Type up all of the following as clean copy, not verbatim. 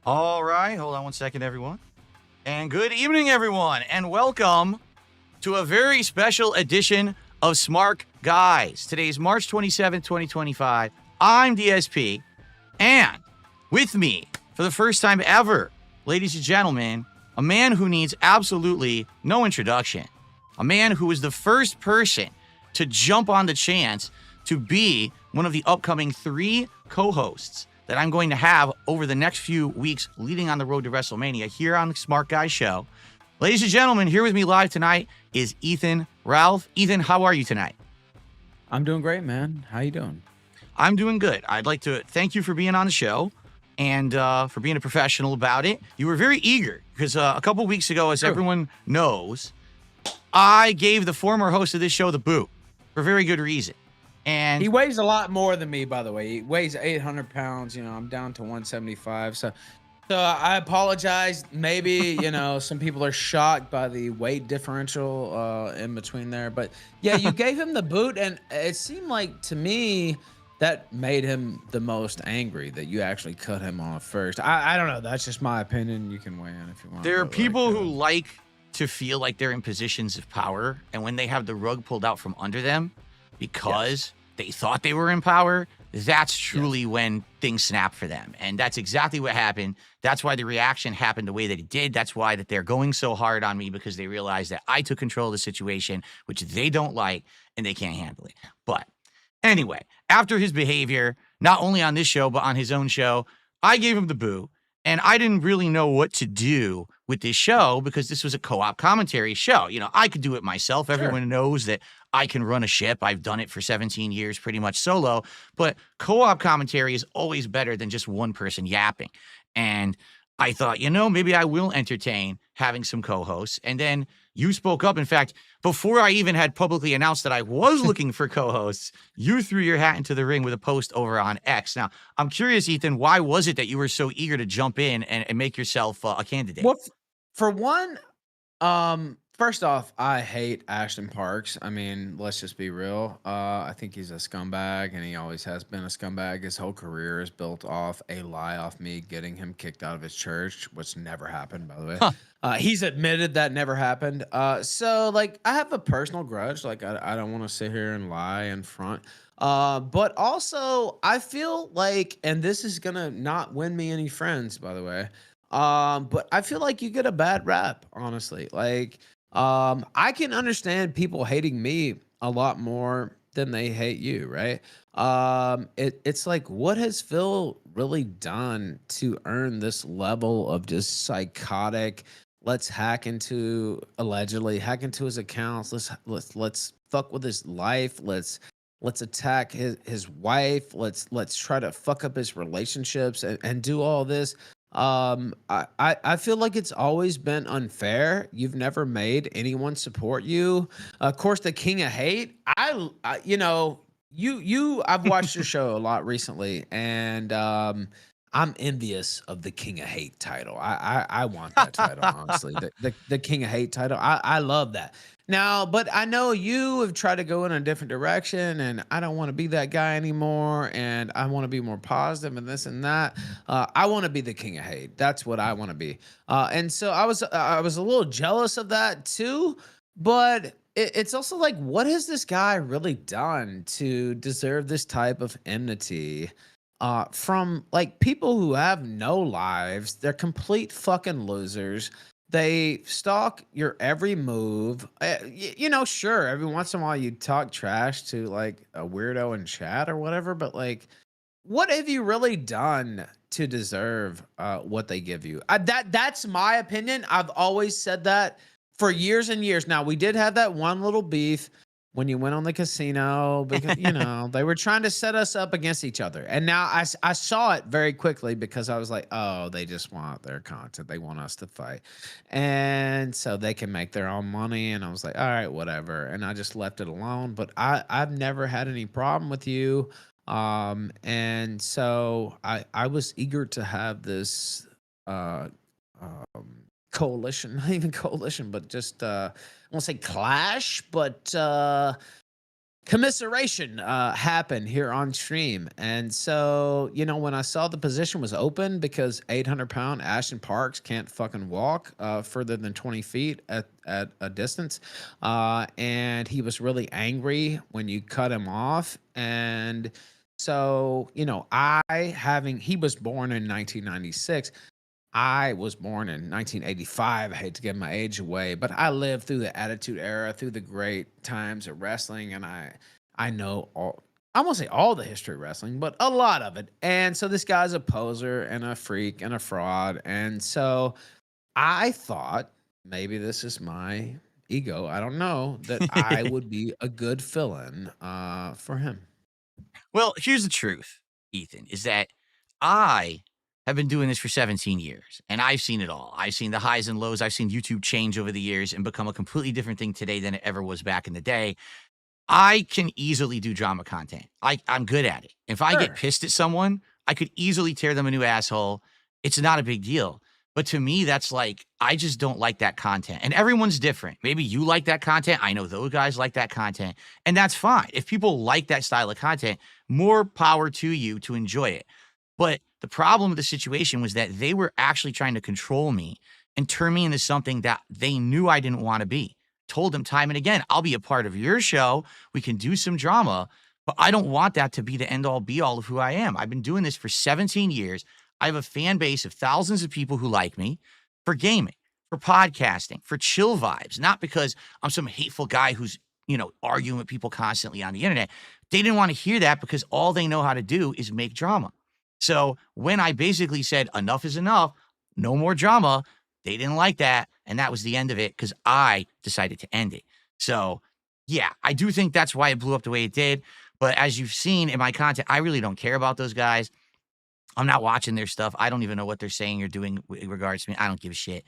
All right, hold on one second, everyone. And good evening, everyone, and welcome to a very special edition of Smark Guys. Today is March 27th, 2025. I'm DSP, and with me, for the first time ever, ladies and gentlemen, a man who needs absolutely no introduction. A man who is the first person to jump on the chance to be one of the upcoming 3 co-hosts that I'm going to have over the next few weeks leading on the road to WrestleMania here on the Smart Guy Show. Ladies and gentlemen, here with me live tonight is Ethan Ralph. Ethan, how are you tonight? I'm doing great, man. How you doing? I'm doing good. I'd like to thank you for being on the show and for being a professional about it. You were very eager because a couple weeks ago, as everyone knows, I gave the former host of this show the boot for very good reason. And he weighs a lot more than me, by the way. He weighs 800 pounds. I'm down to 175. So I apologize. Maybe, some people are shocked by the weight differential in between there. But yeah, you gave him the boot, and it seemed like to me that made him the most angry that you actually cut him off first. I don't know. That's just my opinion. You can weigh in if you want. There are people who like to feel like they're in positions of power, and when they have the rug pulled out from under them because they thought they were in power, that's truly when things snap for them. And that's exactly what happened. That's why the reaction happened the way that it did. That's why that they're going so hard on me, because they realize that I took control of the situation, which they don't like, and they can't handle it. But anyway, after his behavior, not only on this show, but on his own show, I gave him the boo. And I didn't really know what to do with this show because this was a co-op commentary show. I could do it myself. Sure. Everyone knows that I can run a ship. I've done it for 17 years pretty much solo. But co-op commentary is always better than just one person yapping. And I thought, maybe I will entertain having some co-hosts. And then you spoke up. In fact, before I even had publicly announced that I was looking for co-hosts, you threw your hat into the ring with a post over on X. Now, I'm curious, Ethan, why was it that you were so eager to jump in and make yourself a candidate? Well, for one, first off, I hate Ashton Parks. I mean, let's just be real. I think he's a scumbag, and he always has been a scumbag. His whole career is built off a lie off me getting him kicked out of his church, which never happened, by the way. He's admitted that never happened. So, I have a personal grudge. I don't want to sit here and lie in front. But also, I feel like, and this is going to not win me any friends, by the way. But I feel like you get a bad rap, honestly. I can understand people hating me a lot more than they hate you, right? It's like, what has Phil really done to earn this level of just psychotic? Let's allegedly hack into his accounts. Let's fuck with his life. Let's attack his wife. Let's try to fuck up his relationships and do all this. I feel like it's always been unfair. You've never made anyone support you. Of course, the King of Hate. I've watched your show a lot recently, and I'm envious of the King of Hate title. I want that title, honestly. The King of Hate title. I love that. Now, but I know you have tried to go in a different direction, and I don't want to be that guy anymore, and I want to be more positive and this and that. I want to be the King of Hate. That's what I want to be. And so I was a little jealous of that too, but it's also like, what has this guy really done to deserve this type of enmity? From people who have no lives. They're complete fucking losers. They stalk your every move. Sure, every once in a while you talk trash to a weirdo in chat or whatever, but what have you really done to deserve what they give you? That's my opinion. I've always said that for years and years. Now, we did have that one little beef when you went on the casino because, they were trying to set us up against each other. And now I saw it very quickly because I was like, oh, they just want their content. They want us to fight. And so they can make their own money. And I was like, all right, whatever. And I just left it alone. But I've never had any problem with you. And so I was eager to have this coalition, not even coalition, but just I won't say clash, but commiseration happened here on stream. And so, when I saw the position was open because 800-pound Ashton Parks can't fucking walk further than 20 feet at a distance, and he was really angry when you cut him off. And so, he was born in 1996. I was born in 1985. I hate to give my age away, but I lived through the Attitude Era, through the great times of wrestling, and I know I won't say all the history of wrestling, but a lot of it. And so this guy's a poser and a freak and a fraud. And so I thought, maybe this is my ego, I don't know, that I would be a good fill-in for him. Well, here's the truth, Ethan, is that I have been doing this for 17 years, and I've seen it all. I've seen the highs and lows. I've seen YouTube change over the years and become a completely different thing today than it ever was back in the day. I can easily do drama content. I'm good at it. If I get pissed at someone, I could easily tear them a new asshole. It's not a big deal. But to me, that's like, I just don't like that content. And everyone's different. Maybe you like that content. I know those guys like that content. And that's fine. If people like that style of content, more power to you to enjoy it. But the problem with the situation was that they were actually trying to control me and turn me into something that they knew I didn't want to be. Told them time and again, I'll be a part of your show. We can do some drama, but I don't want that to be the end all be all of who I am. I've been doing this for 17 years. I have a fan base of thousands of people who like me for gaming, for podcasting, for chill vibes, not because I'm some hateful guy who's, arguing with people constantly on the internet. They didn't want to hear that because all they know how to do is make drama. So when I basically said enough is enough, no more drama, they didn't like that. And that was the end of it because I decided to end it. So yeah, I do think that's why it blew up the way it did. But as you've seen in my content, I really don't care about those guys. I'm not watching their stuff. I don't even know what they're saying or doing in regards to me. I don't give a shit.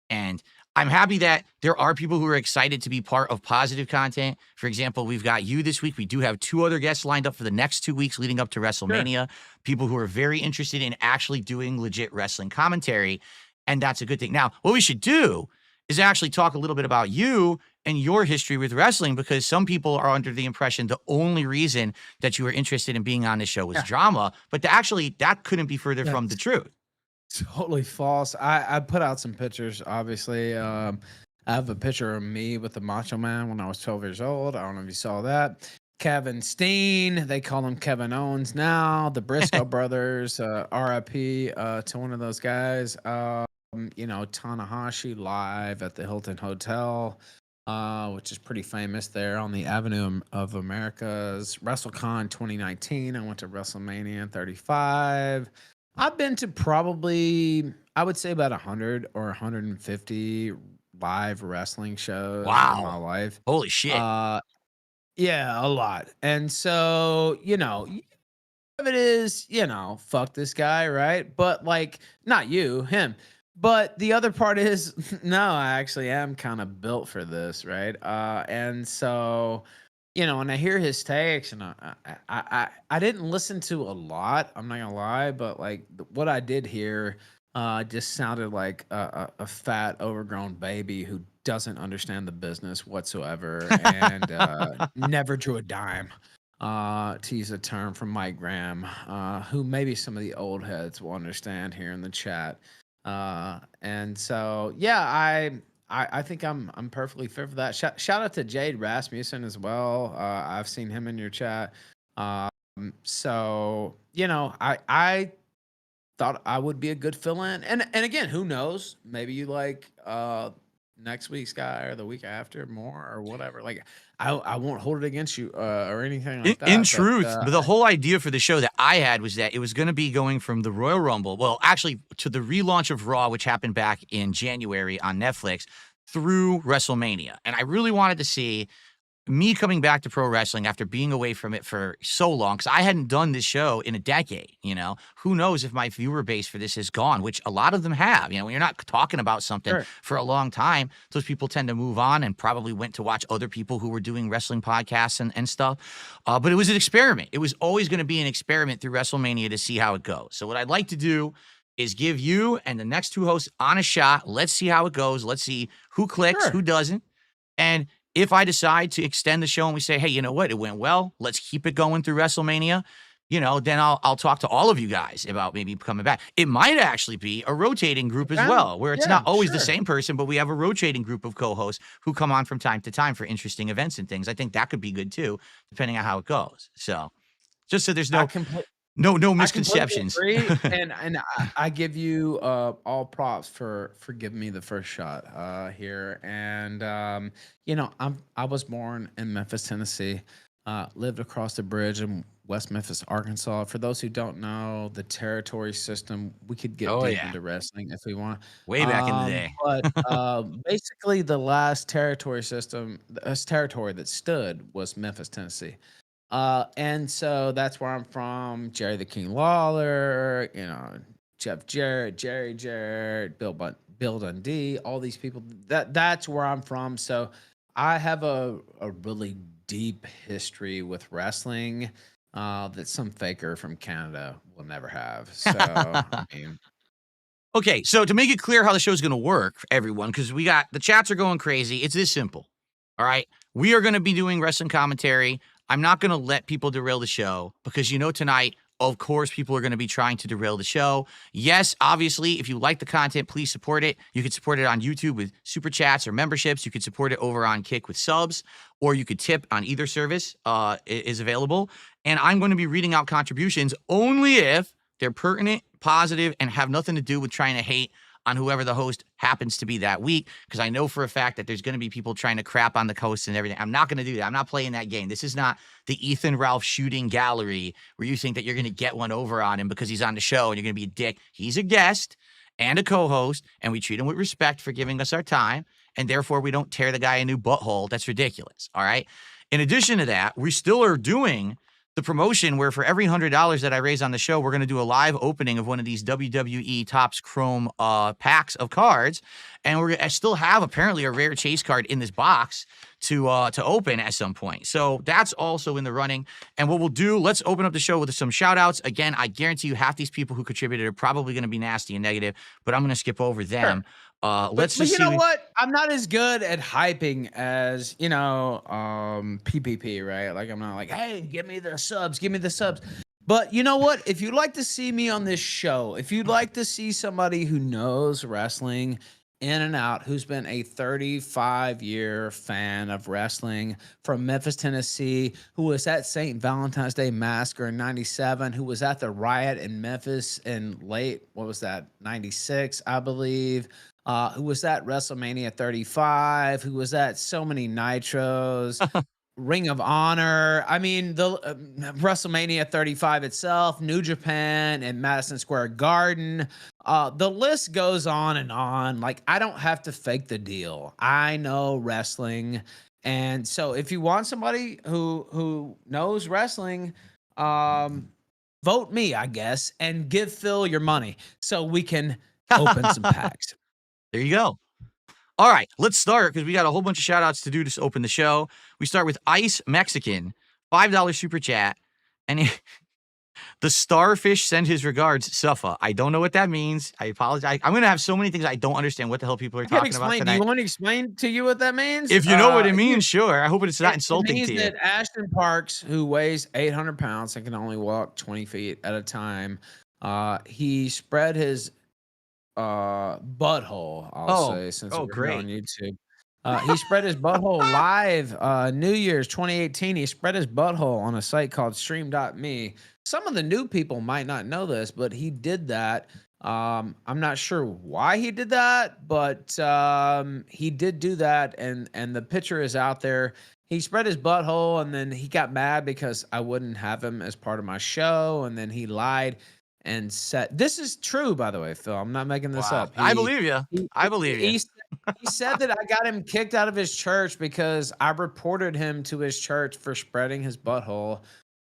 And I'm happy that there are people who are excited to be part of positive content. For example, we've got you this week. We do have 2 other guests lined up for the next 2 weeks leading up to WrestleMania. Sure. People who are very interested in actually doing legit wrestling commentary. And that's a good thing. Now, what we should do is actually talk a little bit about you and your history with wrestling, because some people are under the impression the only reason that you were interested in being on this show was drama, but that couldn't be further from the truth. Totally false. I put out some pictures, obviously. I have a picture of me with the Macho Man when I was 12 years old. I don't know if you saw that. Kevin Steen, they call him Kevin Owens now. The Briscoe brothers, RIP to one of those guys. Tanahashi live at the Hilton Hotel, which is pretty famous there on the Avenue of Americas. WrestleCon 2019. I went to WrestleMania 35. I've been to probably, I would say about 100 or 150 live wrestling shows in my life. Holy shit. Yeah, a lot. And so, it is, fuck this guy, right? But like, not you, him. But the other part is, no, I actually am kind of built for this, right? And so, when I hear his takes, and I didn't listen to a lot, I'm not gonna lie, but like what I did hear just sounded like a fat, overgrown baby who doesn't understand the business whatsoever and never drew a dime. To use a term from Mike Graham, who maybe some of the old heads will understand here in the chat. And so, yeah, I think I'm perfectly fit for that. Shout out to Jade Rasmussen as well. I've seen him in your chat. So, I thought I would be a good fill-in. And again, who knows? Maybe you like next week's guy or the week after more or whatever. Like, I won't hold it against you or anything like that. In truth, but the whole idea for the show that I had was that it was going to be going from the Royal Rumble, well, actually to the relaunch of Raw, which happened back in January on Netflix, through WrestleMania. And I really wanted to see me coming back to pro wrestling after being away from it for so long, because I hadn't done this show in a decade. Who knows if my viewer base for this has gone, which a lot of them have. When you're not talking about something for a long time, those people tend to move on and probably went to watch other people who were doing wrestling podcasts and stuff. But it was an experiment. It was always going to be an experiment through WrestleMania to see how it goes. So what I'd like to do is give you and the next 2 hosts on a shot. Let's see how it goes. Let's see who clicks, who doesn't. And if I decide to extend the show and we say, hey, you know what, it went well, let's keep it going through WrestleMania, then I'll talk to all of you guys about maybe coming back. It might actually be a rotating group as well, where it's not always the same person, but we have a rotating group of co-hosts who come on from time to time for interesting events and things. I think that could be good too, depending on how it goes. So just so there's no misconceptions. I agree, and I give you all props for giving me the first shot here. And I was born in Memphis, Tennessee. Lived across the bridge in West Memphis, Arkansas. For those who don't know the territory system, we could get deep into wrestling if we want. Way back in the day. But basically, the last territory territory that stood was Memphis, Tennessee. And so that's where I'm from. Jerry the King Lawler, Jeff Jarrett, Jerry Jarrett, Bill Dundee, all these people. That's where I'm from. So I have a really deep history with wrestling that some faker from Canada will never have. So I mean, okay, so to make it clear how the show is going to work for everyone, because the chats are going crazy. It's this simple. All right, we are going to be doing wrestling commentary. I'm not going to let people derail the show because tonight, of course, people are going to be trying to derail the show. Yes, obviously, if you like the content, please support it. You can support it on YouTube with super chats or memberships. You can support it over on Kick with subs, or you could tip on either service is available. And I'm going to be reading out contributions only if they're pertinent, positive, and have nothing to do with trying to hate on whoever the host happens to be that week, because I know for a fact that there's going to be people trying to crap on the host and everything. I'm not going to do that. I'm not playing that game. This is not the Ethan Ralph shooting gallery where you think that you're going to get one over on him because he's on the show and you're going to be a dick. He's a guest and a co-host, and we treat him with respect for giving us our time, and therefore we don't tear the guy a new butthole. That's ridiculous, all right? In addition to that, we still are doing the promotion where for every $100 that I raise on the show, we're going to do a live opening of one of these WWE Topps Chrome packs of cards. And I still have apparently a rare chase card in this box to open at some point. So that's also in the running. And what we'll do, let's open up the show with some shout outs. Again, I guarantee you half these people who contributed are probably going to be nasty and negative, but I'm going to skip over them. Sure. But you know what? I'm not as good at hyping as, PPP, right? Like, I'm not like, hey, give me the subs. But you know what? If you'd like to see me on this show, if you'd like to see somebody who knows wrestling in and out, who's been a 35-year fan of wrestling from Memphis, Tennessee, who was at St. Valentine's Day Massacre in 97, who was at the riot in Memphis in late, 96, I believe, who was at WrestleMania 35, who was at so many Nitros, Ring of Honor. I mean, the WrestleMania 35 itself, New Japan and Madison Square Garden. The list goes on and on. Like, I don't have to fake the deal. I know wrestling. And so if you want somebody who knows wrestling, vote me, I guess, and give Phil your money so we can open some packs. There you go. All right, let's start because we got a whole bunch of shout outs to do to open the show. We start with Ice Mexican, $5 super chat. And the starfish sent his regards, Suffa. I don't know what that means. I apologize. I'm going to have so many things I don't understand what the hell people are talking about tonight. Do you want me to explain to you what that means? If you know what it means, sure. I hope it's not insulting to you. It means that Ashton Parks, who weighs 800 pounds and can only walk 20 feet at a time, he spread his butthole, I'll say, since we're on YouTube. He spread his butthole live New Year's 2018. He spread his butthole on a site called stream.me. Some of the new people might not know this, but he did that. I'm not sure why he did that, but he did do that, and the picture is out there. He spread his butthole, and then he got mad because I wouldn't have him as part of my show, and then he lied and said, this is true, by the way, Phil. I'm not making this up. I believe you. I believe you. He said that I got him kicked out of his church because I reported him to his church for spreading his butthole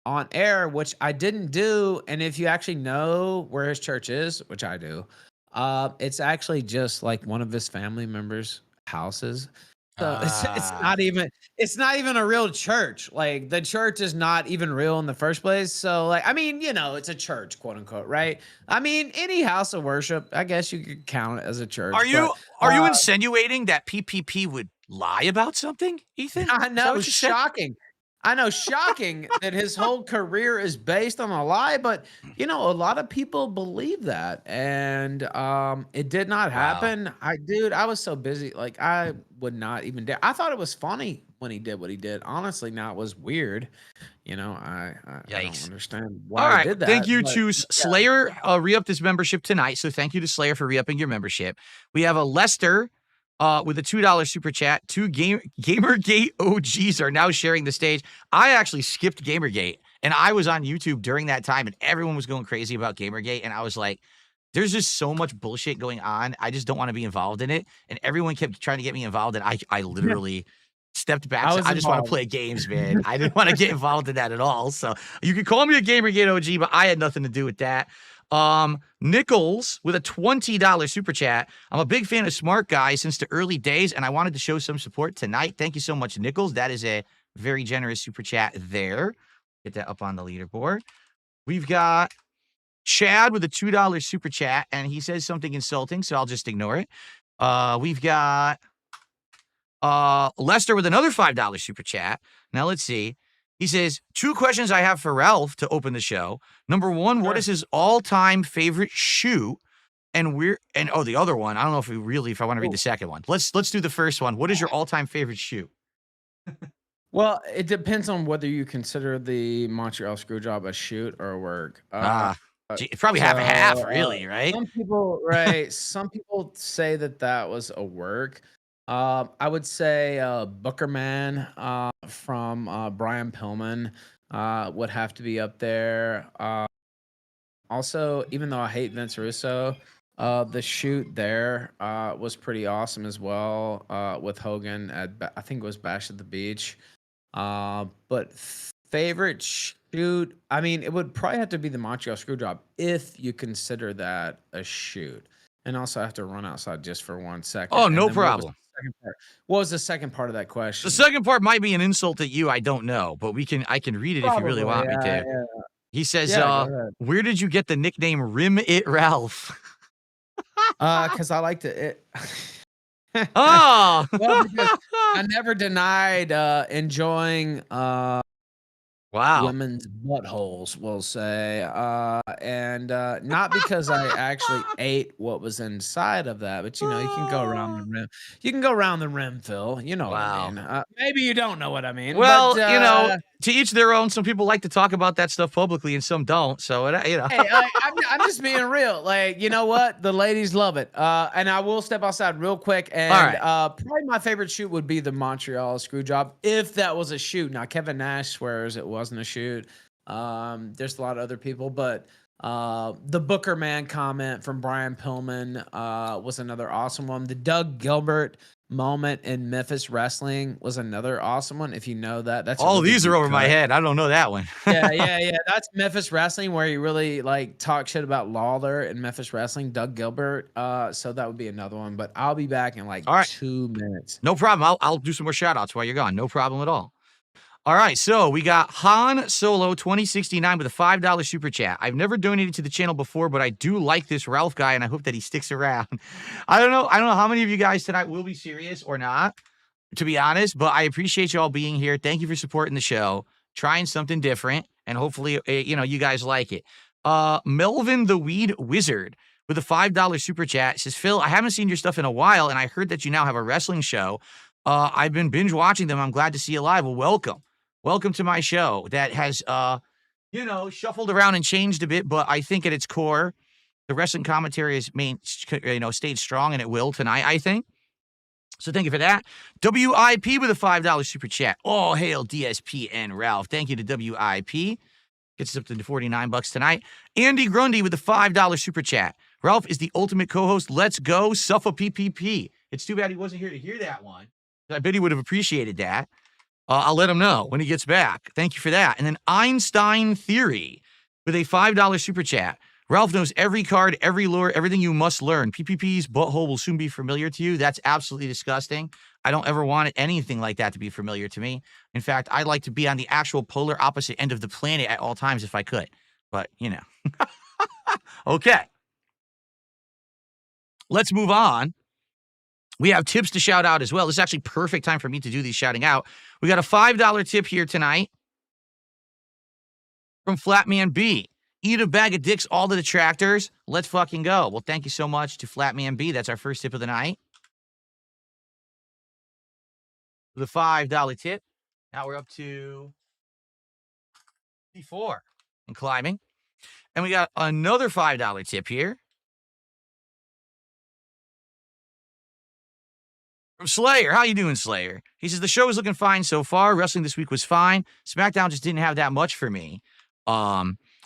on air, which I didn't do. And if you actually know where his church is, which I do, it's actually just like one of his family members' houses. So it's not even a real church. Like, the church is not even real in the first place. So, like, I mean, it's a church, quote unquote, right? I mean, any house of worship, I guess you could count it as a church. Are you insinuating that PPP would lie about something, Ethan? I Is that know, what you said? shocking. I know, shocking that his whole career is based on a lie, but a lot of people believe that, and it did not Wow. happen. I was so busy, like I would not even dare. I thought it was funny when he did what he did. Honestly, now it was weird. I don't Yikes. understand All why he right. did Thank that, you but to Slayer. Re-upped his membership tonight. So thank you to Slayer for re-upping your membership. We have a Lester with a $2 super chat. Two Gamergate OGs are now sharing the stage. I actually skipped Gamergate, and I was on YouTube during that time, and everyone was going crazy about Gamergate. And I was like, there's just so much bullshit going on. I just don't want to be involved in it. And everyone kept trying to get me involved, and I literally stepped back. I So was I just want to involved. play games, man. I didn't want to get involved in that at all. So you can call me a Gamergate OG, but I had nothing to do with that. Nichols with a $20 super chat. I'm a big fan of Smart Guys since the early days, and I wanted to show some support tonight. Thank you so much, Nichols. That is a very generous super chat there. Get that up on the leaderboard. We've got Chad with a $2 super chat, and he says something insulting, so I'll just ignore it. We've got Lester with another $5 super chat. Now let's see. He says, 2 questions I have for Ralph to open the show. Number 1, what Sure. is his all-time favorite shoe? And the other one, I don't know if I want to read the second one. Let's do the first one. What is your all-time favorite shoe? Well, it depends on whether you consider the Montreal Screwjob a shoot or a work. It's probably half a half, really, right? Some people, right? Some people say that was a work. I would say Bookerman from Brian Pillman would have to be up there. Also, even though I hate Vince Russo, the shoot there was pretty awesome as well with Hogan I think it was Bash at the Beach. But favorite shoot, I mean, it would probably have to be the Montreal Screwjob if you consider that a shoot. And also, I have to run outside just for 1 second. Oh, And no then problem. what was the second part of that The question? second part might be an insult at you. I don't know, but I can read it if you really Probably, want me yeah, to. yeah. He says, Yeah, go ahead. where did you get the nickname Rim It Ralph? Because I like to Oh, well, because I never denied enjoying wow. women's buttholes, we'll say, and not because I actually ate what was inside of that, but you can go around the rim. You can go around the rim, Phil. You know what I Wow. mean? Maybe you don't know what I mean. Well, but, to each their own. Some people like to talk about that stuff publicly, and some don't. So, hey, I'm just being real. Like, you know what? The ladies love it. And I will step outside real quick. And right. probably my favorite shoot would be the Montreal Screwjob, if that was a shoot. Now, Kevin Nash swears it wasn't a shoot. There's a lot of other people, but the Booker Man comment from Brian Pillman was another awesome one. The Doug Gilbert moment in Memphis Wrestling was another awesome one. If you know that, that's All really these are deep over my cut. head. I don't know that one. Yeah. That's Memphis Wrestling, where you really like talk shit about Lawler in Memphis Wrestling, Doug Gilbert. So that would be another one. But I'll be back in like All right. 2 minutes. No problem. I'll do some more shout outs while you're gone. No problem at all. All right, so we got Han Solo 2069 with a $5 super chat. I've never donated to the channel before, but I do like this Ralph guy, and I hope that he sticks around. I don't know how many of you guys tonight will be serious or not, to be honest, but I appreciate you all being here. Thank you for supporting the show, trying something different, and hopefully, you guys like it. Melvin the Weed Wizard with a $5 super chat says, Phil, I haven't seen your stuff in a while, and I heard that you now have a wrestling show. I've been binge watching them. I'm glad to see you live. Well, welcome. Welcome to my show that has, shuffled around and changed a bit, but I think at its core, the wrestling commentary has stayed strong, and it will tonight, I think. So thank you for that. WIP with a $5 super chat. Oh, hail DSP and Ralph. Thank you to WIP. Gets us up to $49 tonight. Andy Grundy with a $5 super chat. Ralph is the ultimate co-host. Let's go, Suffa PPP. It's too bad he wasn't here to hear that one. I bet he would have appreciated that. I'll let him know when he gets back. Thank you for that. And then Einstein Theory with a $5 super chat. Ralph knows every card, every lure, everything you must learn. PPP's butthole will soon be familiar to you. That's absolutely disgusting. I don't ever want anything like that to be familiar to me. In fact, I'd like to be on the actual polar opposite end of the planet at all times if I could. But, Okay. Let's move on. We have tips to shout out as well. This is actually perfect time for me to do these shouting out. We got a $5 tip here tonight from Flatman B. Eat a bag of dicks, all the detractors. Let's fucking go. Well, thank you so much to Flatman B. That's our first tip of the night. The $5 tip. Now we're up to 54 and climbing. And we got another $5 tip here from Slayer. How you doing, Slayer? He says, the show is looking fine so far. Wrestling this week was fine. SmackDown just didn't have that much for me.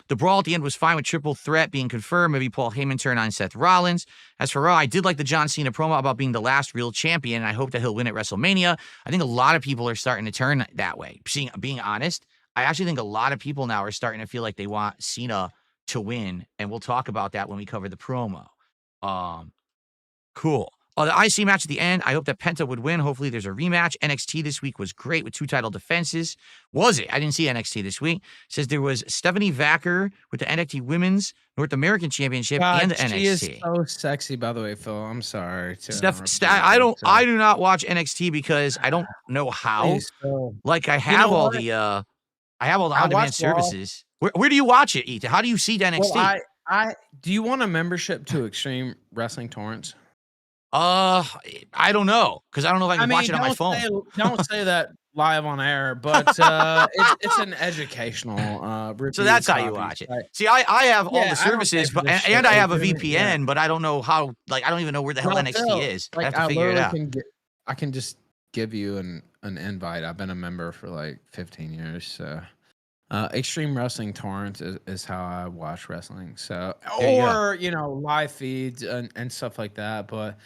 The brawl at the end was fine with triple threat being confirmed. Maybe Paul Heyman turn on Seth Rollins. As for Raw, I did like the John Cena promo about being the last real champion, and I hope that he'll win at WrestleMania. I think a lot of people are starting to turn that way. Being honest, I actually think a lot of people now are starting to feel like they want Cena to win, and we'll talk about that when we cover the promo. Cool. The IC match at the end, I hope that Penta would win. Hopefully there's a rematch. NXT this week was great with 2 title defenses. Was it? I didn't see NXT this week. Says there was Stephanie Vacker with the NXT Women's North American Championship and the NXT. She is so sexy, by the way, Phil. I'm sorry. I do not watch NXT because I don't know how. Like I have all the on-demand services. Where do you watch it, Ethan? How do you see NXT? Well, do you want a membership to Extreme Wrestling Torrents? I don't know because I don't know if I can watch it on my phone. Don't say that live on air, but it's an educational. So that's how you watch it. See, I have all the services, but and I have a VPN, but I don't know how. Like, I don't even know where the hell NXT is. I have to figure it out. I can just give you an invite. I've been a member for like 15 years, so. Extreme Wrestling Torrents is how I watch wrestling. So, or live feeds and stuff like that. But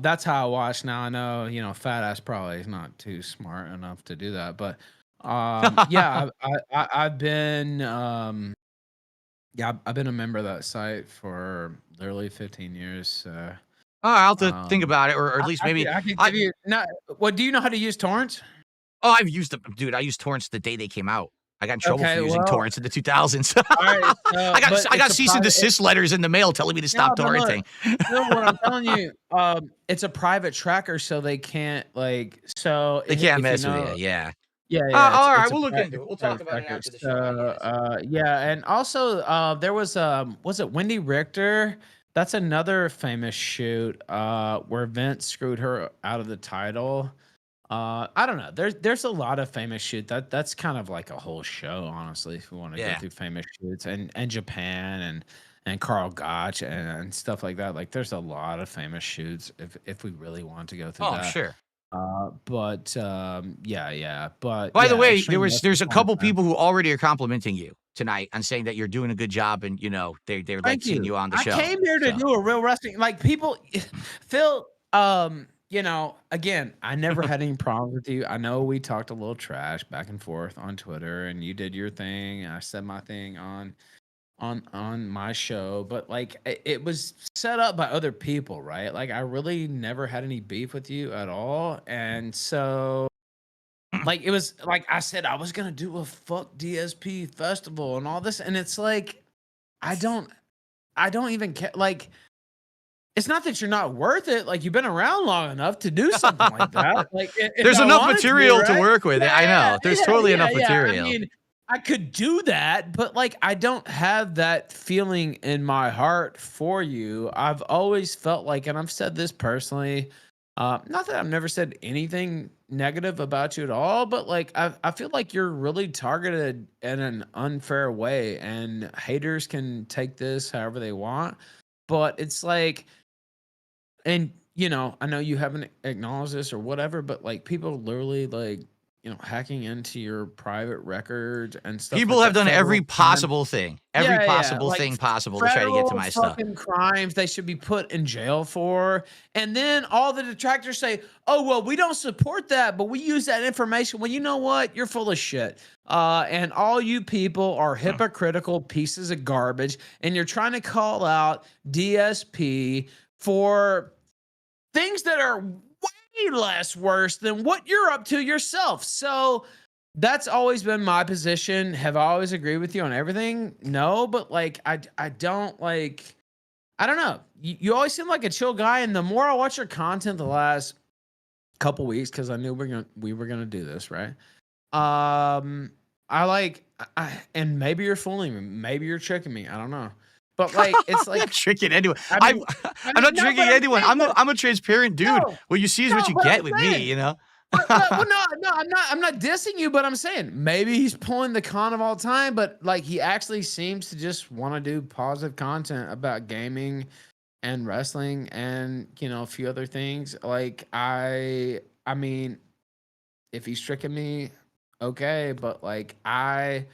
that's how I watch. Now I know Fat Ass probably is not too smart enough to do that. But yeah, I've been I've been a member of that site for literally 15 years. So. I'll have to think about it, or at least maybe I can give you. What do you know how to use torrents? Oh, I've used them, dude. I used torrents the day they came out. I got in trouble for using torrents in the 2000s. Right, I got cease and desist letters in the mail telling me to stop torrenting. What I'm telling you, it's a private tracker, so they can't they can't mess with you. Yeah. Yeah. All right, we'll look into it. We'll talk about it after the show. Yeah, and also there was it Wendy Richter? That's another famous shoot where Vince screwed her out of the title. I don't know. There's a lot of famous shoots. That's kind of like a whole show, honestly, if we want to go through famous shoots and Japan and Carl Gotch and stuff like that. Like there's a lot of famous shoots if we really want to go through that. Oh, sure. But But by the way, there's a couple people who already are complimenting you tonight on saying that you're doing a good job and they're like seeing you on the show. I came here to do a real wrestling people Phil again, I never had any problems with you. I know we talked a little trash back and forth on Twitter, and you did your thing, and I said my thing on my show, but like it was set up by other people, right? Like I really never had any beef with you at all, and so like it was like I said I was gonna do a fuck DSP festival and all this, and it's like I don't even care. Like it's not that you're not worth it. Like you've been around long enough to do something like that. Like there's enough material to work with. Yeah, I know. There's totally enough material. I mean, I could do that, but like I don't have that feeling in my heart for you. I've always felt like, and I've said this personally, not that I've never said anything negative about you at all, but like I feel like you're really targeted in an unfair way, and haters can take this however they want. But it's like, and I know you haven't acknowledged this or whatever, but like people literally like, hacking into your private records and stuff. People have done every possible thing, every possible thing possible to try to get to my stuff. Crimes they should be put in jail for. And then all the detractors say, oh, well, we don't support that, but we use that information. Well, you know what? You're full of shit. And all you people are hypocritical pieces of garbage. And you're trying to call out DSP for things that are way less worse than what you're up to yourself. So that's always been my position. Have I always agreed with you on everything? No, but like I don't like I don't know. You always seem like a chill guy, and the more I watch your content the last couple weeks, because I knew we were gonna do this, right? I like, and maybe you're fooling me, maybe you're tricking me. I don't know, but like, it's I'm like, not tricking anyone. I mean, I'm not no, tricking but I'm anyone. saying, I'm a transparent dude. no, What you see is no, what you but get I'm with me, saying, you know? well, no, I'm not dissing you, but I'm saying maybe he's pulling the con of all time, but like he actually seems to just want to do positive content about gaming and wrestling and a few other things. Like I mean, if he's tricking me, okay, but like I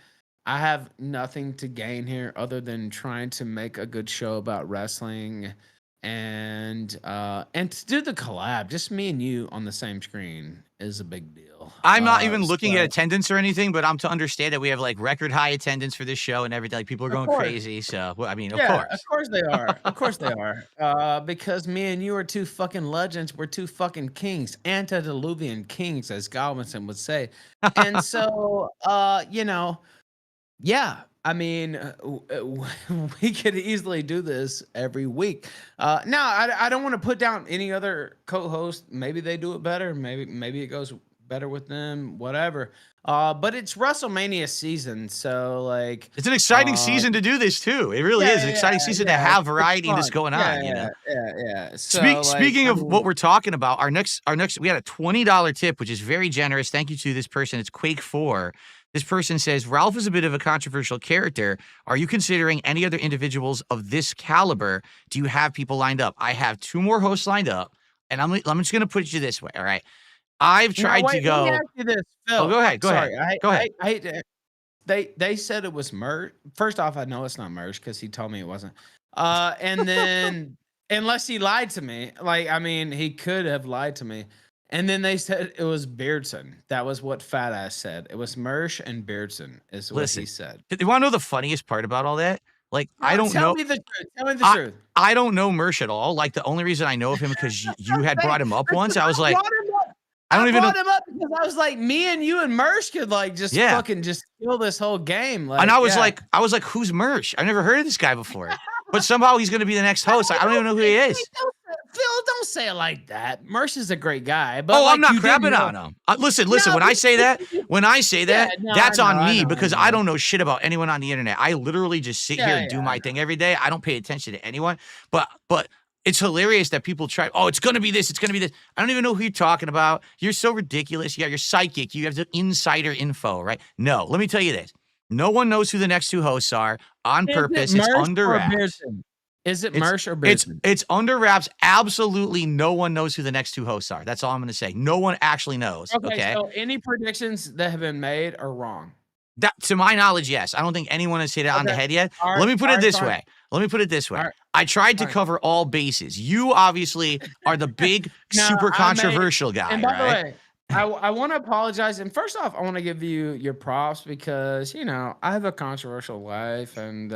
have nothing to gain here other than trying to make a good show about wrestling and to do the collab, just me and you on the same screen is a big deal. I'm not even looking at So attendance or anything, but I'm to understand that we have like record high attendance for this show and everything. Like people are of going course. crazy. So, well, I mean, of Yeah, of course. course they are. Of course they are. Because me and you are two fucking legends. We're two fucking kings, antediluvian kings, as Galvinson would say. And so, yeah, I mean, we could easily do this every week. Now, I don't want to put down any other co-host. Maybe they do it better. Maybe it goes better with them. Whatever. But it's WrestleMania season, so like, It's an exciting season to do this too. It really is an exciting season to yeah. have It's variety in this fun. going on, you know? Yeah. So like, Speaking I of what mean, we're talking about, our next, we had a $20 tip, which is very generous. Thank you to this person. It's Quake4. This person says, Ralph is a bit of a controversial character. Are you considering any other individuals of this caliber? Do you have people lined up? I have 2 more hosts lined up, and I'm just going to put it this way, all right? I've now tried to wait. Let me go. ask you this, Oh, Phil. go ahead. Go ahead. Sorry, Go ahead. I hate to. They said it was merch. First off, I know it's not merch because he told me it wasn't. And then unless he lied to me, like I mean, he could have lied to me. And then they said it was Beardson. That was what Fat Ass said. It was Mersh and Beardson is what Listen, he said. you want to know the funniest part about all that? Like, I No, don't tell know. me the truth. Tell me the I, truth. I don't know Mersh at all. Like, the only reason I know of him because you had brought him up once. I was like, I don't I even know. brought him up because I was like, me and you and Mersh could like just Yeah. fucking just kill this whole game. And Like, I was like, who's Mersh? I've never heard of this guy before. But somehow he's going to be the next host. I don't even know who he is. Phil, don't say it like that. Mersh is a great guy, but Oh, like, I'm not you didn't crapping know. on him. Listen. No, When I say that, Yeah, no, that's I on me know. because I don't know shit about anyone on the internet. I literally just sit here and do I my know. thing every day. I don't pay attention to anyone. But it's hilarious that people try. Oh, it's gonna be this. It's gonna be this. I don't even know who you're talking about. You're so ridiculous. Yeah, you're psychic. You have the insider info, right? No, let me tell you this. No one knows who the next 2 hosts are on purpose. It's under wraps. Is it Mersh or Beardson? It's under wraps. Absolutely no one knows who the next 2 hosts are. That's all I'm going to say. No one actually knows. Okay. So any predictions that have been made are wrong. That, to my knowledge, yes. I don't think anyone has hit it on the head yet. Let me put it this way. I tried to cover all bases. You obviously are the big, super controversial guy, and by right? the way, I want to apologize. And first off, I want to give you your props because, I have a controversial life and,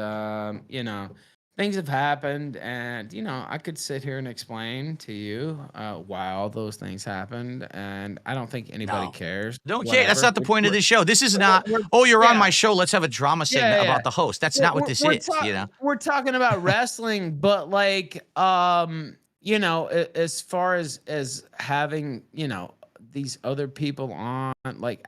things have happened. And, I could sit here and explain to you why all those things happened. And I don't think anybody cares. Don't care. That's not the point of this show. This is not, you're on my show. Let's have a drama segment about the host. That's not what this is, We're talking about wrestling, but like, as far as having, these other people on, like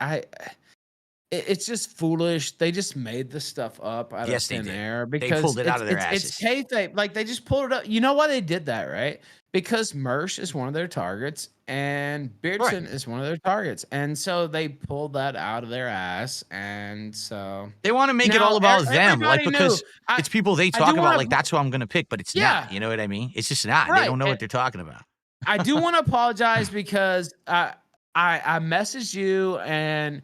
it's just foolish. They just made this stuff up out of thin air because they pulled it out of their asses. It's kayfabe. Like they just pulled it up. You know why they did that, right? Because Mersh is one of their targets and Beardson is one of their targets, and so they pulled that out of their ass. And so they want to make it all about them, like because it's people they talk about. Like that's who I'm going to pick, but it's not. You know what I mean? It's just not. They don't know what they're talking about. I do want to apologize because I messaged you and.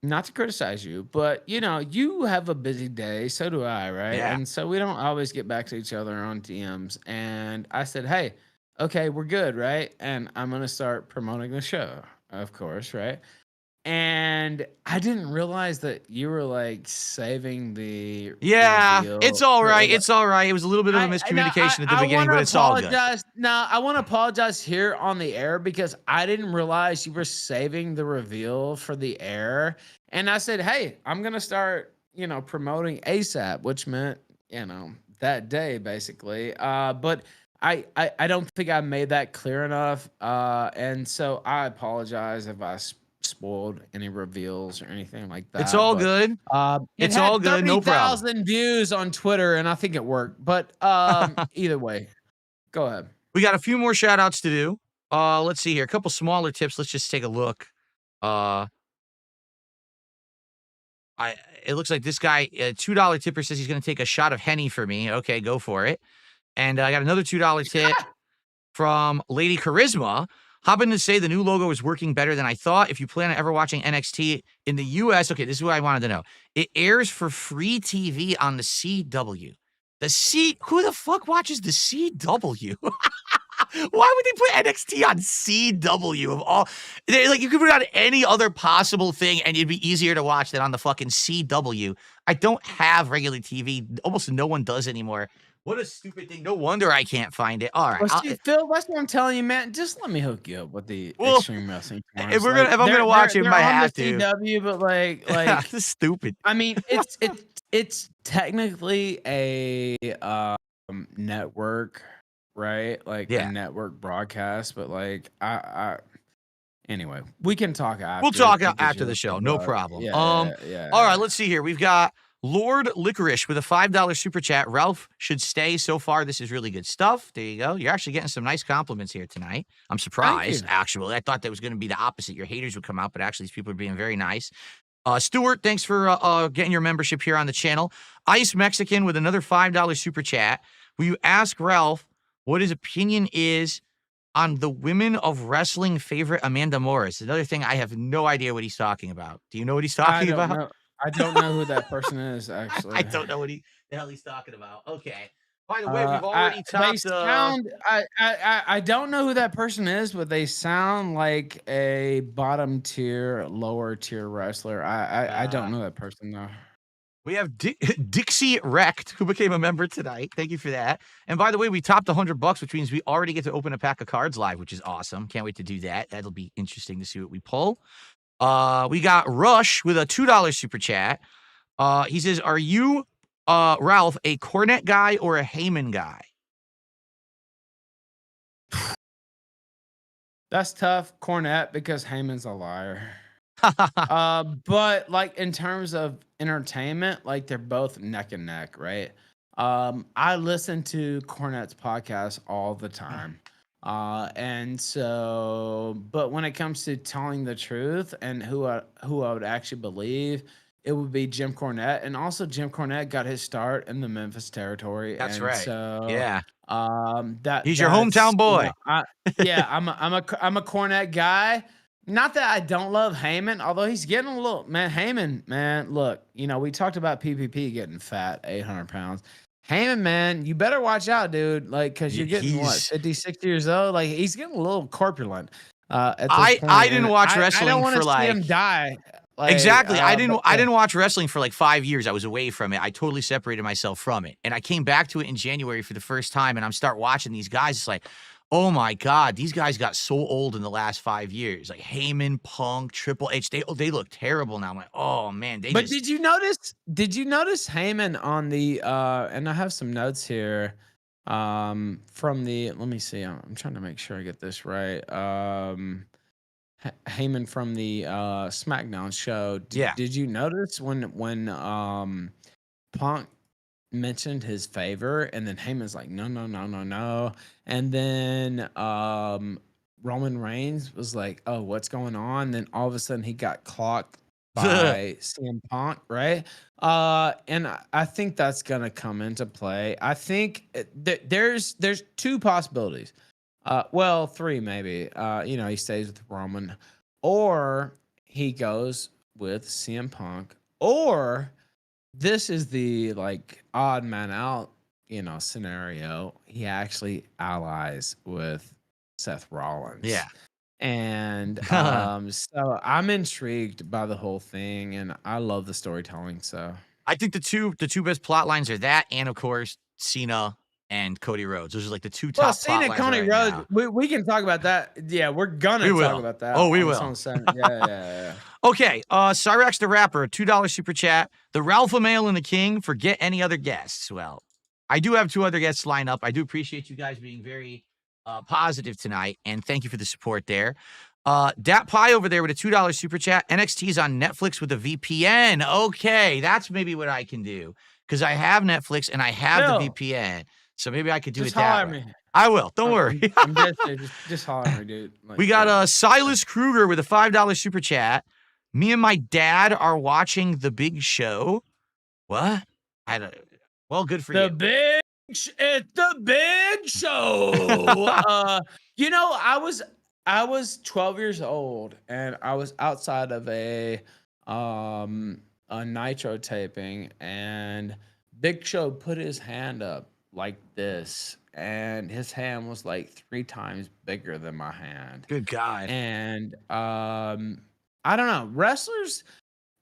Not to criticize you, but you have a busy day. So do I, right? Yeah. And so we don't always get back to each other on DMs. And I said, hey, okay, we're good, right? And I'm going to start promoting the show, of course, right? And I didn't realize that you were like saving the reveal. It's all right. It's all right. It was a little bit of a miscommunication at the beginning, but it's all good. No, I want to apologize here on the air because I didn't realize you were saving the reveal for the air. And I said, hey, I'm going to start, promoting ASAP, which meant, that day, basically. But I don't think I made that clear enough. And so I apologize if I spoiled any reveals or anything like It's that. all But good. it It's all had good. No problem. 30,000 views on Twitter, and I think it worked. But either way, go ahead. We got a few more shout outs to do. Let's see here. A couple smaller tips. Let's just take a look. Uh, it looks like this guy, $2 tipper, says he's going to take a shot of Henny for me. Okay, go for it. And I got another $2 tip from Lady Charisma. Hopping to say the new logo is working better than I thought. If you plan on ever watching NXT in the US, okay, this is what I wanted to know. It airs for free TV on the CW. Who the fuck watches the CW? Why would they put NXT on CW of all? Like, you could put it on any other possible thing and it'd be easier to watch than on the fucking CW. I don't have regular TV. Almost no one does anymore. What a stupid thing. No wonder I can't find it. All right. Well, see, Phil, that's what I'm telling you, man. Just let me hook you up with the Well, Extreme Wrestling Forums. if I'm gonna watch it, they're I on have the to. CW, but like This is stupid. I mean, it's technically a network, right? Like a network broadcast, but like I anyway, we can talk after. We'll talk after the show, no problem. Yeah, all right, let's see here. We've got Lord Licorice with a $5 super chat. Ralph should stay. So far, this is really good stuff. There you go. You're actually getting some nice compliments here tonight. I'm surprised, actually. I thought that was going to be the opposite. Your haters would come out, but actually these people are being very nice. Stuart, thanks for getting your membership here on the channel. Ice Mexican with another $5 super chat. Will you ask Ralph what his opinion is on the women of wrestling favorite Amanda Morris? Another thing, I have no idea what he's talking about. Do you know what he's talking about? I don't know who that person is, actually. I don't know what the hell he's talking about. Okay. By the way, we've already topped. I don't know who that person is, but they sound like a bottom tier, lower tier wrestler. I don't know that person though. We have Dixie Wrecked, who became a member tonight. Thank you for that. And by the way, we topped $100, which means we already get to open a pack of cards live, which is awesome. Can't wait to do that. That'll be interesting to see what we pull. We got Rush with a $2 super chat. He says, "Are you, Ralph, a Cornette guy or a Heyman guy?" That's tough, Cornette, because Heyman's a liar. But like in terms of entertainment, like they're both neck and neck, right? I listen to Cornette's podcast all the time. And so, but when it comes to telling the truth and who I would actually believe, it would be Jim Cornette. And also Jim Cornette got his start in the Memphis territory. That's and right. So, yeah. He's your hometown boy. You know, I'm a Cornette guy. Not that I don't love Heyman, although he's getting a little, man, Heyman, man, look, you know, we talked about PPP getting fat, 800 pounds. Heyman, man, you better watch out, dude. Like, because you're getting, 56 years old? Like, he's getting a little corpulent. At this point. I didn't watch wrestling I don't for see him die. Like, exactly. I didn't watch wrestling for like 5 years. I was away from it. I totally separated myself from it. And I came back to it in January for the first time, and I'm start watching these guys. It's like, oh my God, these guys got so old in the last 5 years. Like Heyman, Punk, Triple H, they look terrible now. I'm like, oh man. Did you notice Heyman on the and I have some notes here from the, let me see. I'm trying to make sure I get this right. Heyman from the SmackDown show. Did you notice when Punk mentioned his favor, and then Heyman's like, no, and then Roman Reigns was like, oh, what's going on? Then all of a sudden he got clocked by CM Punk, right? And I think that's gonna come into play. I think there's two possibilities. Well, three maybe. You know, he stays with Roman, or he goes with CM Punk, or this is the like odd man out, you know, scenario. He actually allies with Seth Rollins. Yeah. And so I'm intrigued by the whole thing, and I love the storytelling. So I think the two best plot lines are that, and of course Cena and Cody Rhodes. Those are like the two top plot lines. Cena, Cody Rhodes. We can talk about that. Yeah, we're gonna talk about that. Oh, we will. Yeah. Okay, Cyrex the Rapper, $2 super chat. The Ralph Mail and the King, forget any other guests. Well, I do have 2 other guests lined up. I do appreciate you guys being very positive tonight, and thank you for the support there. Dat Pie over there with a $2 super chat. NXT's on Netflix with a VPN. Okay, that's maybe what I can do because I have Netflix and I have the VPN, so maybe I could do it that way. I will. Don't worry. I'm just holler at me, dude. Like, we got Silas Kruger with a $5 super chat. Me and my dad are watching The Big Show. What? I don't. Well, good for you. It's the Big Show. You know, I was 12 years old and I was outside of a Nitro taping, and Big Show put his hand up like this, and his hand was like 3 times bigger than my hand. Good God. And I don't know, wrestlers,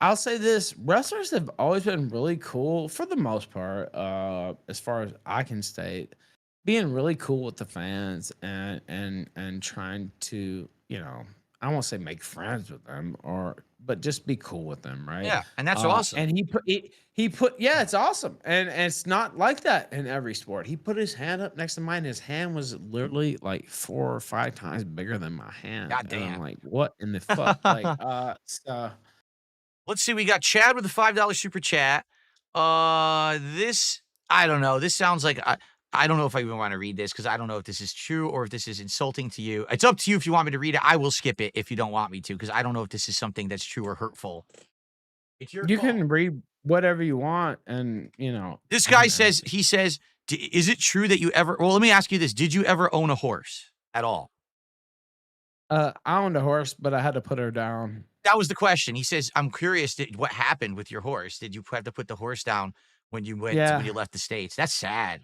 I'll say this, wrestlers have always been really cool for the most part, as far as I can state, being really cool with the fans and trying to, you know, I won't say make friends with them, but just be cool with them, right? Yeah, and that's awesome. And he put yeah, it's awesome. And it's not like that in every sport. He put his hand up next to mine. His hand was literally like 4 or 5 times bigger than my hand. God damn. And I'm like, what in the fuck? Like, so let's see. We got Chad with a $5 super chat. This, I don't know. This sounds like I don't know if I even want to read this because I don't know if this is true or if this is insulting to you. It's up to you if you want me to read it. I will skip it if you don't want me to because I don't know if this is something that's true or hurtful. It's your you call. can read whatever you want, and you know. This guy says, he says, is it true that you ever, well, let me ask you this. Did you ever own a horse at all? I owned a horse, but I had to put her down. That was the question. He says, I'm curious, what happened with your horse? Did you have to put the horse down when you went when you left the States? That's sad.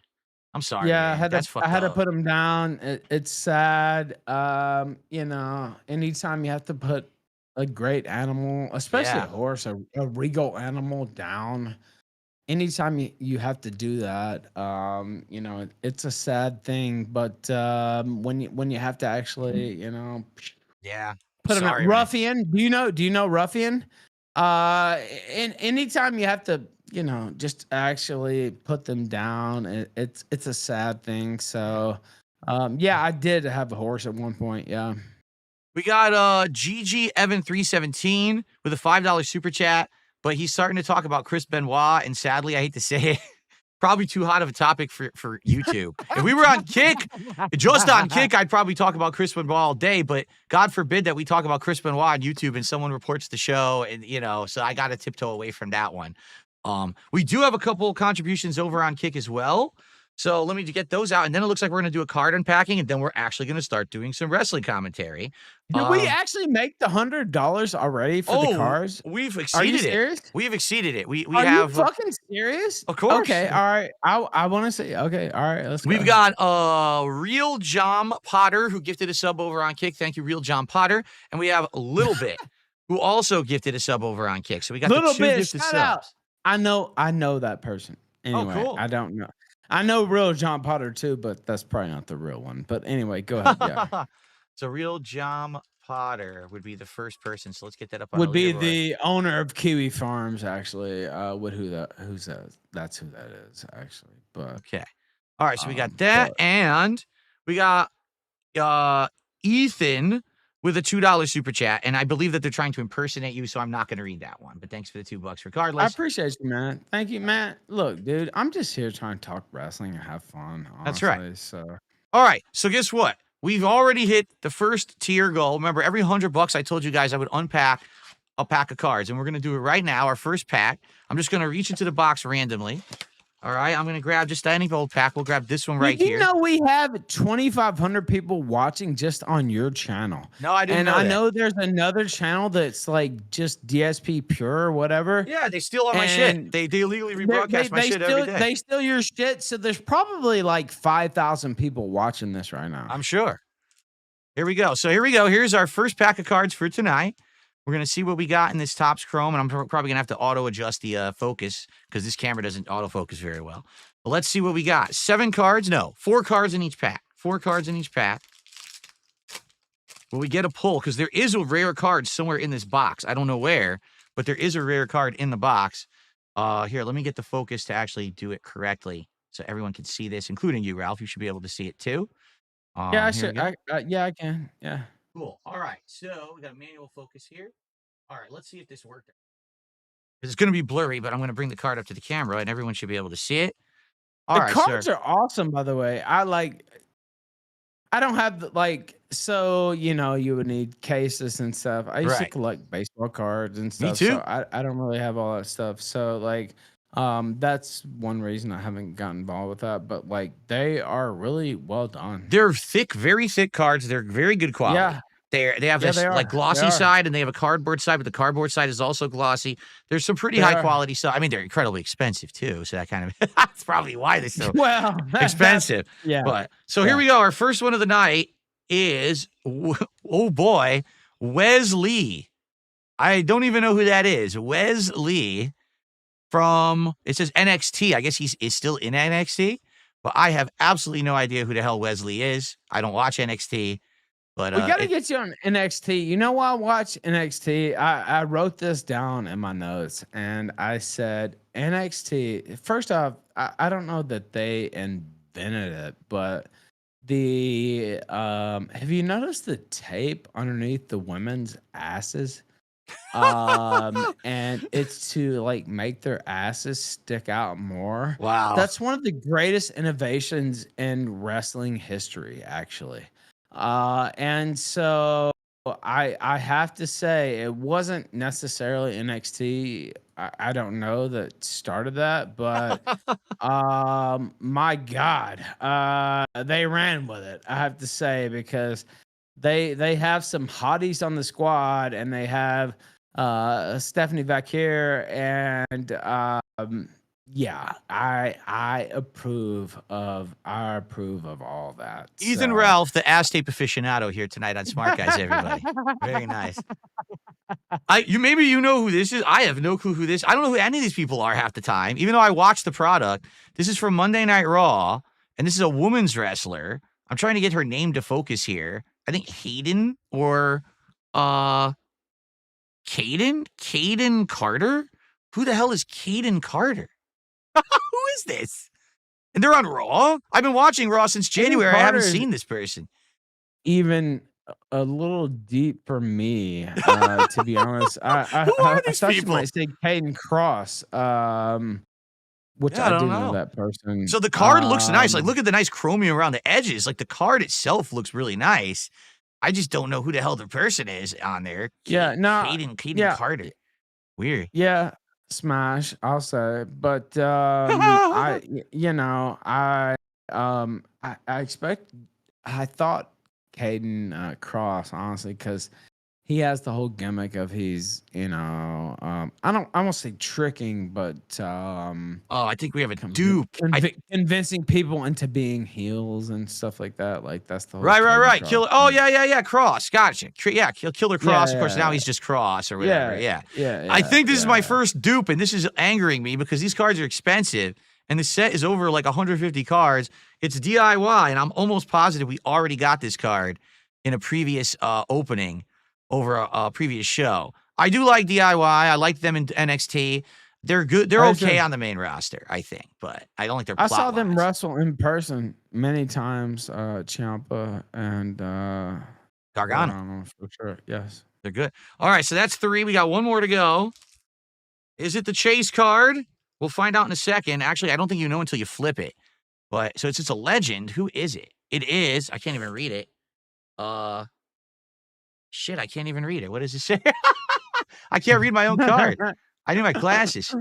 I'm sorry. Yeah, man. I had to put him down. It's sad. You know, anytime you have to put a great animal, especially a horse, a regal animal down, anytime you have to do that, you know, it's a sad thing. But when you have to actually, you know, put him in Ruffian. Do you know Ruffian? Anytime you have to, you know, just actually put them down, it's a sad thing. So, yeah, I did have a horse at one point. Yeah. We got GG Evan 317 with a $5 super chat, but he's starting to talk about Chris Benoit, and sadly, I hate to say it, probably too hot of a topic for YouTube. If we were on Kick, just on Kick, I'd probably talk about Chris Benoit all day, but God forbid that we talk about Chris Benoit on YouTube and someone reports the show, and you know, so I got to tiptoe away from that one. We do have a couple contributions over on Kick as well. So let me get those out. And then it looks like we're going to do a card unpacking, and then we're actually going to start doing some wrestling commentary. Did we actually make the $100 already for the cards? We've exceeded Are you serious? it. We've exceeded it. We Are have. You fucking serious? Of course. Okay. All right. I want to say, okay. All right. Let's go. We've got Real John Potter, who gifted a sub over on Kick. Thank you, Real John Potter. And we have Little Bit, who also gifted a sub over on Kick. So we got Little the 2 Bit, gifted shout subs. out. I know that person. Anyway, cool. I don't know. I know Real John Potter too, but that's probably not the real one. But anyway, go ahead. Yeah. So Real John Potter would be the first person. So let's get that up on would be the owner of Kiwi Farms, actually. That's who that is, actually. But okay. All right, so we got that, and we got Ethan with a $2 super chat, and I believe that they're trying to impersonate you, so I'm not going to read that one. But thanks for the $2 regardless. I appreciate you, man. Thank you, Matt. Look, dude, I'm just here trying to talk wrestling and have fun. Honestly, that's right. So, all right. So guess what? We've already hit the first tier goal. Remember, every $100 I told you guys I would unpack a pack of cards, and we're going to do it right now. Our first pack. I'm just going to reach into the box randomly. All right, I'm going to grab just any old pack. We'll grab this one right here. You know we have 2,500 people watching just on your channel. No, I didn't know that. And I know there's another channel that's like just DSP Pure or whatever. Yeah, they steal all my shit. They illegally rebroadcast my shit every day. They steal your shit, so there's probably like 5,000 people watching this right now. I'm sure. Here we go. So here we go. Here's our first pack of cards for tonight. We're going to see what we got in this Topps Chrome, and I'm probably going to have to auto-adjust the focus because this camera doesn't autofocus very well. But let's see what we got. 7 cards? No, 4 cards in each pack. 4 cards in each pack. Will we get a pull? Because there is a rare card somewhere in this box. I don't know where, but there is a rare card in the box. Here, let me get the focus to actually do it correctly. so everyone can see this, including you, Ralph. You should be able to see it too. Yeah, I Here we should. go. Yeah, I can. Yeah. Cool. All right. So we got manual focus here. All right. Let's see if this worked. It's going to be blurry, but I'm going to bring the card up to the camera, and everyone should be able to see it. All The right, sir. cards are awesome, by the way. I don't have so you would need cases and stuff. I used to Right. collect baseball cards and Me stuff, too. so I don't really have all that stuff. So that's one reason I haven't gotten involved with that. But they are really well done. They're thick, very thick cards. They're very good quality. Yeah, They have yeah, this they like are. They glossy are. side, and they have a cardboard side, but the cardboard side is also glossy. There's some pretty They high are. quality stuff. I mean, they're incredibly expensive too, so that kind of that's probably why they're so Well, expensive. yeah. But so Yeah. here we go. Our first one of the night is oh boy, Wes Lee. I don't even know who that is. Wes Lee from it says NXT. I guess is still in NXT, but I have absolutely no idea who the hell Wesley is. I don't watch NXT. But We gotta get you on NXT. You know why I watch NXT? I wrote this down in my notes and I said NXT. First off, I don't know that they invented it, but have you noticed the tape underneath the women's asses? And it's to make their asses stick out more. wow. That's one of the greatest innovations in wrestling history, actually. And so I have to say it wasn't necessarily NXT. I don't know that started that, but my God, they ran with it. I have to say because they have some hotties on the squad, and they have Stephanie Vacquier, and yeah, I approve of all that. Ethan So. Ralph, the ass tape aficionado here tonight on Smart Guys, everybody. Very nice. Maybe you know who this is. I have no clue who this. I don't know who any of these people are half the time, even though I watch the product. This is from Monday Night Raw, and this is a woman's wrestler. I'm trying to get her name to focus here. I think Hayden or Caden Carter? Who the hell is Caden Carter? Who is this? And they're on Raw? I've been watching Raw since January. I haven't seen this person. Even a little deep for me, to be honest. I thought you might say Caden Cross, which I didn't know that person. So the card looks nice. Look at the nice chromium around the edges. The card itself looks really nice. I just don't know who the hell the person is on there. Caden Carter. Weird. Yeah, smash. I'll say, but I thought Caden Cross, honestly, because he has the whole gimmick of he's I won't say tricking, but I think we have a dupe. Convincing people into being heels and stuff like that. That's the whole right. Killer. Oh yeah. Cross. Gotcha. Killer Cross. Of course, now he's just Cross or whatever. Yeah. I think this is my first dupe, and this is angering me because these cards are expensive, and the set is over 150 cards. It's DIY, and I'm almost positive we already got this card in a previous opening over a previous show. I do like DIY. I like them in NXT. They're good. They're okay on the main roster, I think, but I don't like their plot I saw them lines. wrestle in person many times, Ciampa and Gargano. For sure. Yes. They're good. All right, so that's 3. We got one more to go. Is it the Chase card? We'll find out in a second. Actually, I don't think you know until you flip it. But so it's a legend. Who is it? It is. I can't even read it. Shit, I can't even read it. What does it say? I can't read my own card. I need my glasses.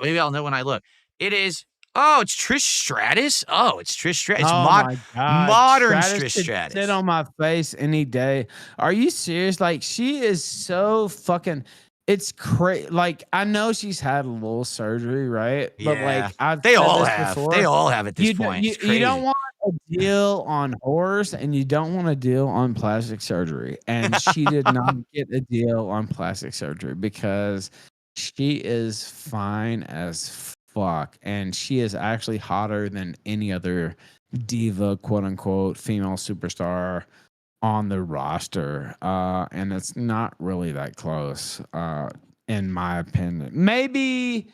Maybe I'll know when I look. It is. Oh, it's Trish Stratus. Oh, it's Trish Stratus. It's my God. Modern Trish Stratus. Sit on my face any day. Are you serious? She is so fucking. It's crazy. I know she's had a little surgery, right? Yeah. But they all have. Before. They all have at this point. You don't want a deal on horse, and you don't want a deal on plastic surgery. And she did not get a deal on plastic surgery because she is fine as fuck, and she is actually hotter than any other diva, quote unquote, female superstar on the roster, and it's not really that close, in my opinion. Maybe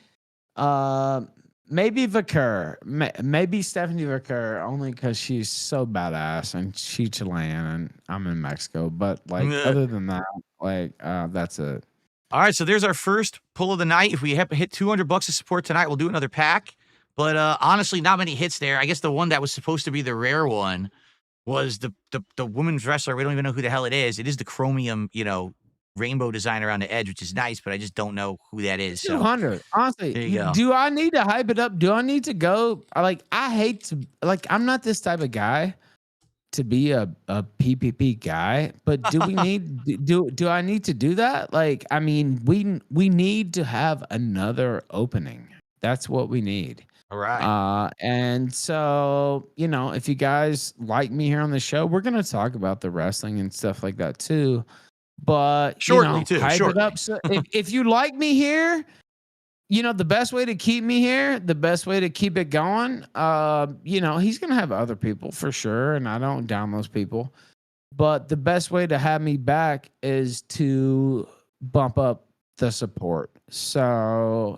maybe Vicker, maybe Stephanie Vicker, only because she's so badass and she's Chilean and I'm in Mexico. But like, Meh. other than that, like, that's it. All right, so there's our first pull of the night. If we hit $200 of support tonight, we'll do another pack. But honestly, not many hits there. I guess the one that was supposed to be the rare one was the women's wrestler. We don't even know who the hell it is. It is the chromium, rainbow design around the edge, which is nice, but I just don't know who that is. So 200. Honestly, there you go. do I need to hype it up? Do I need to go? Like, I hate to, like, I'm not this type of guy to be a PPP guy, but do we need do I need to do that? Like, I mean, we need to have another opening. That's what we need. All right. And so, if you guys like me here on the show, we're gonna talk about the wrestling and stuff like that too. But Shortly, too. hype Shortly. it up. So if you like me here, the best way to keep me here, the best way to keep it going, he's gonna have other people for sure, and I don't down those people. But the best way to have me back is to bump up the support. So,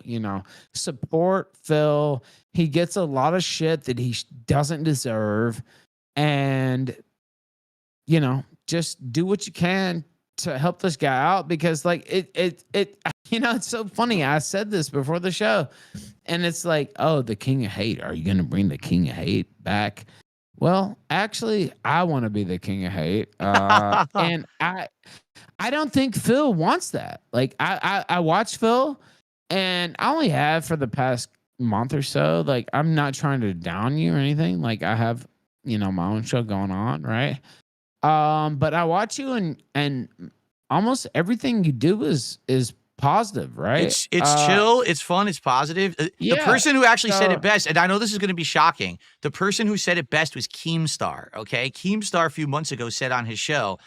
support Phil. He gets a lot of shit that he doesn't deserve. And, just do what you can to help this guy out, because like it's so funny. I said this before the show, and it's like, oh, the King of Hate. Are you going to bring the King of Hate back? Well, actually, I want to be the King of Hate. And I don't think Phil wants that. Like, I watch Phil, and I only have for the past month or so. Like, I'm not trying to down you or anything. Like, I have, my own show going on, right? But I watch you, and almost everything you do is positive, right? It's chill, it's fun, it's positive. The person who actually said it best, and I know this is going to be shocking, the person who said it best was Keemstar, okay? Keemstar a few months ago said on his show,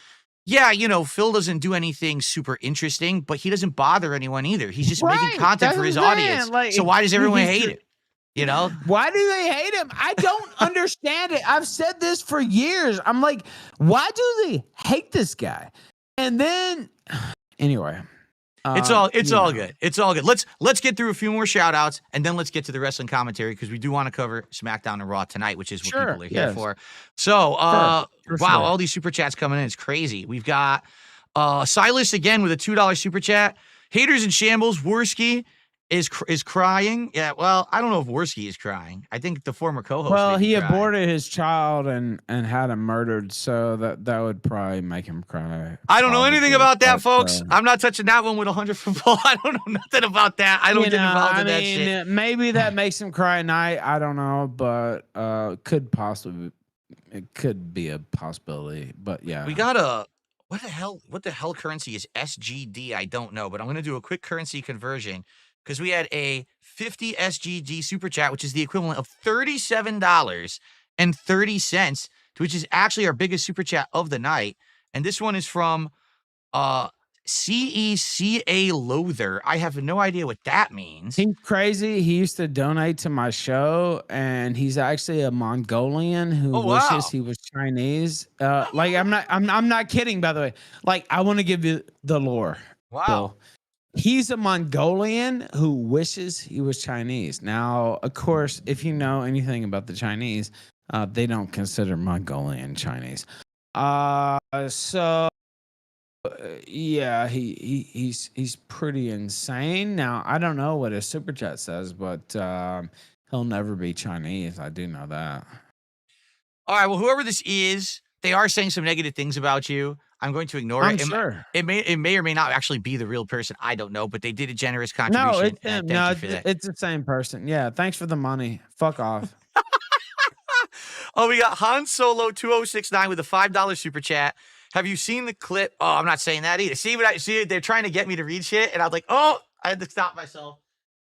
yeah, Phil doesn't do anything super interesting, but he doesn't bother anyone either. He's just making content for his audience. Like, so why does everyone hate it? Why do they hate him? I don't understand it. I've said this for years. I'm like, why do they hate this guy? And then, anyway, it's all good. It's all good. Let's get through a few more shout outs, and then let's get to the wrestling commentary, because we do want to cover SmackDown and Raw tonight, which is what people are here for. So, wow, all these super chats coming in. It's crazy. We've got Silas again with a $2 super chat. Haters in shambles. Worski is crying. Yeah, well, I don't know if Worski is crying. I think the former co-host. Well, he aborted his child and had him murdered, so that would probably make him cry. I don't know anything about that, folks. I'm not touching that one with 100 from Paul. I don't know nothing about that. I don't get involved in that shit. Maybe that makes him cry at night. I don't know, but it could be a possibility. But yeah, we got what the hell currency is SGD? I don't know, but I'm gonna do a quick currency conversion, because we had a 50 SGD super chat, which is the equivalent of $37.30, which is actually our biggest super chat of the night. And this one is from CECA Loather. I have no idea what that means. He's crazy. He used to donate to my show, and he's actually a Mongolian who wishes he was Chinese. Like, I'm not kidding, by the way. Like, I want to give you the lore. Wow. Bill. He's a Mongolian who wishes he was Chinese. Now, of course, if you know anything about the Chinese, they don't consider Mongolian Chinese. Yeah, he's pretty insane. Now, I don't know what his super chat says, but he'll never be Chinese. I do know that. All right, well, whoever this is, they are saying some negative things about you. I'm going to ignore it. Sure. It may or may not actually be the real person. I don't know, but they did a generous contribution. No, it's him. No, it's the same person. Yeah, thanks for the money. Fuck off. Oh, we got Han Solo 2069 with a $5 super chat. Have you seen the clip? Oh, I'm not saying that either. See, they're trying to get me to read shit, and I'm like, oh, I had to stop myself.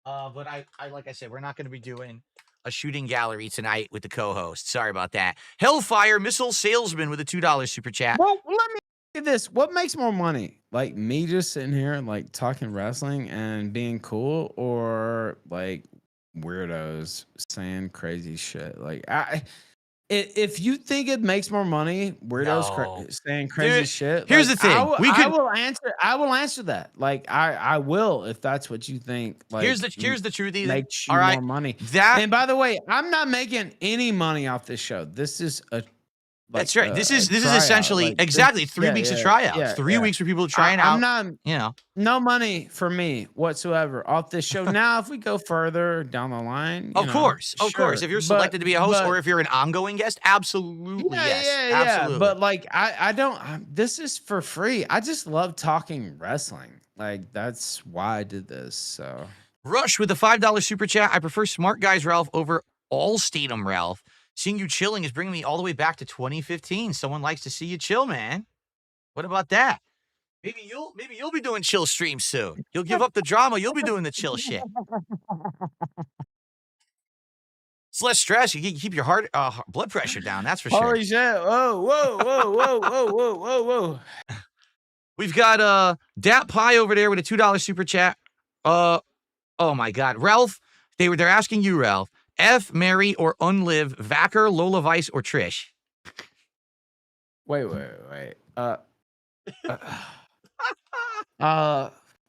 But I like I said, we're not going to be doing a shooting gallery tonight with the co-host. Sorry about that. Hellfire Missile Salesman with a $2 super chat. Well, let me get this. What makes more money? Like, me just sitting here and like talking wrestling and being cool, or like weirdos saying crazy shit? Like, If you think it makes more money, weirdos No. saying crazy Dude, shit. here's Like the thing. I will answer. I will answer that. Like I will if that's what you think. Here's Like the truth, Ethan. makes All you right. more money. That And by the way, I'm not making any money off this show. This is a That's right. This a is tryout. essentially Like this, exactly 3 yeah, weeks of yeah, tryouts. yeah, 3 yeah. weeks for people trying I'm out, not. you know. No money for me whatsoever off this show. Now, if we go further down the line, Of course. Of course. sure. If you're selected to be a host or But if you're an ongoing guest, absolutely yeah, yes. yeah, yeah. Absolutely. But like, I don't. This is for free. I just love talking wrestling. Like that's why I did this. So Rush with the $5 super chat. I prefer Smart Guys Ralph over All Statum Ralph. Seeing you chilling is bringing me all the way back to 2015. Someone likes to see you chill, man. What about that? Maybe you'll be doing chill streams soon. You'll give up the drama. You'll be doing the chill shit. It's less stress. You keep your blood pressure down. That's for sure. holy shit! Whoa, whoa, whoa, whoa, whoa, whoa, whoa, whoa. We've got Dat Pie over there with a $2 super chat. Oh my God, Ralph. They're asking you, Ralph. F, Mary, or Unlive, Vacker, Lola Vice, or Trish? Wait.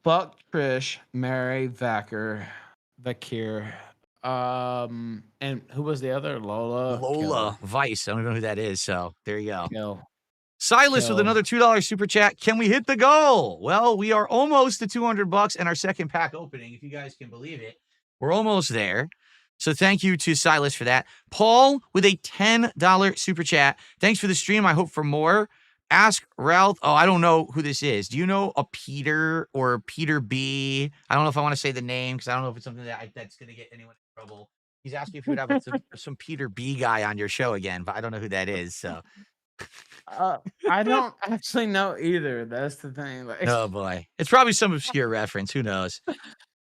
Fuck Trish, Mary, Vacker, Vakir, and who was the other? Lola Vice. I don't know who that is, so there you go. Kill. Silas with another $2 super chat. Can we hit the goal? Well, we are almost to $200 and our second pack opening, if you guys can believe it. We're almost there. So thank you to Silas for that. Paul with a $10 super chat. Thanks for the stream. I hope for more. Ask Ralph. Oh, I don't know who this is. Do you know a Peter or Peter B? I don't know if I want to say the name because I don't know if it's something that's going to get anyone in trouble. He's asking if you would have some Peter B guy on your show again, but I don't know who that is. So I don't actually know either. That's the thing. Like, oh boy, it's probably some obscure reference. Who knows?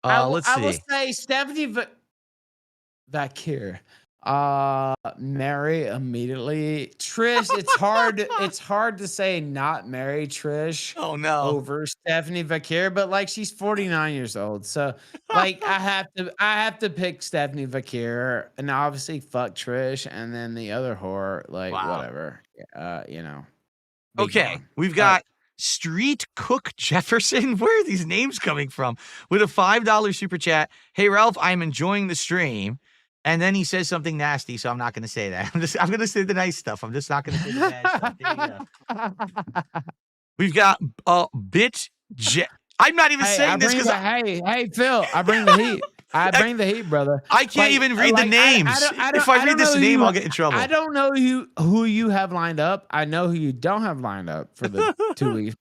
Let's see. I will say Stephanie Vakir. Mary immediately. Trish, it's hard to say not marry Trish. Oh no. Over Stephanie Vakir, but like she's 49 years old. So like I have to pick Stephanie Vakir and obviously fuck Trish and then the other whore, like whatever. Okay, we've got Street Cook Jefferson. Where are these names coming from? With a $5 super chat. Hey Ralph, I'm enjoying the stream. And then he says something nasty, so I'm not going to say that. I'm going to say the nice stuff. I'm just not going to say the bad stuff. There you go. We've got I'm not even saying this because hey Phil, I bring the heat. I bring the heat, brother. I can't even read the names. If I read this name, I'll get in trouble. I don't know who you have lined up. I know who you don't have lined up for the 2 weeks,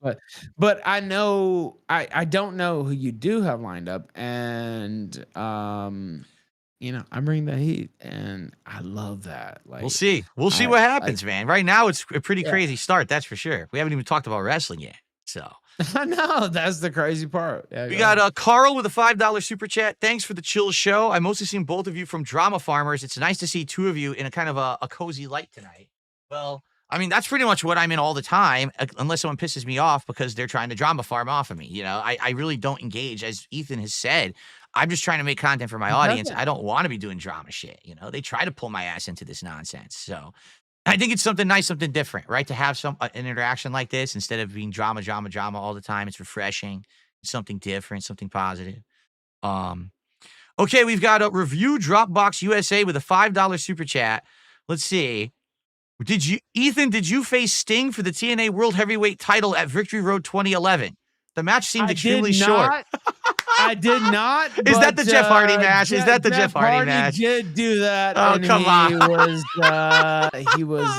but I know I don't know who you do have lined up, and I bring the heat, and I love that. Like we'll see what happens, man. Right now, it's a pretty crazy start. That's for sure. We haven't even talked about wrestling yet, so. I know that's the crazy part. Yeah, we got Carl with a $5 super chat. Thanks for the chill show. I mostly seen both of you from Drama Farmers. It's nice to see two of you in a kind of a cozy light tonight. Well, I mean, that's pretty much what I'm in all the time, unless someone pisses me off because they're trying to drama farm off of me. You know, I really don't engage, as Ethan has said. I'm just trying to make content for my audience. I don't want to be doing drama shit. You know, they try to pull my ass into this nonsense. So I think it's something nice, something different, right? To have an interaction like this instead of being drama all the time. It's refreshing. It's something different, something positive. Okay, we've got a review Dropbox USA with a $5 super chat. Let's see. Did you face Sting for the TNA World Heavyweight title at Victory Road 2011? The match seemed extremely short. I did not. Is that the Jeff Hardy match? Is that the Jeff Hardy match? Did do that. Oh, come on. He was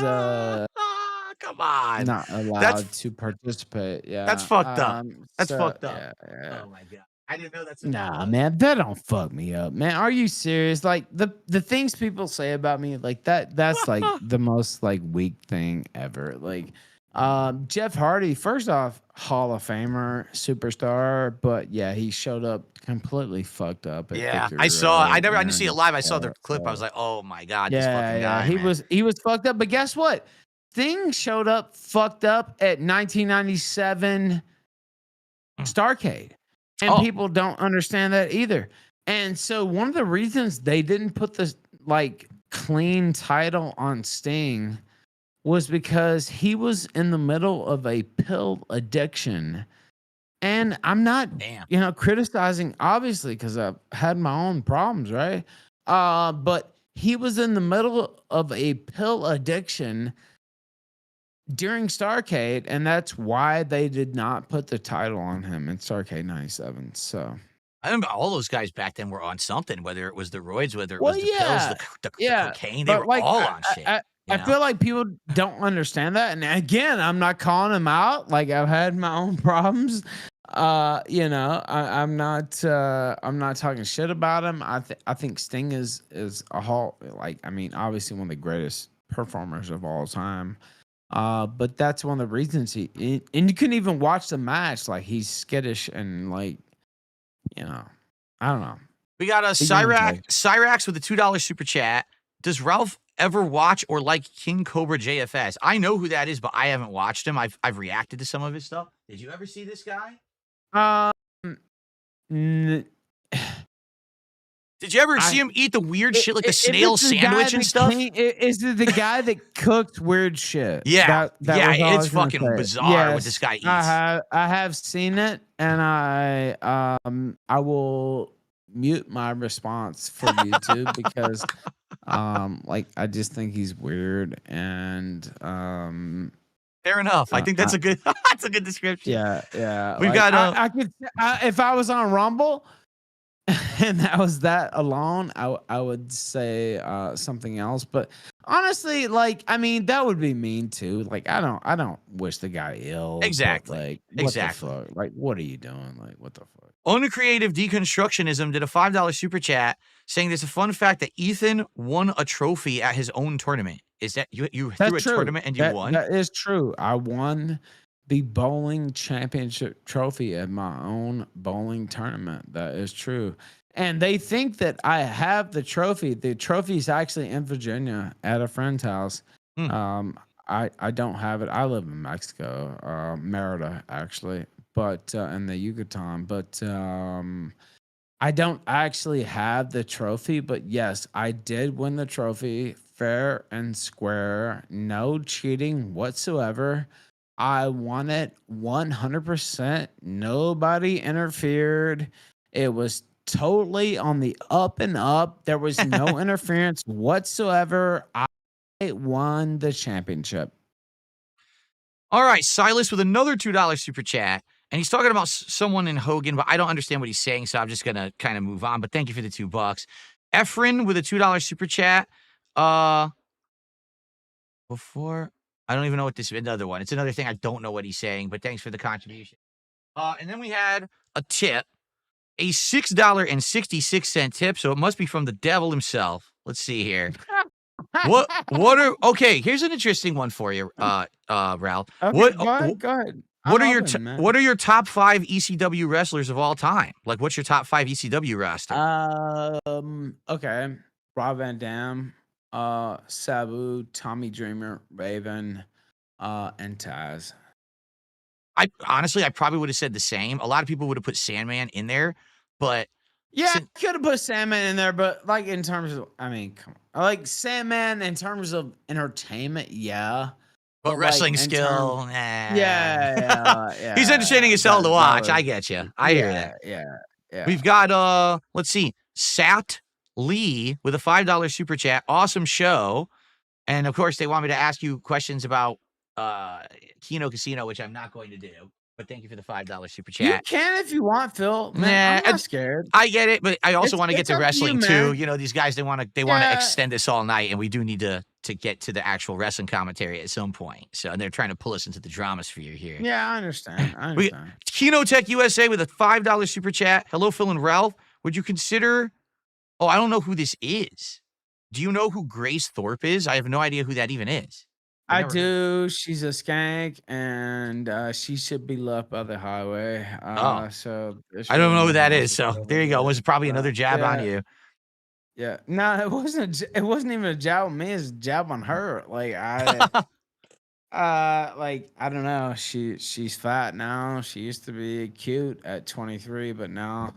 come on. Not allowed to participate. Yeah. That's fucked up. That's fucked up. Yeah. Oh my God. I didn't know that's man, that don't fuck me up, man. Are you serious? Like the things people say about me, like that's like the most like weak thing ever. Like Jeff Hardy, first off, Hall of Famer, superstar, but yeah, he showed up completely fucked up. I saw it. I didn't see it live. I saw the clip. I was like, oh my God, this fucking guy. He was fucked up. But guess what? Thing showed up fucked up at 1997 Starrcade. And people don't understand that either. And so one of the reasons they didn't put the clean title on Sting was because he was in the middle of a pill addiction. And I'm not, Damn. criticizing, obviously, because I've had my own problems, right? But he was in the middle of a pill addiction during Starrcade, and that's why they did not put the title on him in Starrcade 97. So, I remember all those guys back then were on something, whether it was the roids, whether it well, was the pills, yeah, the yeah, cocaine. They but were like all on shit. I feel like people don't understand that. And again, I'm not calling him out. Like I've had my own problems. I'm not talking shit about him. I think Sting is a whole, like, I mean, obviously one of the greatest performers of all time. But that's one of the reasons and you couldn't even watch the match. Like he's skittish and like, I don't know. We got a But you enjoy. Cyrax with a $2 super chat. Does Ralph ever watch or like King Cobra JFS? I know who that is, but I haven't watched him. I've reacted to some of his stuff. Did you ever see this guy? N- Did you ever see I him eat the weird shit like the if snail it's the guy sandwich and that stuff? is it the guy that cooks weird shit? Yeah, That was all I it's was gonna fucking say. bizarre what this guy eats. I have seen it, and I will mute my response for YouTube because like I just think he's weird and Fair enough. I think that's a good that's a good description. yeah. We've Like, got I could if I was on Rumble and that was that alone, I would say something else. But honestly, like, I mean, that would be mean too. Like, I don't wish the guy ill. Exactly. But, like, what Exactly. the fuck? Like, what are you doing? Like, what the fuck? Uncreative Deconstructionism did a $5 super chat saying there's a fun fact that Ethan won a trophy at his own tournament. Is that you threw a That's true. tournament and you won? That is true. I won the bowling championship trophy at my own bowling tournament. That is true. And they think that I have the trophy. The trophy is actually in Virginia at a friend's house. I don't have it. I live in Mexico, Merida actually, but in the Yucatan. But I don't actually have the trophy. But yes, I did win the trophy, fair and square, no cheating whatsoever. I won it 100%. Nobody interfered. It was totally on the up and up. There was no interference whatsoever. I won the championship. All right, Silas with another $2 super chat. And he's talking about someone in Hogan, but I don't understand what he's saying, so I'm just going to kind of move on. But thank you for the $2. Efren with a $2 super chat. Before, I don't even know what this is. Another one. It's another thing. I don't know what he's saying, but thanks for the contribution. And then we had a tip, a $6.66 tip. So it must be from the devil himself. Let's see here. Okay, here's an interesting one for you, Ralph. Okay, go ahead. What are your top 5 ECW wrestlers of all time? Like, what's your top 5 ECW roster? Okay. Rob Van Dam, Sabu, Tommy Dreamer, Raven, and Taz. I probably would have said the same. A lot of people would have put Sandman in there, but yeah, I could have put Sandman in there, but like in terms of, I mean, come on. I like Sandman in terms of entertainment, yeah. But wrestling like, skill, yeah. He's entertaining as hell to watch. I get you. I hear that. Yeah. We've got let's see, Sat Lee with a $5 super chat. Awesome show. And of course, they want me to ask you questions about Kino Casino, which I'm not going to do. But thank you for the $5 super chat. You can if you want, Phil. Man, I'm not scared. I get it, but I also want to get to wrestling too. You know, these guys they want to extend this all night, and we do need to get to the actual wrestling commentary at some point. So and they're trying to pull us into the dramasphere here. Yeah, I understand. Kino Tech USA with a $5 super chat. Hello, Phil and Ralph. Would you consider? Oh, I don't know who this is. Do you know who Grace Thorpe is? I have no idea who that even is. I do. She's a skank, and she should be left by the highway. So I don't know who that is. So there you go. It was probably another jab on you. Yeah. No, it wasn't. It wasn't even a jab on me. It's a jab on her. Like I don't know. She's fat now. She used to be cute at 23, but now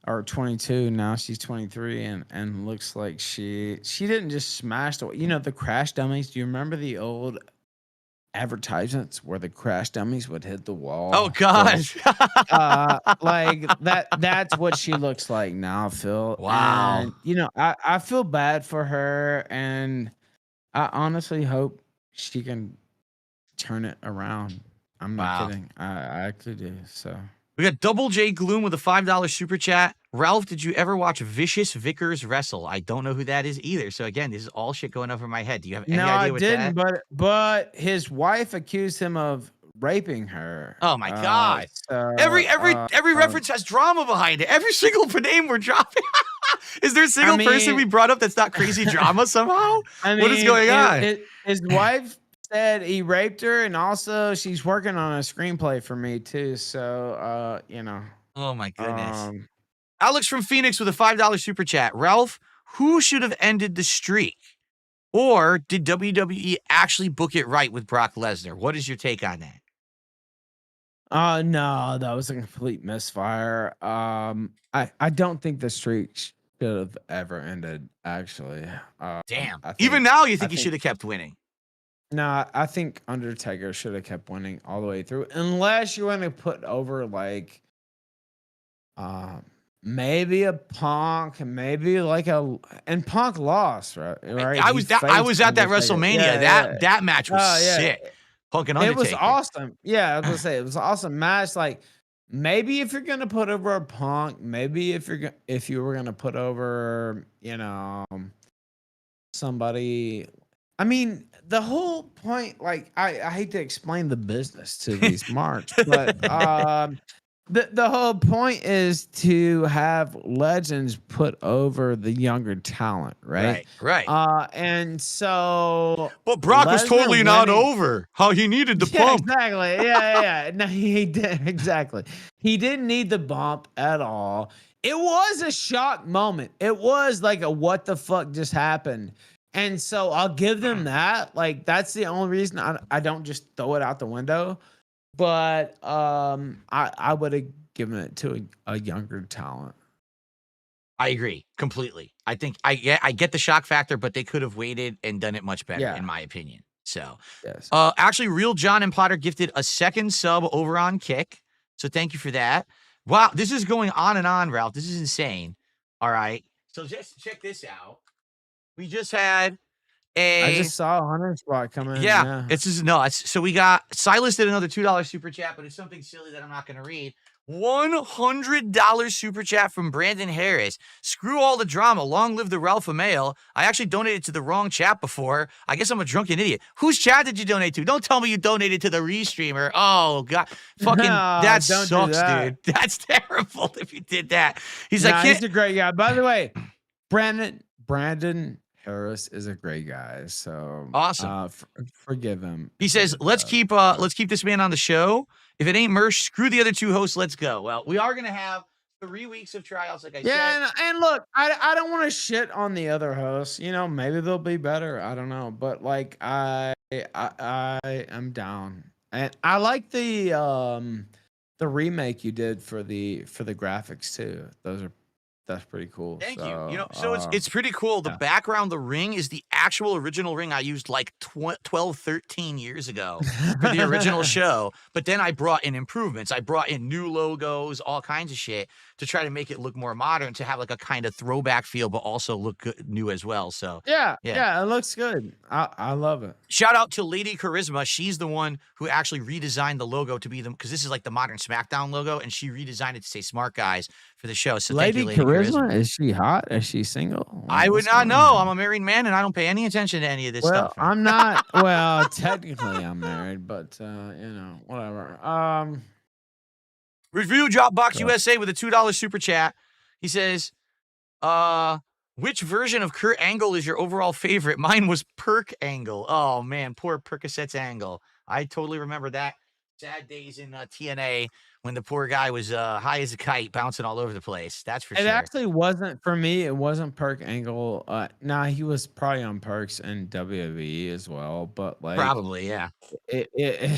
or 22. Now she's 23, and looks like she didn't just smash the. You know the crash dummies. Do you remember the old advertisements where the crash dummies would hit the Oh wall? So, gosh. like that's what she looks like now, Phil. Wow. And I feel bad for her, and I honestly hope she can turn it around. I'm not Wow. kidding. I actually do. So We got Double J Gloom with a $5 super chat. Ralph, did you ever watch Vicious Vickers wrestle? I don't know who that is either. So again, this is all shit going over my head. Do you have any no, I idea what didn't. that? But his wife accused him of raping her. Oh my god! So Every reference has drama behind it. Every single name we're dropping. Is there a single person we brought up that's not crazy drama somehow? What is going on? His wife said he raped her, and also she's working on a screenplay for me too. So Oh my goodness. Alex from Phoenix with a $5 super chat. Ralph, who should have ended the streak? Or did WWE actually book it right with Brock Lesnar? What is your take on that? No, that was a complete misfire. I don't think the streak should have ever ended, actually. Damn. Even now, you think he should have kept winning? No, I think Undertaker should have kept winning all the way through, unless you want to put over like, maybe a Punk, maybe like and Punk lost, right? I was at that WrestleMania. That match was sick. Punk and Undertaker. It was awesome. Yeah, I was gonna say it was an awesome match. Like maybe if you're gonna put over a Punk, maybe if you were gonna put over, somebody. I mean, the whole point, like I hate to explain the business to these marks, but the whole point is to have legends put over the younger talent, right? Right. And so, but Brock was totally not over. How he needed the bump. Exactly. Yeah. No, he did exactly. He didn't need the bump at all. It was a shock moment. It was like a what the fuck just happened. And so I'll give them that. Like that's the only reason I don't just throw it out the window. But I would have given it to a younger talent. I agree completely. I think I get the shock factor, but they could have waited and done it much better, in my opinion. So, yes. Actually, Real John and Potter gifted a second sub over on Kick. So thank you for that. Wow, this is going on and on, Ralph. This is insane. All right. So just check this out. We just had I just saw a 100 spot come in. Yeah. So we got Silas did another $2 super chat, but it's something silly that I'm not going to read. $100 super chat from Brandon Harris. Screw all the drama. Long live the Ralph Mail. I actually donated to the wrong chat before. I guess I'm a drunken idiot. Whose chat did you donate to? Don't tell me you donated to the Restreamer. Oh God, fucking that sucks, dude. That's terrible if you did that. He's he's a great guy. By the way, Brandon Harris is a great guy. So awesome. Forgive him. He says, let's keep this man on the show. If it ain't Mersh, screw the other two hosts. Let's go. Well, we are going to have 3 weeks of tryouts, like I said. Yeah, and look, I don't want to shit on the other hosts. Maybe they'll be better. I don't know, but like I am down, and I like the remake you did for the graphics too. That's pretty cool. Thank you. So it's pretty cool. The background, the ring is the actual original ring I used like 12, 13 years ago for the original show. But then I brought in improvements. I brought in new logos, all kinds of shit to try to make it look more modern, to have like a kind of throwback feel, but also look good, new as well. So yeah, it looks good. I love it. Shout out to Lady Charisma. She's the one who actually redesigned the logo to be because this is like the modern SmackDown logo, and she redesigned it to say Smart Guys for the show. So Lady thank you, Lady Charisma. Is she hot? Is she single? I would not know. I'm a married man, and I don't pay any attention to any of this stuff. Well, I'm not. Well, technically, I'm married, but whatever. Review Dropbox USA with a $2 super chat. He says, which version of Kurt Angle is your overall favorite? Mine was Perk Angle. Oh man, poor Percocet's Angle. I totally remember that. Sad days in TNA when the poor guy was high as a kite, bouncing all over the place. That's for sure. It actually wasn't for me. It wasn't Perk Angle. He was probably on Perks and WWE as well. But like, probably, yeah. It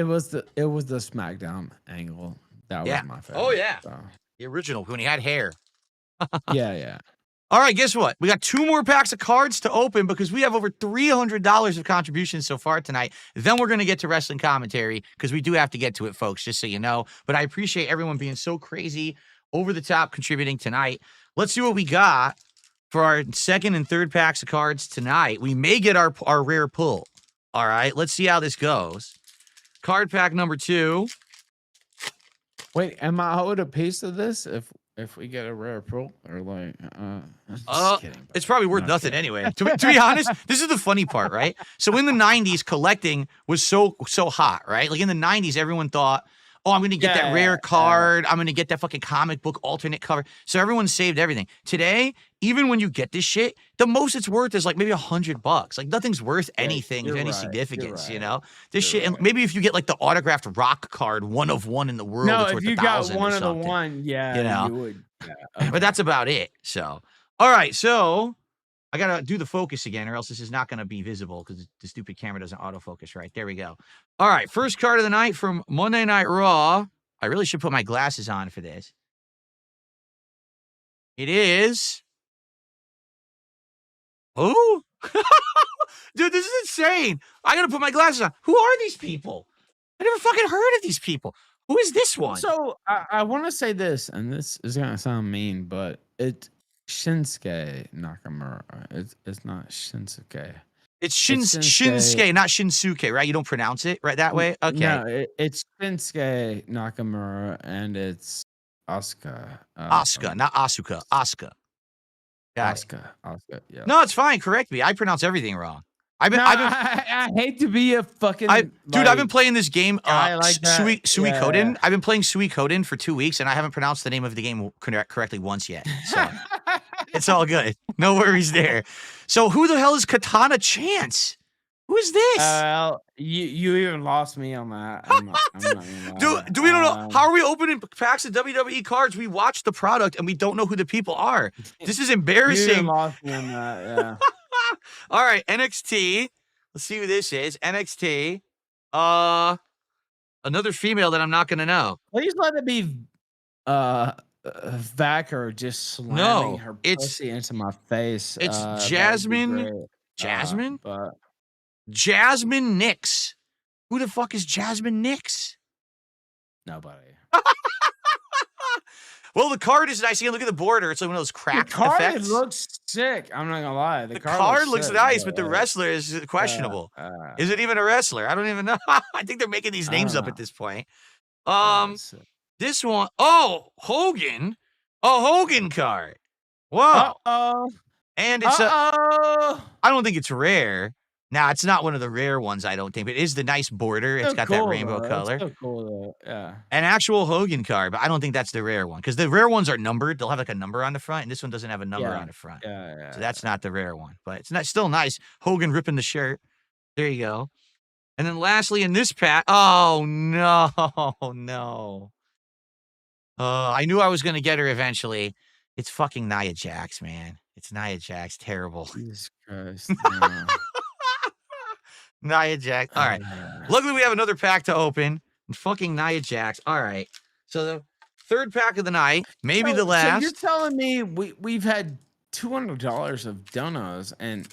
was the SmackDown Angle that was my favorite. Oh yeah. So. The original, when he had hair. Yeah. All right, guess what? We got 2 more packs of cards to open because we have over $300 of contributions so far tonight. Then we're going to get to wrestling commentary because we do have to get to it, folks, just so you know. But I appreciate everyone being so crazy, over the top contributing tonight. Let's see what we got for our second and third packs of cards tonight. We may get our rare pull. All right, let's see how this goes. Card pack number 2. Wait, am I owed a piece of this if we get a rare pull or like? Just kidding, it's probably worth nothing anyway. To be honest, this is the funny part, right? So in the 90s, collecting was so hot, right? Like in the 90s, everyone thought, oh, I'm going to get that rare card. I'm going to get that fucking comic book alternate cover. So everyone saved everything. Today, even when you get this shit, the most it's worth is like maybe $100. Like nothing's worth anything of any significance, you know? This shit, and maybe if you get like the autographed rock card, 1 of 1 in the world, it's worth if you $1,000 got one or of the something, one, you know? you would. Yeah, But that's about it. So, all right. So I got to do the focus again, or else this is not going to be visible because the stupid camera doesn't autofocus right. There we go. All right. First card of the night from Monday Night Raw. I really should put my glasses on for this. It is. Oh, dude, this is insane. I got to put my glasses on. Who are these people? I never fucking heard of these people. Who is this one? So I want to say this, and this is gonna sound mean, but it's Shinsuke Nakamura. It's not Shinsuke. It's Shinsuke, not Shinsuke, right? You don't pronounce it right that way? Okay. No, it's Shinsuke Nakamura, and it's Asuka. Asuka, not Asuka. Asuka. Asuka, yeah. No, it's fine. Correct me. I pronounce everything wrong. I hate to be a fucking dude. I've been playing this game, like Suikoden. I've been playing Suikoden for 2 weeks, and I haven't pronounced the name of the game correctly once yet. So it's all good. No worries there. So who the hell is Katana Chance? Who is this? You even lost me on that. I'm not Do we don't know? How are we opening packs of WWE cards? We watch the product and we don't know who the people are. This is embarrassing. You even lost me on that. Yeah. All right, NXT. Let's see who this is. NXT. Another female that I'm not gonna know. Please let it be Vacker just slamming her pussy into my face. It's Jasmine. Jasmine? Jasmine Nix. Who the fuck is Jasmine Nix? Nobody. Well, the card is nice. You can look at the border. It's like one of those cracked The card effects. looks sick. I'm not gonna lie. The card looks nice, but the wrestler is questionable. Is it even a wrestler? I don't even know. I think they're making these names up at this point. This one, Hogan. A Hogan card. Whoa. And it's I don't think it's rare. Now, it's not one of the rare ones, I don't think, but it is the nice border. It's got that rainbow color. It's so cool, though. Yeah. An actual Hogan card, but I don't think that's the rare one because the rare ones are numbered. They'll have like a number on the front, and this one doesn't have a number on the front. Yeah. So that's not the rare one, but it's still nice. Hogan ripping the shirt. There you go. And then lastly, in this pack, oh, no. I knew I was going to get her eventually. It's fucking Nia Jax, man. It's Nia Jax. Terrible. Jesus Christ. Nia Jax. All right. Luckily, we have another pack to open. Fucking Nia Jax. All right. So the third pack of the night, maybe the last. So you're telling me we've had $200 of donuts and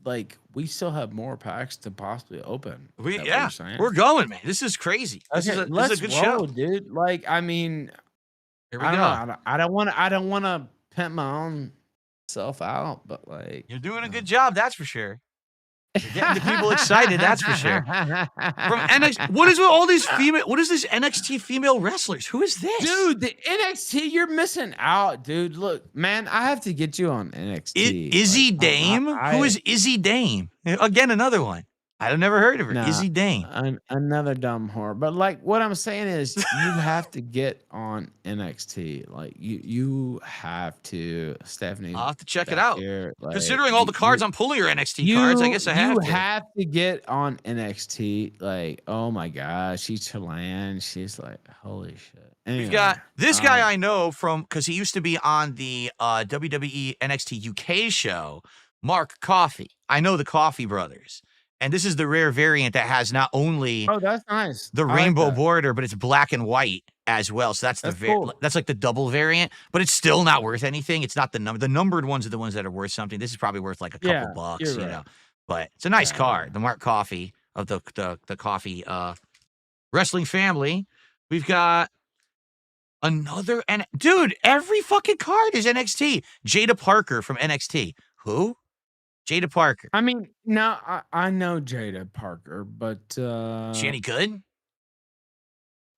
like we still have more packs to possibly open. We're going, man. This is crazy. This is a good show, dude. Like, I mean, here we go. I don't want to pimp my own self out, but like you're doing a good job, that's for sure. You're getting the people excited, that's for sure. From NXT, what is with all these female? What is this NXT female wrestlers? Who is this, dude? The NXT, you're missing out, dude. Look, man, I have to get you on NXT. Izzy Dame? Who is Izzy Dame? Again, another one. I've never heard of her. Izzy Dame. Another dumb whore. But like what I'm saying is you have to get on NXT. Like you have to, Stephanie. I'll have to check it out. Like, considering all the cards I'm pulling are NXT cards, I guess I have to. You have to get on NXT. Like, oh my gosh, she's Chilean. She's like, holy shit. Anyway, we've got this guy I know from, because he used to be on the WWE NXT UK show, Mark Coffey. I know the Coffey brothers. And this is the rare variant that has not only that's nice. the rainbow border, but it's black and white as well. So that's cool. that's like the double variant, but it's still not worth anything. It's not the number. The numbered ones are the ones that are worth something. This is probably worth like a couple bucks, you're you right. know. But it's a nice Yeah, card. yeah. The Mark Coffee of the coffee wrestling family. We've got another, and dude, every fucking card is NXT. Jada Parker from NXT. Who? Jada Parker. I mean, now I know Jada Parker, but She any good?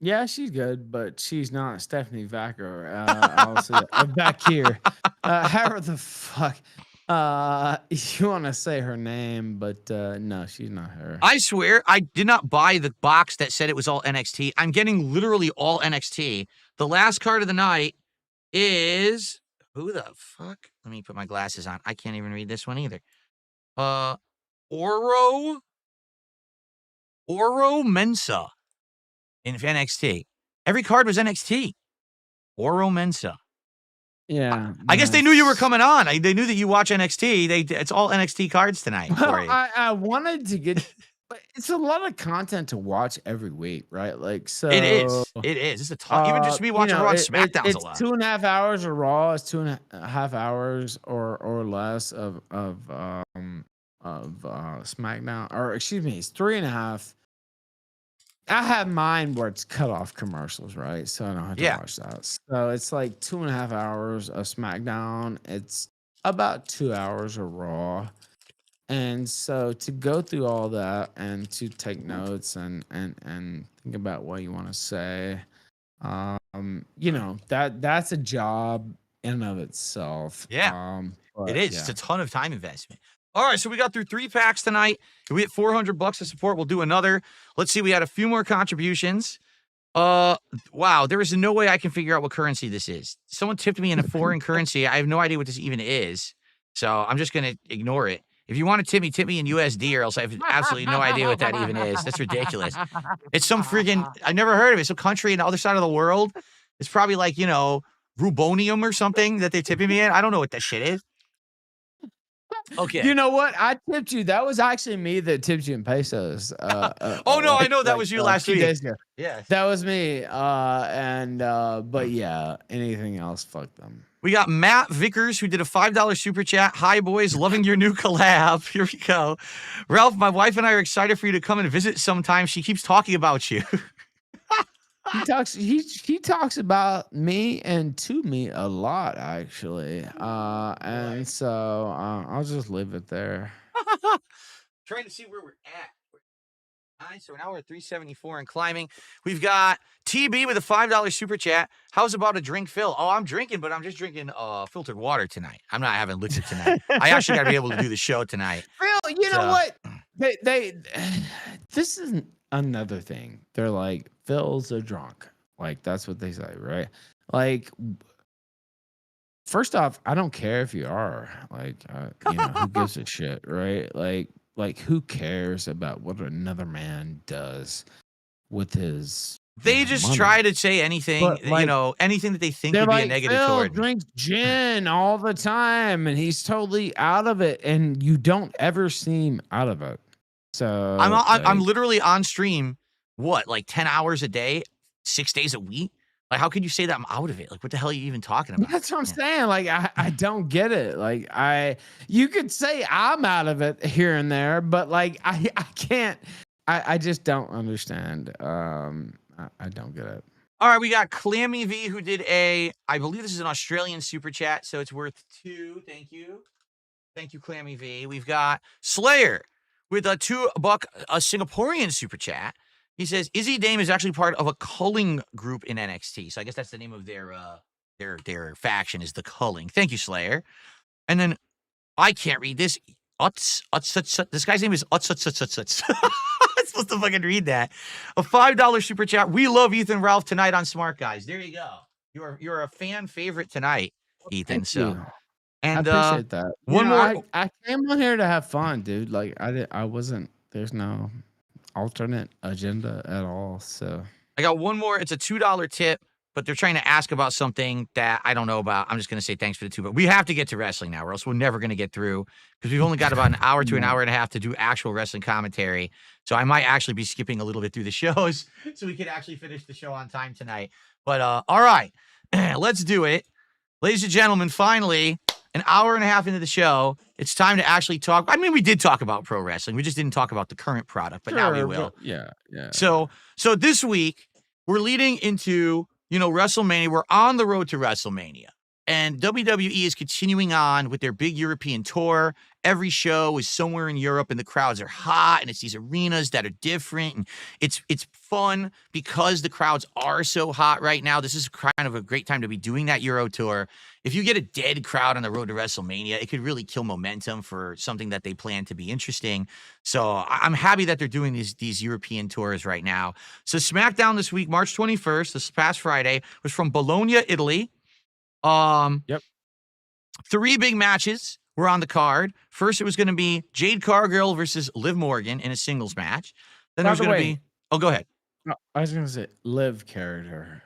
yeah, she's good, but she's not Stephanie Vacker. I'll say back here. However the fuck you want to say her name, but no, she's not her. I swear, I did not buy the box that said it was all NXT. I'm getting literally all NXT. The last card of the night is who the fuck? Let me put my glasses on. I can't even read this one either. Oro Mensa in NXT. Every card was NXT. Oro Mensa. Yeah, I guess they knew you were coming on. They knew that you watch NXT. It's all NXT cards tonight for you. I wanted to get, but it's a lot of content to watch every week, right? Like, so It is. It's a ton. Even just me watching Raw and SmackDown's a lot. It's 2.5 hours of Raw. It's 2.5 hours or less of SmackDown, or excuse me, it's 3.5. I have mine where it's cut off commercials, right? So I don't have to watch that. So it's like 2.5 hours of SmackDown. It's about 2 hours of Raw. And so to go through all that and to take notes and think about what you want to say, that's a job in and of itself. Yeah, it is. Yeah. It's a ton of time investment. All right, so we got through 3 packs tonight. If we hit $400 of support, we'll do another. Let's see. We had a few more contributions. Wow, there is no way I can figure out what currency this is. Someone tipped me in a foreign currency. I have no idea what this even is, so I'm just gonna ignore it. If you want to tip me in USD, or else I have absolutely no idea what that even is. That's ridiculous. It's some freaking, I never heard of it. Some country on the other side of the world. It's probably like, Rubonium or something that they're tipping me in. I don't know what that shit is. Okay. You know what? I tipped you. That was actually me that tipped you in pesos. Oh no, I know that was you last 2 week. days ago. Yeah, that was me. But yeah, anything else, fuck them. We got Matt Vickers, who did a $5 super chat. Hi, boys. Loving your new collab. Here we go. Ralph, my wife and I are excited for you to come and visit sometime. She keeps talking about you. He talks about me and to me a lot, actually. And so I'll just leave it there. Trying to see where we're at. Nice. So now we're at 374 and climbing. We've got TB with a $5 super chat. How's about a drink, Phil? Oh, I'm drinking, but I'm just drinking filtered water tonight. I'm not having liquor tonight. I actually got to be able to do the show tonight. Phil, you know what? They this is another thing. They're like, Phil's a drunk. Like, that's what they say, right? Like, first off, I don't care if you are. Like, who gives a shit, right? Like, who cares about what another man does with his? They just money? try to say anything, anything that they think would be a negative Phil toward. Drinks gin all the time, and he's totally out of it, and you don't ever seem out of it. So I'm literally on stream. What, like 10 hours a day, 6 days a week? Like, how can you say that I'm out of it? Like, what the hell are you even talking about? That's what I'm saying. Like, I don't get it. Like, you could say I'm out of it here and there, but like, I can't. I just don't understand. I don't get it. All right, we got Clammy V, who did I believe this is an Australian super chat, so it's worth 2. Thank you, Clammy V. We've got Slayer with a $2 a Singaporean super chat. He says Izzy Dame is actually part of a culling group in NXT. So I guess that's the name of their faction, is the culling. Thank you, Slayer. And then I can't read this. This guy's name is Utz. I'm supposed to fucking read that. A $5 super chat. We love Ethan Ralph tonight on Smark Guys. There you go. You're a fan favorite tonight, Ethan. And I appreciate that. One more. I came on here to have fun, dude. Like, I wasn't. There's no alternate agenda at all. So I got one more. It's a $2 tip but they're trying to ask about something that I don't know about. I'm just going to say thanks for the 2, but we have to get to wrestling now, or else we're never going to get through because we've only got about an hour to an hour and a half to do actual wrestling commentary. So I might actually be skipping a little bit through the shows so we could actually finish the show on time tonight. But all right, let's do it. Ladies and gentlemen, finally, an hour and a half into the show, it's time to actually talk. I mean, we did talk about pro wrestling. We just didn't talk about the current product, but now we will. Yeah. So this week, we're leading into, WrestleMania. We're on the road to WrestleMania. And WWE is continuing on with their big European tour. Every show is somewhere in Europe, and the crowds are hot, and it's these arenas that are different. And it's fun because the crowds are so hot right now. This is kind of a great time to be doing that Euro tour. If you get a dead crowd on the road to WrestleMania, it could really kill momentum for something that they plan to be interesting. So I'm happy that they're doing these European tours right now. So SmackDown this week, March 21st, this past Friday, was from Bologna, Italy. Yep. 3 big matches were on the card. First, it was going to be Jade Cargill versus Liv Morgan in a singles match. Then there was going to be. Oh, go ahead. No, I was going to say Liv carried her.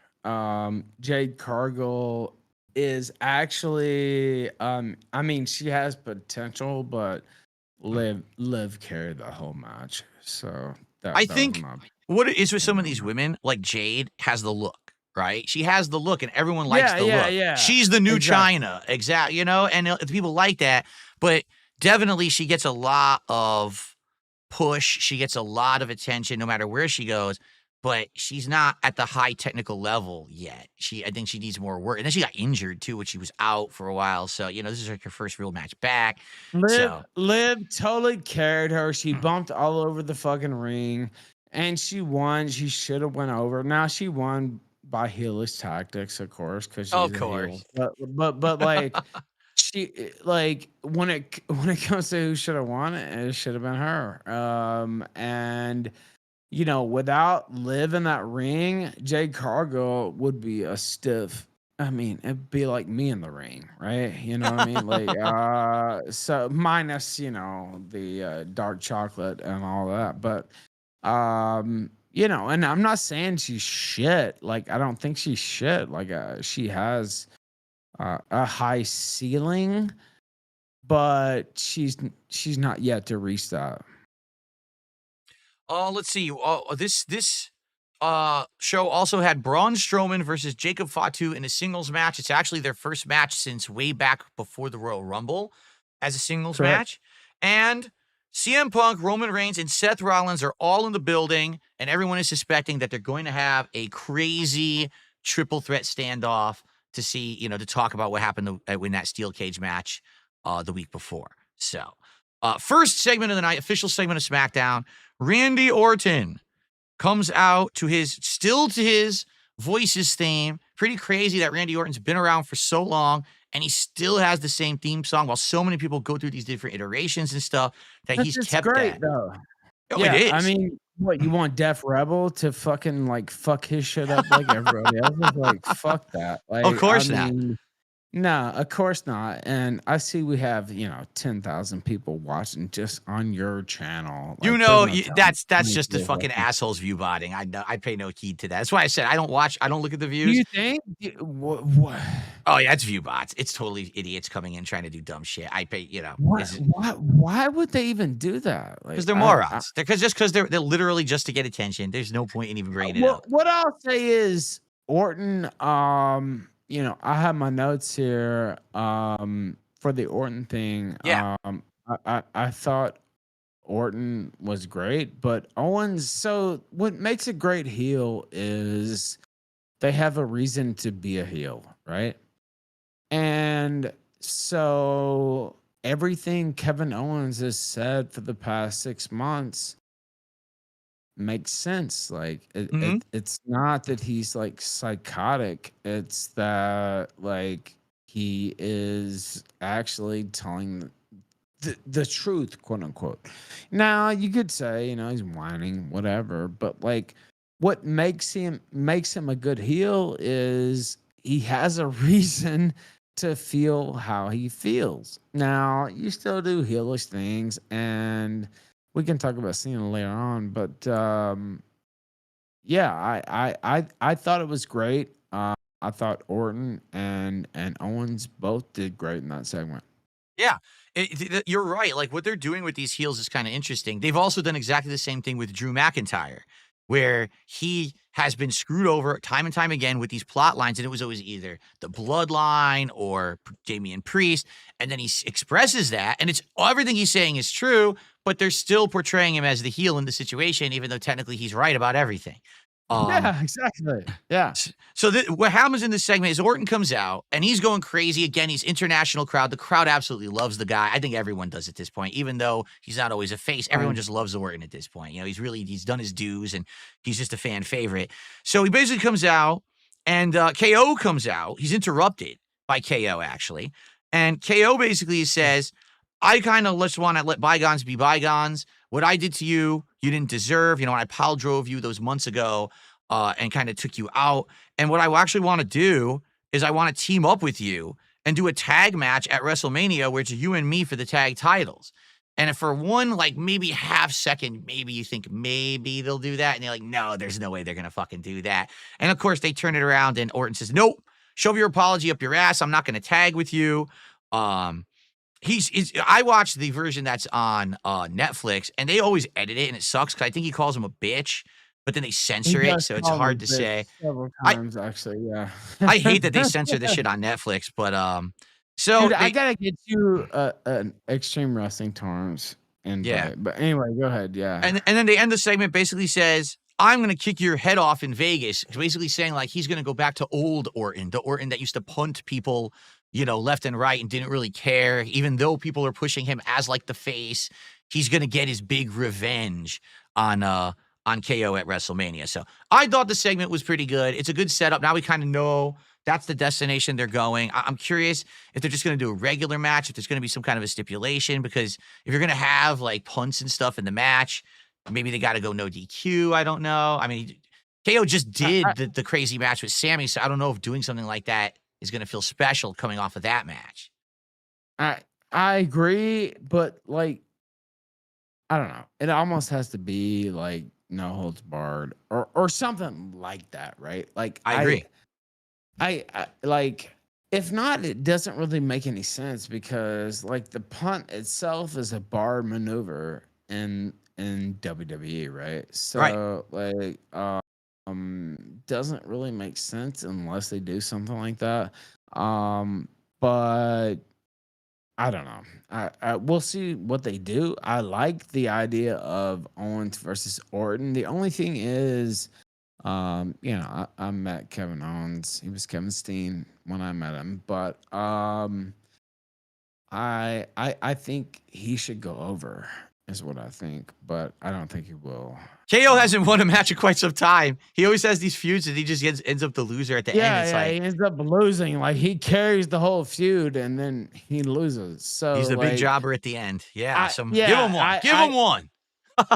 Jade Cargill is actually, I mean, she has potential, but Liv carried the whole match. So I think what it is with some of these women, like Jade, has the look. Right? She has the look, and everyone likes the look. Yeah. She's the new China. Exactly. And people like that. But definitely she gets a lot of push. She gets a lot of attention no matter where she goes. But she's not at the high technical level yet. I think she needs more work. And then she got injured, too, when she was out for a while. So, this is like her first real match back. Liv totally carried her. She bumped all over the fucking ring. And she won. She should have went over. Now she won by heelish tactics, of course, because she's a heel. But like she when it comes to who should have won it should have been her. And without Liv in that ring, Jade Cargill would be a stiff. I mean, it'd be like me in the ring, right? You know what I mean? Like so minus, the dark chocolate and all that. But and I'm not saying she's shit. Like, I don't think she's shit. Like, she has a high ceiling, but she's not yet to reach that. Let's see. This show also had Braun Strowman versus Jacob Fatu in a singles match. It's actually their first match since way back before the Royal Rumble as a singles match. And CM Punk, Roman Reigns, and Seth Rollins are all in the building, and everyone is suspecting that they're going to have a crazy triple threat standoff to see, to talk about what happened in that steel cage match the week before. So, first segment of the night, official segment of SmackDown, Randy Orton comes out to his Voices theme. Pretty crazy that Randy Orton's been around for so long, and he still has the same theme song while so many people go through these different iterations and stuff that he's kept great, that. Though. Oh, it is. I mean, what, you want Def Rebel to fucking fuck his shit up like everybody else? Is like, fuck that. Like, of course not. No, of course not. And I see we have 10,000 people watching just on your channel. That's just the fucking assholes view botting. I pay no heed to that. That's why I said I don't look at the views. Do you think? What? Oh yeah, it's view bots. It's totally idiots coming in trying to do dumb shit. I pay, Why would they even do that? Because they're morons. Because they're literally just to get attention. There's no point in even bringing it up. What I'll say is Orton. I have my notes here for the Orton thing. Yeah. I thought Orton was great, but Owens. So what makes a great heel is they have a reason to be a heel, right? And so everything Kevin Owens has said for the past 6 months makes sense. Like it's not that he's psychotic. It's that he is actually telling the truth, quote unquote. Now you could say, he's whining, whatever, but what makes him a good heel is he has a reason to feel how he feels. Now you still do heelish things, and we can talk about Cena later on, but I thought it was great. I thought Orton and Owens both did great in that segment. Yeah, you're right. Like what they're doing with these heels is kind of interesting. They've also done exactly the same thing with Drew McIntyre, where he has been screwed over time and time again with these plot lines, and it was always either the Bloodline or Damian Priest, and then he expresses that, and it's everything he's saying is true, but they're still portraying him as the heel in the situation, even though technically he's right about everything. Yeah, exactly. Yeah. So what happens in this segment is Orton comes out and he's going crazy. Again, he's international crowd. The crowd absolutely loves the guy. I think everyone does at this point, even though he's not always a face. Everyone just loves Orton at this point. You know, he's done his dues and he's just a fan favorite. So he basically comes out and KO comes out. He's interrupted by KO actually. And KO basically says, I kind of just want to let bygones be bygones. What I did to you, you didn't deserve. You know, I pile drove you those months ago and kind of took you out. And what I actually want to do is I want to team up with you and do a tag match at WrestleMania where it's you and me for the tag titles. And if for one, like maybe half second, maybe you think maybe they'll do that. And you're like, no, there's no way they're going to fucking do that. And of course, they turn it around and Orton says, nope, shove your apology up your ass. I'm not going to tag with you. I watched the version that's on Netflix, and they always edit it, and it sucks because I think he calls him a bitch, but then they censor it, so it's hard to say. Several times, actually, yeah. I hate that they censor this shit on Netflix, but so dude, I gotta get you an Extreme Wrestling terms invite. Yeah. But anyway, go ahead. Yeah. And then they end the segment basically says, I'm going to kick your head off in Vegas. Basically saying like he's going to go back to old Orton, the Orton that used to punt people, you know, left and right and didn't really care. Even though people are pushing him as like the face, he's going to get his big revenge on KO at WrestleMania. So I thought the segment was pretty good. It's a good setup. Now we kind of know that's the destination they're going. I'm curious if they're just going to do a regular match, if there's going to be some kind of a stipulation, because if you're going to have like punts and stuff in the match, maybe they got to go no DQ. I don't know. I mean, KO just did the crazy match with Sammy, so I don't know if doing something like that is going to feel special coming off of that match. I agree, but like, I don't know. It almost has to be like no holds barred or something like that, right? Like I agree. I like, if not, it doesn't really make any sense because like the punt itself is a bar maneuver in WWE, right? So like doesn't really make sense unless they do something like that. But I don't know. I we'll see what they do. I like the idea of Owens versus Orton. The only thing is, you know, I met Kevin Owens. He was Kevin Steen when I met him, but I think he should go over, is what I think, but I don't think he will. KO hasn't won a match in quite some time. He always has these feuds and he just ends up the loser at the end. It's like, he ends up losing. Like he carries the whole feud and then he loses. So he's the like, big jobber at the end. Yeah. Give yeah, him one. Give him one.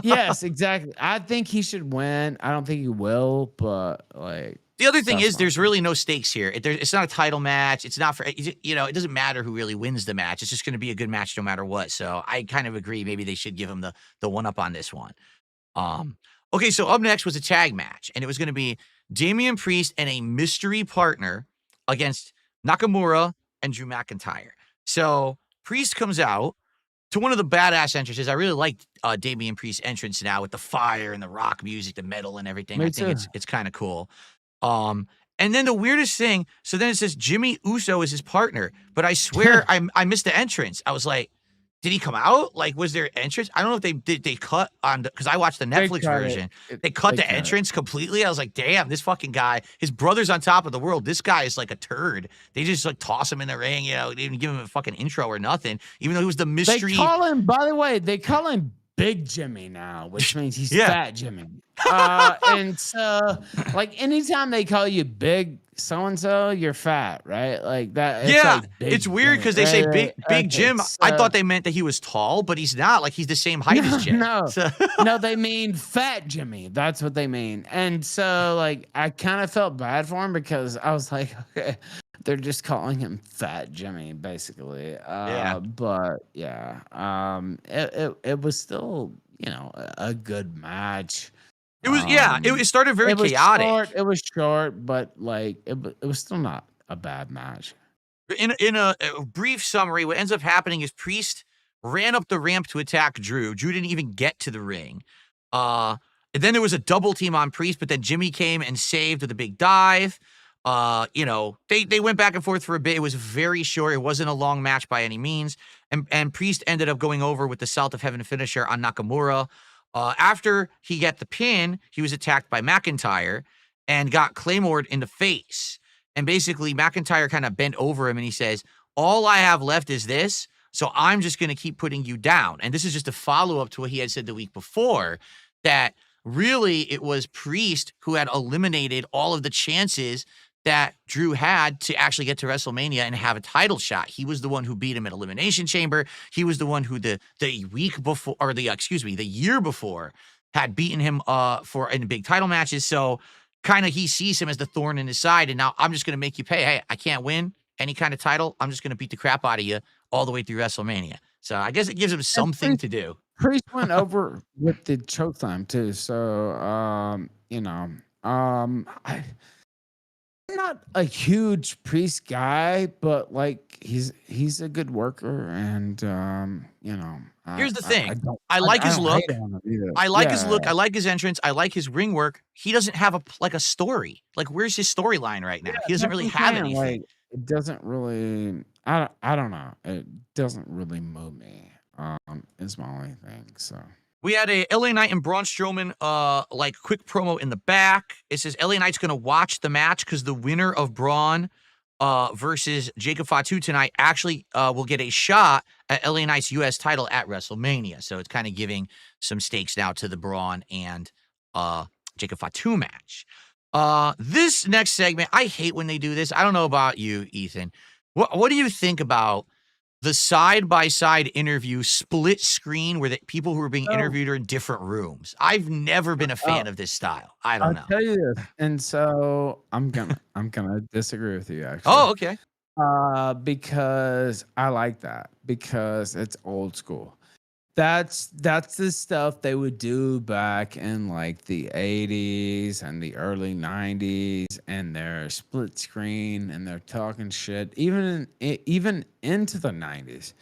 Yes, exactly. I think he should win. I don't think he will, but like the other thing is there's really no stakes here. It's not a title match. It's not for, you know, it doesn't matter who really wins the match. It's just going to be a good match no matter what. So I kind of agree. Maybe they should give him the one up on this one. Okay, so up next was a tag match, and it was going to be Damian Priest and a mystery partner against Nakamura and Drew McIntyre. So Priest comes out to one of the badass entrances. I really like Damian Priest's entrance now with the fire and the rock music, the metal and everything. Me I think too. it's kind of cool. And then the weirdest thing, so then it says Jimmy Uso is his partner, but I swear I missed the entrance. I was like, did he come out? Like, was there entrance? I don't know if they cut on, because I watched the Netflix version. They cut the entrance completely. I was like, damn, this fucking guy, his brother's on top of the world. This guy is like a turd. They just like toss him in the ring, you know, they didn't give him a fucking intro or nothing, even though he was the mystery. They call him, by the way, they call him Big Jimmy now, which means he's Fat Jimmy. And so, like, anytime they call you Big so-and-so, you're fat, right? Like that. It's like it's weird because they say Big Jim. I thought they meant that he was tall, but he's not. Like, he's the same height as Jim. No, no, they mean Fat Jimmy. That's what they mean. And so, like, I kind of felt bad for him because I was like, okay, they're just calling him Fat Jimmy, basically. But yeah, it was still, you know, a good match. It was it started very It was chaotic. short. It was short, but like it was still not a bad match. In a brief summary, what ends up happening is Priest ran up the ramp to attack Drew. Drew didn't even get to the ring. And then there was a double team on Priest, but then Jimmy came and saved with a big dive. They went back and forth for a bit. It was very short. It wasn't a long match by any means. And Priest ended up going over with the South of Heaven finisher on Nakamura. After he got the pin, he was attacked by McIntyre and got Claymored in the face. And basically, McIntyre kind of bent over him and he says, all I have left is this, so I'm just going to keep putting you down. And this is just a follow-up to what he had said the week before, that really it was Priest who had eliminated all of the chances that Drew had to actually get to WrestleMania and have a title shot. He was the one who beat him at Elimination Chamber. He was the one who the week before, or the year before, had beaten him in big title matches. So kind of he sees him as the thorn in his side, and now I'm just going to make you pay. Hey, I can't win any kind of title. I'm just going to beat the crap out of you all the way through WrestleMania. So I guess it gives him something to do. Priest went over with the chokeslam too. So I'm not a huge Priest guy, but like he's a good worker, and Here's the thing. I like his look. I like his look. I like his entrance. I like his ring work. He doesn't have a story. Like, where's his storyline right now? He doesn't really have anything. Like, it doesn't really. I don't know. It doesn't really move me. Is my only thing. So. We had a LA Knight and Braun Strowman quick promo in the back. It says LA Knight's going to watch the match because the winner of Braun versus Jacob Fatu tonight actually will get a shot at LA Knight's U.S. title at WrestleMania. So it's kind of giving some stakes now to the Braun and Jacob Fatu match. This next segment, I hate when they do this. I don't know about you, Ethan. What do you think about the side-by-side interview split screen where the people who are being interviewed are in different rooms? I've never been a fan of this style. I don't know. I'll tell you this, and so I'm gonna disagree with you actually. Oh, okay. Because I like that because it's old school. That's the stuff they would do back in like the 80s and the early 90s, and they're split screen and they're talking shit even into the 90s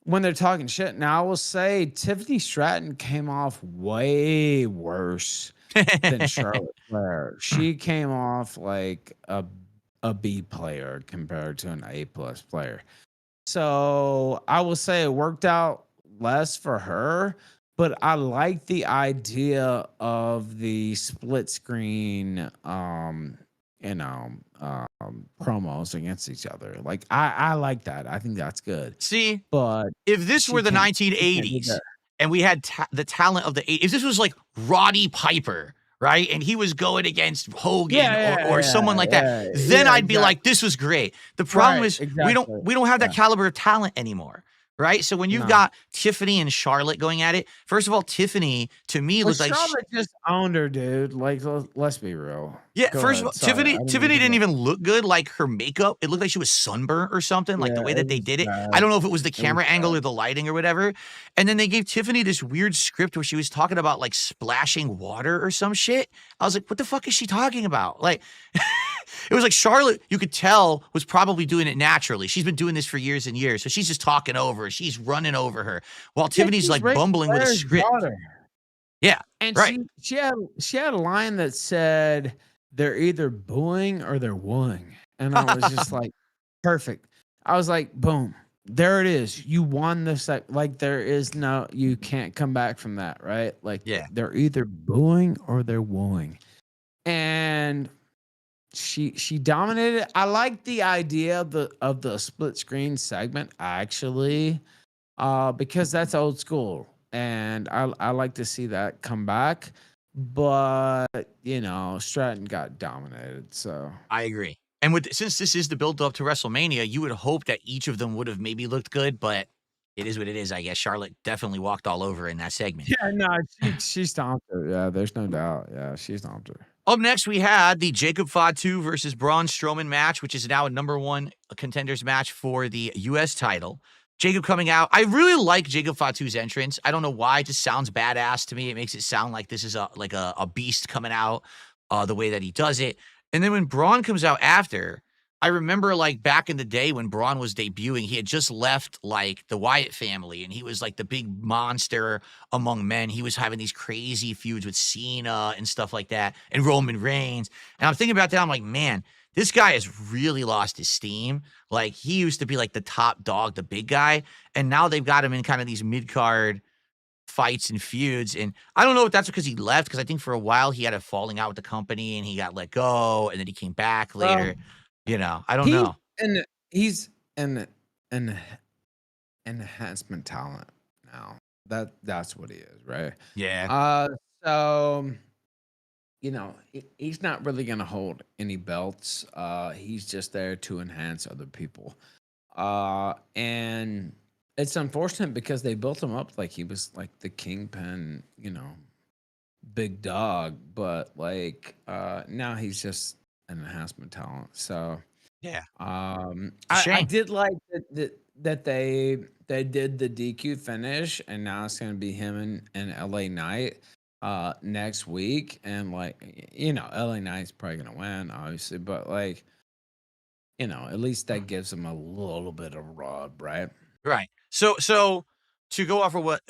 when they're talking shit. Now I will say Tiffany Stratton came off way worse than Charlotte Flair. She came off like a B player compared to an A+ player. So I will say it worked out less for her, but I like the idea of the split screen promos against each other. Like I like that. I think that's good. See, but if this were the 1980s and we had the talent of the 80s, if this was like Roddy Piper, right, and he was going against Hogan or someone like that, then I'd be like, this was great. The problem is we don't have that caliber of talent anymore. Right? So when you've got Tiffany and Charlotte going at it, first of all, Tiffany, to me, looks like Charlotte just owned her, dude. Like, let's be real. Yeah, first of all, Tiffany didn't even look good. Like, her makeup, it looked like she was sunburned or something, like the way that they did it. I don't know if it was the camera angle or the lighting or whatever. And then they gave Tiffany this weird script where she was talking about, like, splashing water or some shit. I was like, what the fuck is she talking about? Like... It was like Charlotte, you could tell, was probably doing it naturally. She's been doing this for years and years. So she's just talking over her. She's running over her. While Tiffany's like bumbling with a script. Daughter. Yeah. And right. she had a line that said, they're either booing or they're wooing. And I was just like, perfect. I was like, boom. There it is. You won this. Like, there is no, you can't come back from that, right? Like, they're either booing or they're wooing. And she dominated. I like the idea of the split screen segment actually, because that's old school, and I like to see that come back. But Stratton got dominated. So I agree. And since this is the build up to WrestleMania, you would hope that each of them would have maybe looked good, but it is what it is, I guess. Charlotte definitely walked all over in that segment. Yeah, no, she stomped her. Yeah, there's no doubt. Yeah, she stomped her. Up next, we had the Jacob Fatu versus Braun Strowman match, which is now a #1 contenders match for the U.S. title. Jacob coming out. I really like Jacob Fatu's entrance. I don't know why. It just sounds badass to me. It makes it sound like this is a beast coming out, the way that he does it. And then when Braun comes out after, I remember like back in the day when Braun was debuting, he had just left like the Wyatt family and he was like the big monster among men. He was having these crazy feuds with Cena and stuff like that and Roman Reigns. And I'm thinking about that. I'm like, man, this guy has really lost his steam. Like he used to be like the top dog, the big guy. And now they've got him in kind of these mid-card fights and feuds. And I don't know if that's because he left, because I think for a while he had a falling out with the company and he got let go and then he came back later. I don't know. And he's an enhancement talent now. That's what he is, right? Yeah. So he's not really gonna hold any belts. He's just there to enhance other people. And it's unfortunate because they built him up like he was like the kingpin, big dog, but like now he's just an enhancement talent. So Yeah. I did like that they did the DQ finish, and now it's gonna be him and LA Knight next week. And like LA Knight's probably gonna win, obviously, but like at least that gives him a little bit of rub, right? Right. So to go off of what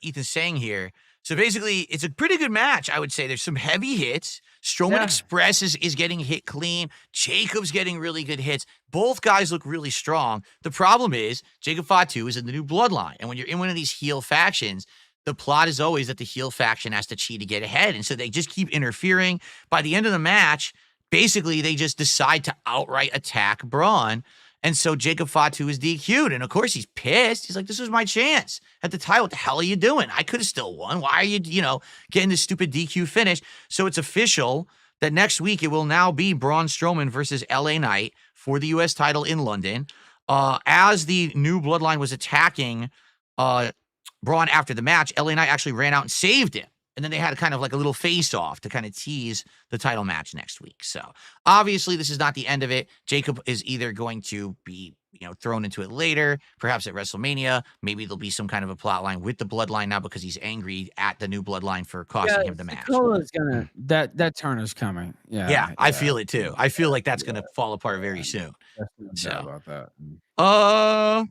Ethan's saying here. So basically, it's a pretty good match, I would say. There's some heavy hits. Strowman Yeah. Express is getting hit clean. Jacob's getting really good hits. Both guys look really strong. The problem is Jacob Fatu is in the new Bloodline. And when you're in one of these heel factions, the plot is always that the heel faction has to cheat to get ahead. And so they just keep interfering. By the end of the match, basically, they just decide to outright attack Braun. And so Jacob Fatu is DQ'd. And of course, he's pissed. He's like, this was my chance at the title. What the hell are you doing? I could have still won. Why are you, getting this stupid DQ finish? So it's official that next week it will now be Braun Strowman versus LA Knight for the U.S. title in London. As the new Bloodline was attacking Braun after the match, LA Knight actually ran out and saved him. And then they had kind of like a little face-off to kind of tease the title match next week. So obviously this is not the end of it. Jacob is either going to be, thrown into it later, perhaps at WrestleMania. Maybe there'll be some kind of a plot line with the Bloodline now because he's angry at the new Bloodline for costing him the match. Is gonna that turn is coming. Yeah, I feel it too. I feel like that's going to fall apart very soon. So about that.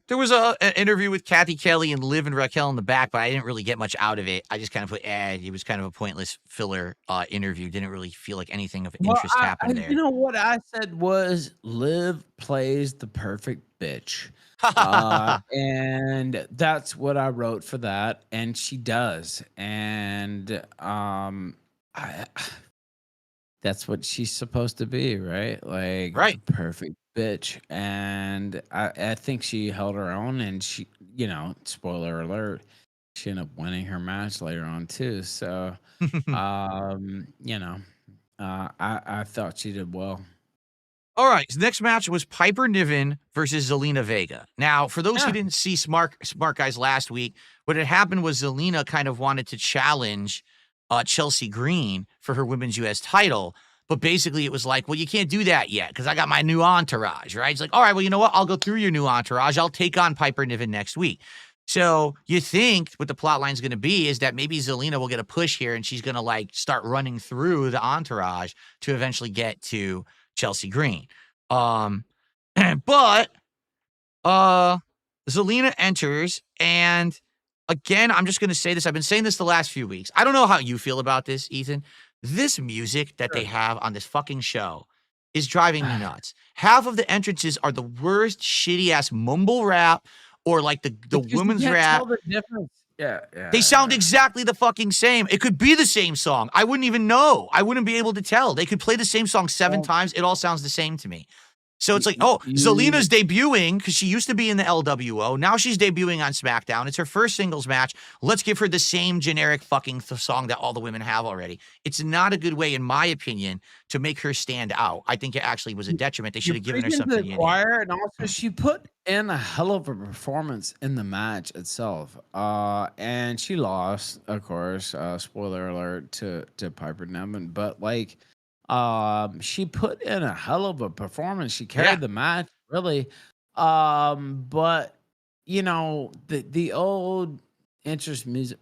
There was an interview with Kathy Kelly and Liv and Raquel in the back, but I didn't really get much out of it. I just kind of put, it was kind of a pointless filler interview. Didn't really feel like anything of interest happened there. What I said was Liv plays the perfect bitch. And that's what I wrote for that. And she does. And that's what she's supposed to be, right? Like, right. The perfect bitch. And I think she held her own, and she, spoiler alert, she ended up winning her match later on too. So, I thought she did well. All right, so the next match was Piper Niven versus Zelina Vega. Now, for those who didn't see Smark Guys last week, what had happened was Zelina kind of wanted to challenge Chelsea Green for her women's U.S. title, but basically it was like, well, you can't do that yet because I got my new entourage, right? It's like, all right, well, you know what? I'll go through your new entourage. I'll take on Piper Niven next week. So you think what the plot line is going to be is that maybe Zelina will get a push here and she's going to like start running through the entourage to eventually get to Chelsea Green. But Zelina enters, and again, I'm just going to say this. I've been saying this the last few weeks. I don't know how you feel about this, Ethan. This music that they have on this fucking show is driving me nuts. Half of the entrances are the worst shitty-ass mumble rap or like the women's rap. Tell the difference. Yeah. They sound exactly the fucking same. It could be the same song. I wouldn't even know. I wouldn't be able to tell. They could play the same song 7 times. It all sounds the same to me. So it's like, Zelina's debuting because she used to be in the LWO. Now she's debuting on SmackDown. It's her first singles match. Let's give her the same generic fucking song that all the women have already. It's not a good way, in my opinion, to make her stand out. I think it actually was a detriment. They should have given her something. And also, she put in a hell of a performance in the match itself. And she lost, of course. Spoiler alert to Piper Niven, but like. She put in a hell of a performance. She carried the match, really. But the old interest music,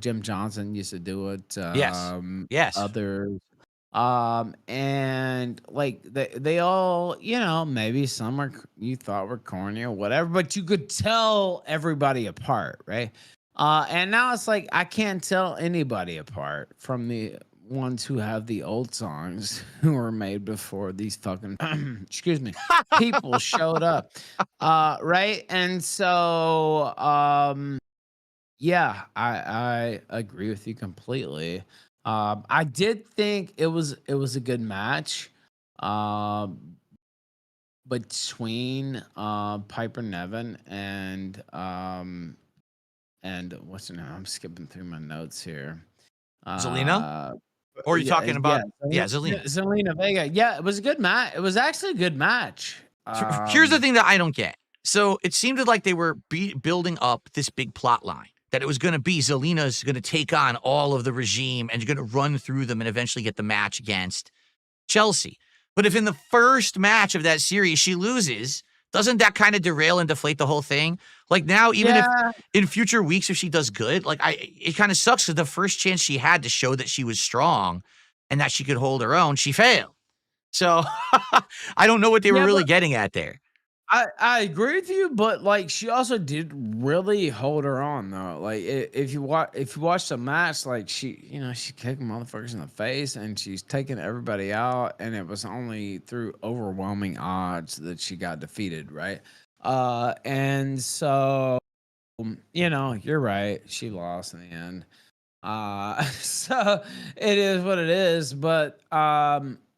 Jim Johnson used to do it, Yes. Yes. others, and like they all, maybe some you thought were corny or whatever, but you could tell everybody apart, right? And now it's like I can't tell anybody apart from the ones who have the old songs who were made before these fucking excuse me, people showed up. Right? And so yeah, I agree with you completely. I did think it was a good match. Um between Piper Nevin and what's her name? I'm skipping through my notes here. Zelina? Uh Or are you yeah, talking yeah, about, yeah, Zelina? Zelina Vega. Yeah, it was a good match. It was actually a good match. Here's the thing that I don't get. So it seemed like they were building up this big plot line that it was going to be Zelina's going to take on all of the regime and going to run through them and eventually get the match against Chelsea. But if in the first match of that series she loses, doesn't that kind of derail and deflate the whole thing? Like now, even if Yeah, in future weeks, if she does good, like it kind of sucks because the first chance she had to show that she was strong and that she could hold her own, she failed. So I don't know what they were yeah, really but getting at there. I agree with you, but like she also did really hold her on though. Like if you watch the match, like she kicked motherfuckers in the face and she's taking everybody out, and it was only through overwhelming odds that she got defeated, right? And so you're right. She lost in the end. So it is what it is. But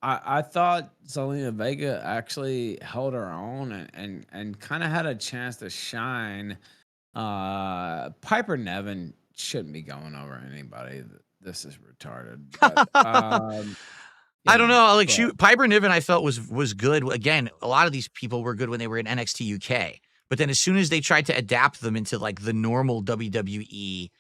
I thought Zelina Vega actually held her own and kind of had a chance to shine. Piper Nevin shouldn't be going over anybody. This is retarded. But I don't know. Like but Piper Niven, I felt was good. Again, a lot of these people were good when they were in NXT UK, but then as soon as they tried to adapt them into like the normal WWE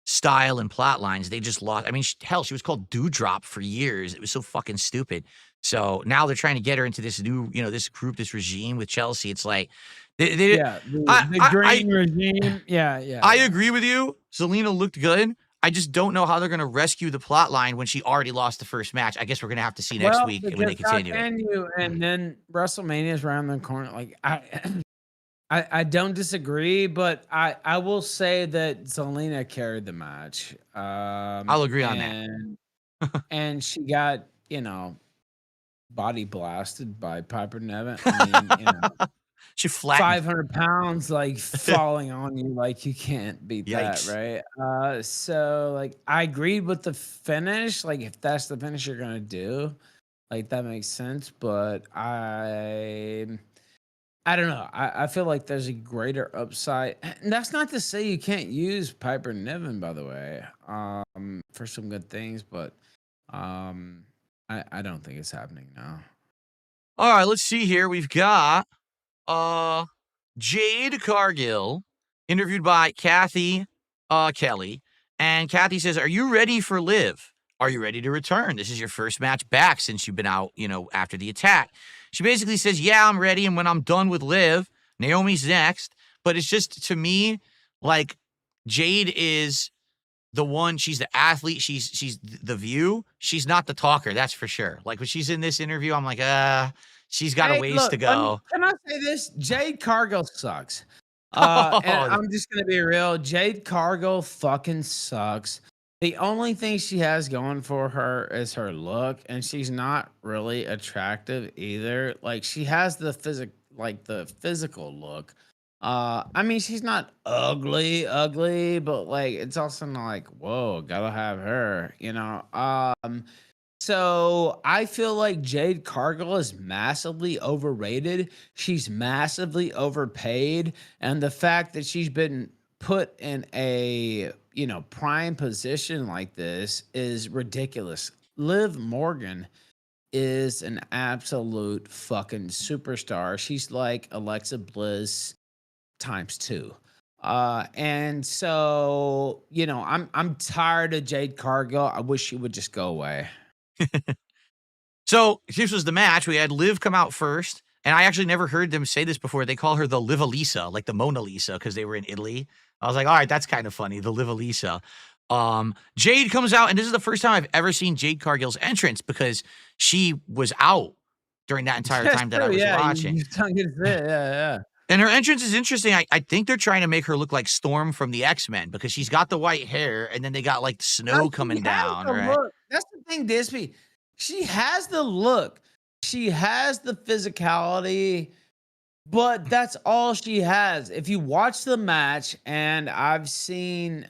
style and plot lines, they just lost. I mean, hell, she was called Dewdrop for years. It was so fucking stupid. So now they're trying to get her into this new, this group, this regime with Chelsea. It's like they yeah, the I green regime. Yeah, yeah, I yeah. agree with you. Zelina looked good. I just don't know how they're going to rescue the plot line when she already lost the first match. I guess we're going to have to see next Well, week when because they how continue it. can you? And then WrestleMania is around the corner. Like I don't disagree, but I will say that Zelina carried the match. I'll agree on that. And she got, body blasted by Piper Nevin. I mean, She flattened. 500 pounds like falling on you, like you can't beat that, Yikes. right? So like I agreed with the finish. Like if that's the finish you're gonna do, like that makes sense. But I don't know. I feel like there's a greater upside. And that's not to say you can't use Piper Niven, by the way, for some good things, but I don't think it's happening now. All right, let's see here. We've got uh Jade Cargill, interviewed by Kathy Kelly. And Kathy says, "Are you ready for Liv? Are you ready to return? This is your first match back since you've been out, after the attack." She basically says, "Yeah, I'm ready. And when I'm done with Liv, Naomi's next." But it's just, to me, like Jade is the one. She's the athlete. She's the view. She's not the talker. That's for sure. Like when she's in this interview, I'm like, she's got a Hey, ways look, to go. can I say this? Jade Cargill sucks. And Oh, I'm just gonna be real. Jade Cargill fucking sucks. The only thing she has going for her is her look, and she's not really attractive either. Like she has the physical look. I mean, she's not ugly, but like it's also not like, whoa, gotta have her. So I feel like Jade Cargill is massively overrated. She's massively overpaid. And the fact that she's been put in a, prime position like this is ridiculous. Liv Morgan is an absolute fucking superstar. She's like Alexa Bliss times two. And so, I'm tired of Jade Cargill. I wish she would just go away. So this was the match. We had Liv come out first. And I actually never heard them say this before. They call her the Livalisa, like the Mona Lisa, because they were in Italy. I was like, all right, that's kind of funny, the Livalisa. Jade comes out, and this is the first time I've ever seen Jade Cargill's entrance because she was out during that entire That's time that I true. was Yeah, watching. you don't get it. Yeah. And her entrance is interesting. I think they're trying to make her look like Storm from the X-Men because she's got the white hair, and then they got like snow She coming has down, the right? look. That's the thing, DSP. She has the look. She has the physicality, but that's all she has. If you watch the match, and I've seen,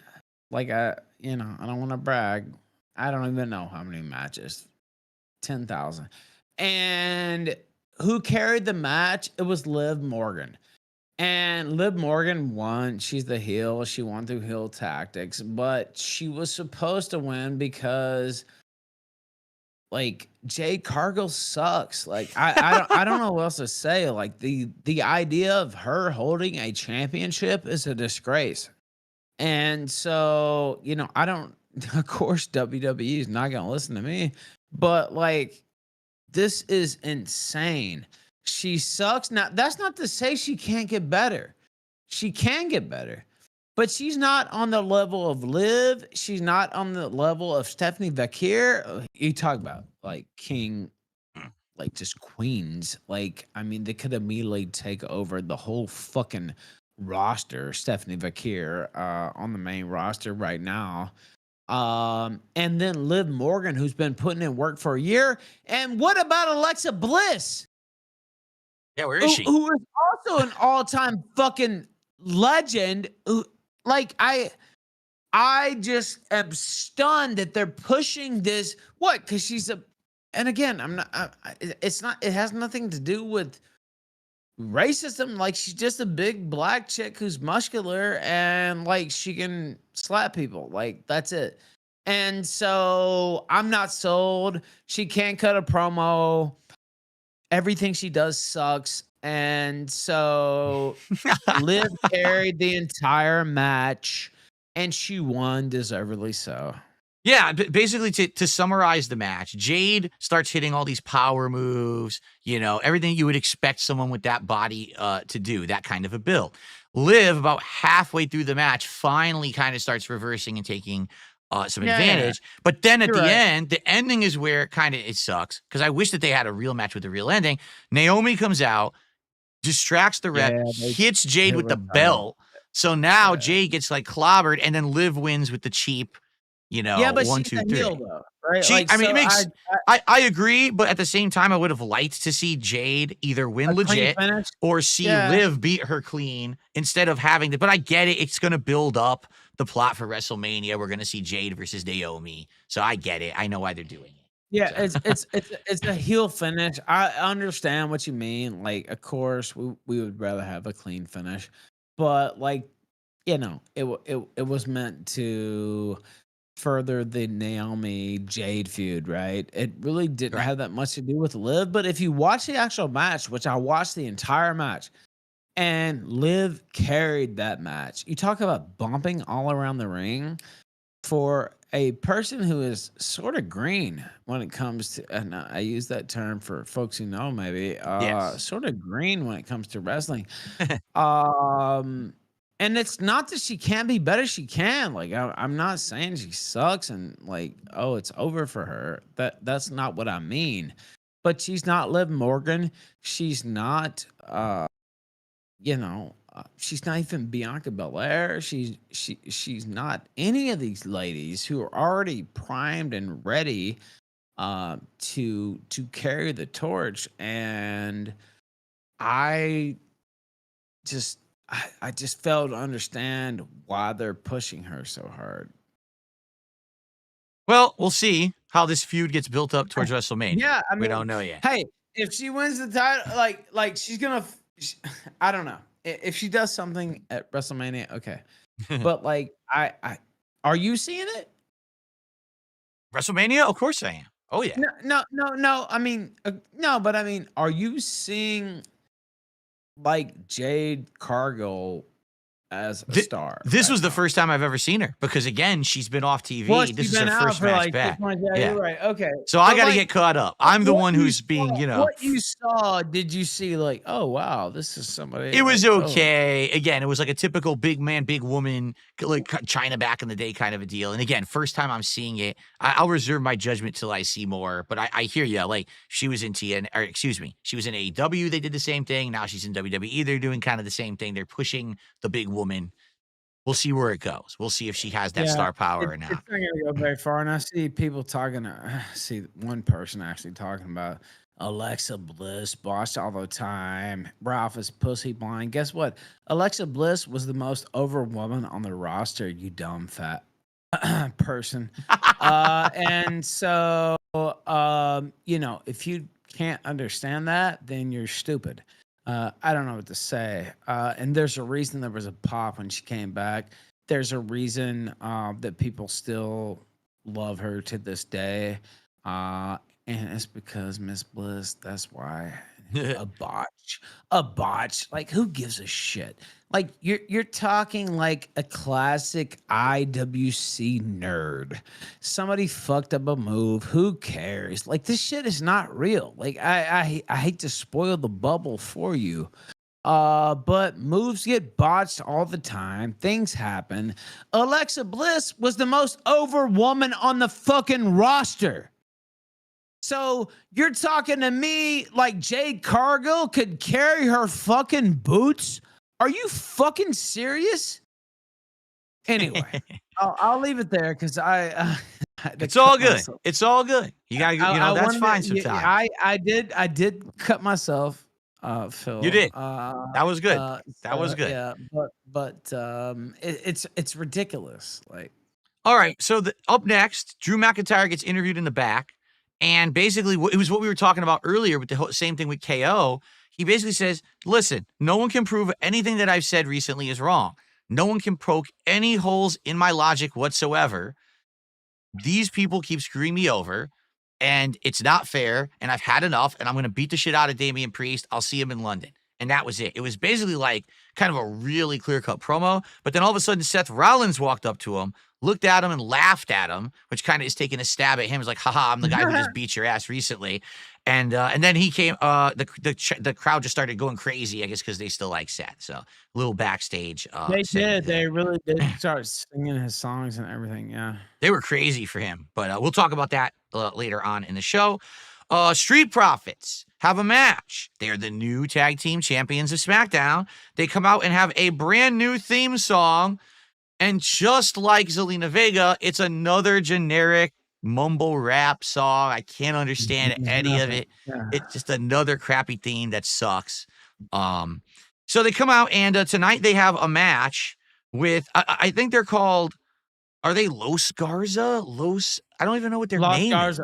like, I don't want to brag. I don't even know how many matches. 10,000. And who carried the match? It was Liv Morgan. And Liv Morgan won. She's the heel. She won through heel tactics, but she was supposed to win because, like, Jade Cargill sucks. Like, I don't know what else to say. Like, the idea of her holding a championship is a disgrace. And so, I don't. Of course, WWE is not gonna listen to me, but like, this is insane. She sucks. Now, that's not to say she can't get better. She can get better. But she's not on the level of Liv. She's not on the level of Stephanie Vakir. You talk about like king, like just queens. Like, I mean, they could immediately take over the whole fucking roster. Stephanie Vakir on the main roster right now. And then Liv Morgan, who's been putting in work for a year. And what about Alexa Bliss? Yeah, where is she? Who is also an all-time fucking legend. Who, like, I just am stunned that they're pushing this. What? Because she's a, and again, I'm not. It's not. It has nothing to do with racism. Like, she's just a big black chick who's muscular and like she can slap people. Like, that's it. And so I'm not sold. She can't cut a promo. Everything she does sucks. And so Liv carried the entire match and she won deservedly so. Yeah, basically to summarize the match, Jade starts hitting all these power moves, everything you would expect someone with that body to do, that kind of a build. Liv, about halfway through the match, finally kind of starts reversing and taking some advantage. But then at the end, the ending is where it sucks because I wish that they had a real match with a real ending. Naomi comes out, distracts the ref, hits Jade with the belt. So now Jade gets like clobbered, and then Liv wins with the cheap, but 1, she's 2, a 3. heel though, right? I agree, but at the same time, I would have liked to see Jade either win legit or see Liv beat her clean instead of having to. But I get it; it's going to build up the plot for WrestleMania. We're going to see Jade versus Naomi, so I get it. I know why they're doing it. Yeah, so. it's a heel finish. I understand what you mean. Like, of course, we would rather have a clean finish, but like, it was meant to further the Naomi Jade feud, right? It really didn't have that much to do with Liv. But if you watch the actual match, which I watched the entire match, and Liv carried that match. You talk about bumping all around the ring for a person who is sort of green when it comes to, and I use that term for folks who know maybe, sort of green when it comes to wrestling. And it's not that she can't be better. She can. Like, I'm not saying she sucks and like, oh, it's over for her. That's not what I mean. But she's not Liv Morgan. She's not, she's not even Bianca Belair. She's not any of these ladies who are already primed and ready to carry the torch. And I just fail to understand why they're pushing her so hard. Well, we'll see how this feud gets built up towards WrestleMania. Yeah, I mean, we don't know yet. Hey, if she wins the title, like she's gonna, I don't know. If she does something at WrestleMania, okay. But like, I are you seeing it? WrestleMania? Of course I am. Oh yeah. No. I mean, no, but I mean, are you seeing like Jade Cargill as a star. This right was the now. first time I've ever seen her because, again, she's been off TV. Well, This she's is her been out first for match like 6 back. months. Yeah, you're right. Okay. So I But, got to like, get caught up. I'm the what one you who's being, saw- What you saw, did you see like, oh, wow, this is somebody. it was like, oh. okay. Again, it was like a typical big man, big woman, like China back in the day kind of a deal. And again, first time I'm seeing it, I'll reserve my judgment till I see more. But I hear you. Like, she was in she was in AEW. They did the same thing. Now she's in WWE. They're doing kind of the same thing. They're pushing the big woman. We'll see where it goes. We'll see if she has that star power or not. It's not going to go very far. And I see people talking, see one person actually talking about Alexa Bliss botched all the time. Ralph is pussy blind. Guess what? Alexa Bliss was the most over woman on the roster, you dumb fat person. And so, if you can't understand that, then you're stupid. I don't know what to say. And there's a reason there was a pop when she came back. There's a reason that people still love her to this day. And it's because Miss Bliss, that's why. A botch. Like, who gives a shit? Like, you're talking like a classic IWC nerd. Somebody fucked up a move. Who cares? Like, this shit is not real. Like, I hate to spoil the bubble for you. But moves get botched all the time. Things happen. Alexa Bliss was the most over woman on the fucking roster. So you're talking to me like Jade Cargill could carry her fucking boots? Are you fucking serious? Anyway, I'll leave it there because it's all good. It's all good. You got, that's fine sometimes. I did cut myself, Phil. You did. That was good. That was good. Yeah, but it's ridiculous. Like, all right. So up next, Drew McIntyre gets interviewed in the back. And basically, it was what we were talking about earlier with the same thing with KO. He basically says, listen, no one can prove anything that I've said recently is wrong. No one can poke any holes in my logic whatsoever. These people keep screwing me over, and it's not fair, and I've had enough, and I'm going to beat the shit out of Damian Priest. I'll see him in London. And that was it. It was basically like kind of a really clear-cut promo. But then all of a sudden, Seth Rollins walked up to him, looked at him and laughed at him, which kind of is taking a stab at him. It's like, haha, I'm the guy who just beat your ass recently. And then he came, the crowd just started going crazy, I guess, because they still like Seth. So a little backstage. They did. They really did start singing his songs and everything. Yeah. They were crazy for him. But we'll talk about that later on in the show. Street Profits have a match. They are the new tag team champions of SmackDown. They come out and have a brand new theme song. And just like Zelina Vega, it's another generic mumble rap song. I can't understand any of it. It's just another crappy theme that sucks. So they come out and tonight they have a match with, I think they're called, are they Los Garza? I don't even know what their name is.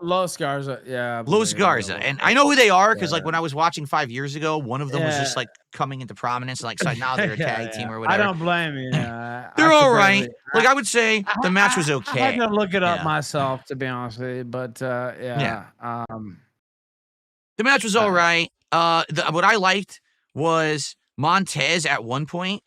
Los Garza, yeah. Los Garza. And I know who they are because, like, when I was watching 5 years ago, one of them was just, like, coming into prominence. Like, so now they're a tag team or whatever. I don't blame you. They're all right. Like, I would say the match was okay. I had to look it up myself, to be honest with you. But, the match was all right. What I liked was Montez at one point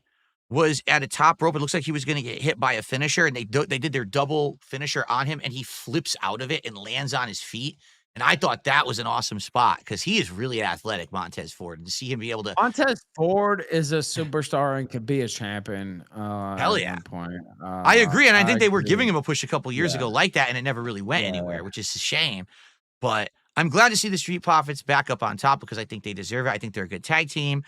was at a top rope. It looks like he was going to get hit by a finisher, and they did their double finisher on him, and he flips out of it and lands on his feet. And I thought that was an awesome spot because he is really athletic, Montez Ford. And to see him be able to... Montez Ford is a superstar and could be a champion. Hell yeah. At one point. I agree, and I think they were giving him a push a couple years ago like that, and it never really went anywhere, which is a shame. But I'm glad to see the Street Profits back up on top because I think they deserve it. I think they're a good tag team.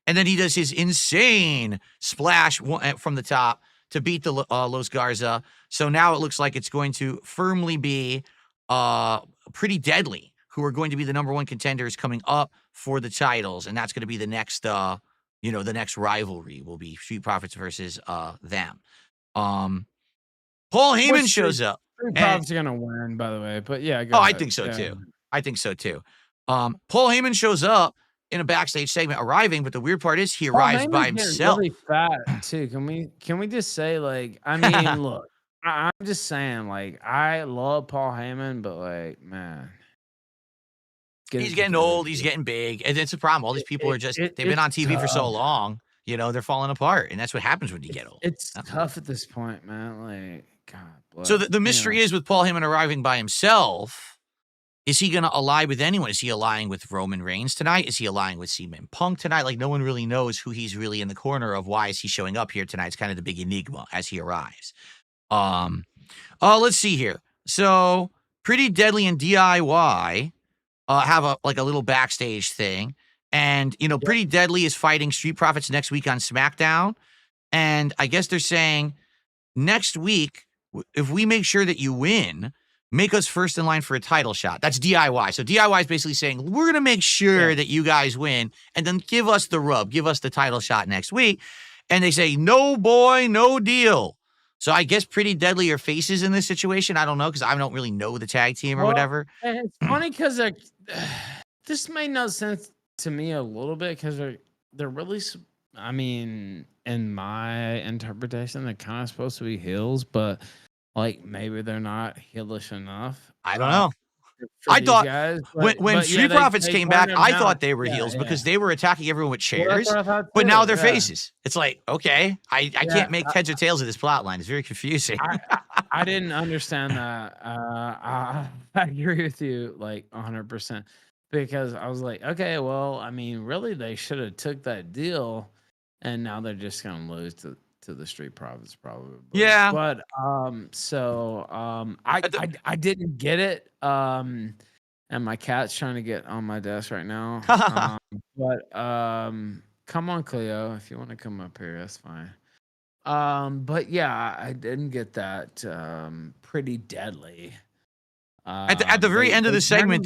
And then he does his insane splash from the top to beat the Los Garza. So now it looks like it's going to firmly be Pretty Deadly, who are going to be the number one contenders coming up for the titles. And that's going to be the next, the next rivalry will be Street Profits versus them. Paul Heyman shows up. Street Profits are going to win, by the way. But yeah. I think so too. I think so too. Paul Heyman shows up in a backstage segment arriving, but the weird part is he arrives by himself. Really fat too. Can we just say, like, I mean, look, I'm just saying, like, I love Paul Heyman, but, like, man, he's getting old, he's getting big, and it's a problem. All these people are just they've been on TV for so long You know, they're falling apart, and that's what happens when you get old. It's tough at this point, man. Like, God bless. So the mystery is with Paul Heyman arriving by himself, is he going to ally with anyone? Is he allying with Roman Reigns tonight? Is he allying with CM Punk tonight? Like, no one really knows who he's really in the corner of. Why is he showing up here tonight? It's kind of the big enigma as he arrives. Let's see here. So Pretty Deadly and DIY have a little backstage thing. And, you know, Pretty Deadly is fighting Street Profits next week on SmackDown. And I guess they're saying next week, if we make sure that you win, make us first in line for a title shot. That's DIY. So DIY is basically saying, we're going to make sure that you guys win and then give us the rub, give us the title shot next week. And they say, no boy, no deal. So I guess Pretty Deadly are faces in this situation. I don't know, because I don't really know the tag team or whatever. And it's funny because this made no sense to me a little bit, because they're really, I mean, in my interpretation, they're kind of supposed to be heels, but like maybe they're not heelish enough. I don't know. I thought guys, when Street Profits came back, I thought they were Yeah, heels yeah. because they were attacking everyone with Well, that's chairs, what I thought but too, now they're yeah. faces. It's like, okay, I can't make I- heads or tails of this plot line. It's very confusing. I didn't understand that. I agree with you like 100%, because I was like, okay, well, I mean, really, they should have took that deal, and now they're just gonna lose to the Street Profits probably. Yeah. But I didn't get it. And my cat's trying to get on my desk right now. But come on, Cleo, if you want to come up here, that's fine. But yeah, I didn't get that. Pretty Deadly. At the very end of the segment,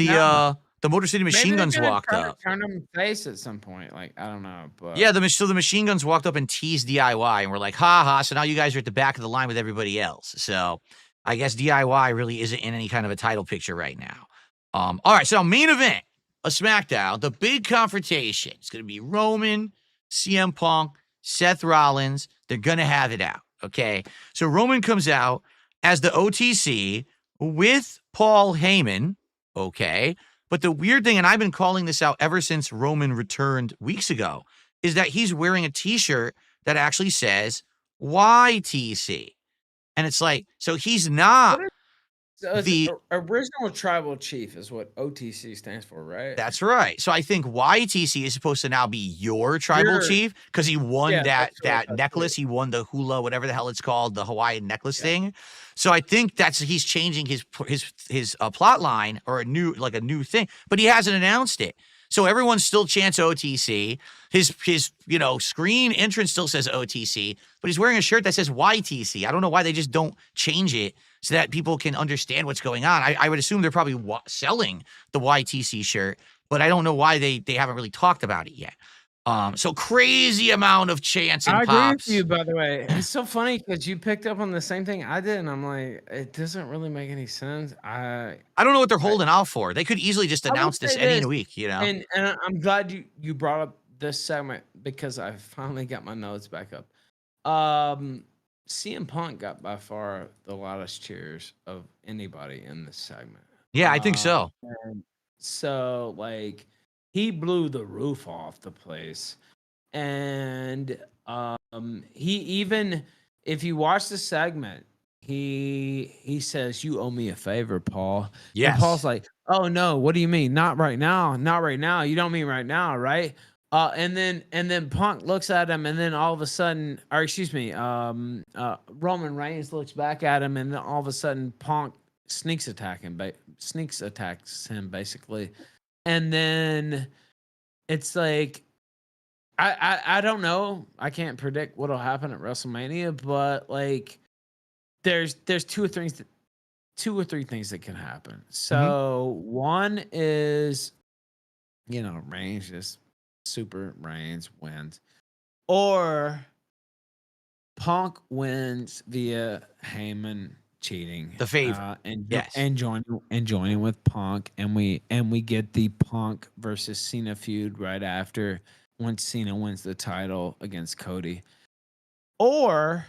the Motor City Machine Guns walked up. Turn them face at some point, like I don't know, but Yeah, so the Machine Guns walked up and teased DIY, and we're like, ha ha. So now you guys are at the back of the line with everybody else. So I guess DIY really isn't in any kind of a title picture right now. All right, so main event of SmackDown, the big confrontation. It's going to be Roman, CM Punk, Seth Rollins. They're going to have it out, okay? So Roman comes out as the OTC with Paul Heyman, okay? But the weird thing, and I've been calling this out ever since Roman returned weeks ago, is that he's wearing a T-shirt that actually says YTC. And it's like, so he's not So the original tribal chief is what OTC stands for, right? That's right. So I think YTC is supposed to now be your tribal chief, because he won that necklace. He won the hula, whatever the hell it's called, the Hawaiian necklace thing. So I think he's changing his plot line, or a new thing, but he hasn't announced it. So everyone still chants OTC. His screen entrance still says OTC, but he's wearing a shirt that says YTC. I don't know why they just don't change it so that people can understand what's going on. I would assume they're probably selling the YTC shirt, but I don't know why they haven't really talked about it yet. So crazy amount of chants and pops. I agree with you, by the way. It's so funny because you picked up on the same thing I did, and I'm like, it doesn't really make any sense. I don't know what they're holding out for. They could easily just announce this any week, you know? And I'm glad you brought up this segment, because I finally got my notes back up. CM Punk got by far the loudest cheers of anybody in this segment. Yeah, I think so. And so, like, he blew the roof off the place. And he even, if you watch the segment, he says, "You owe me a favor, Paul." Yes. And Paul's like, "Oh no, what do you mean? Not right now. Not right now. You don't mean right now, right?" And then Punk looks at him, and then all of a sudden, or excuse me, Roman Reigns looks back at him, and then all of a sudden Punk sneaks attacks him basically. And then it's like, I don't know. I can't predict what'll happen at WrestleMania, but like there's two or three things that can happen. So one is, Reigns just super Reigns wins, or Punk wins via Heyman cheating, the favor, and joining with Punk, and we get the Punk versus Cena feud right after, once Cena wins the title against Cody. Or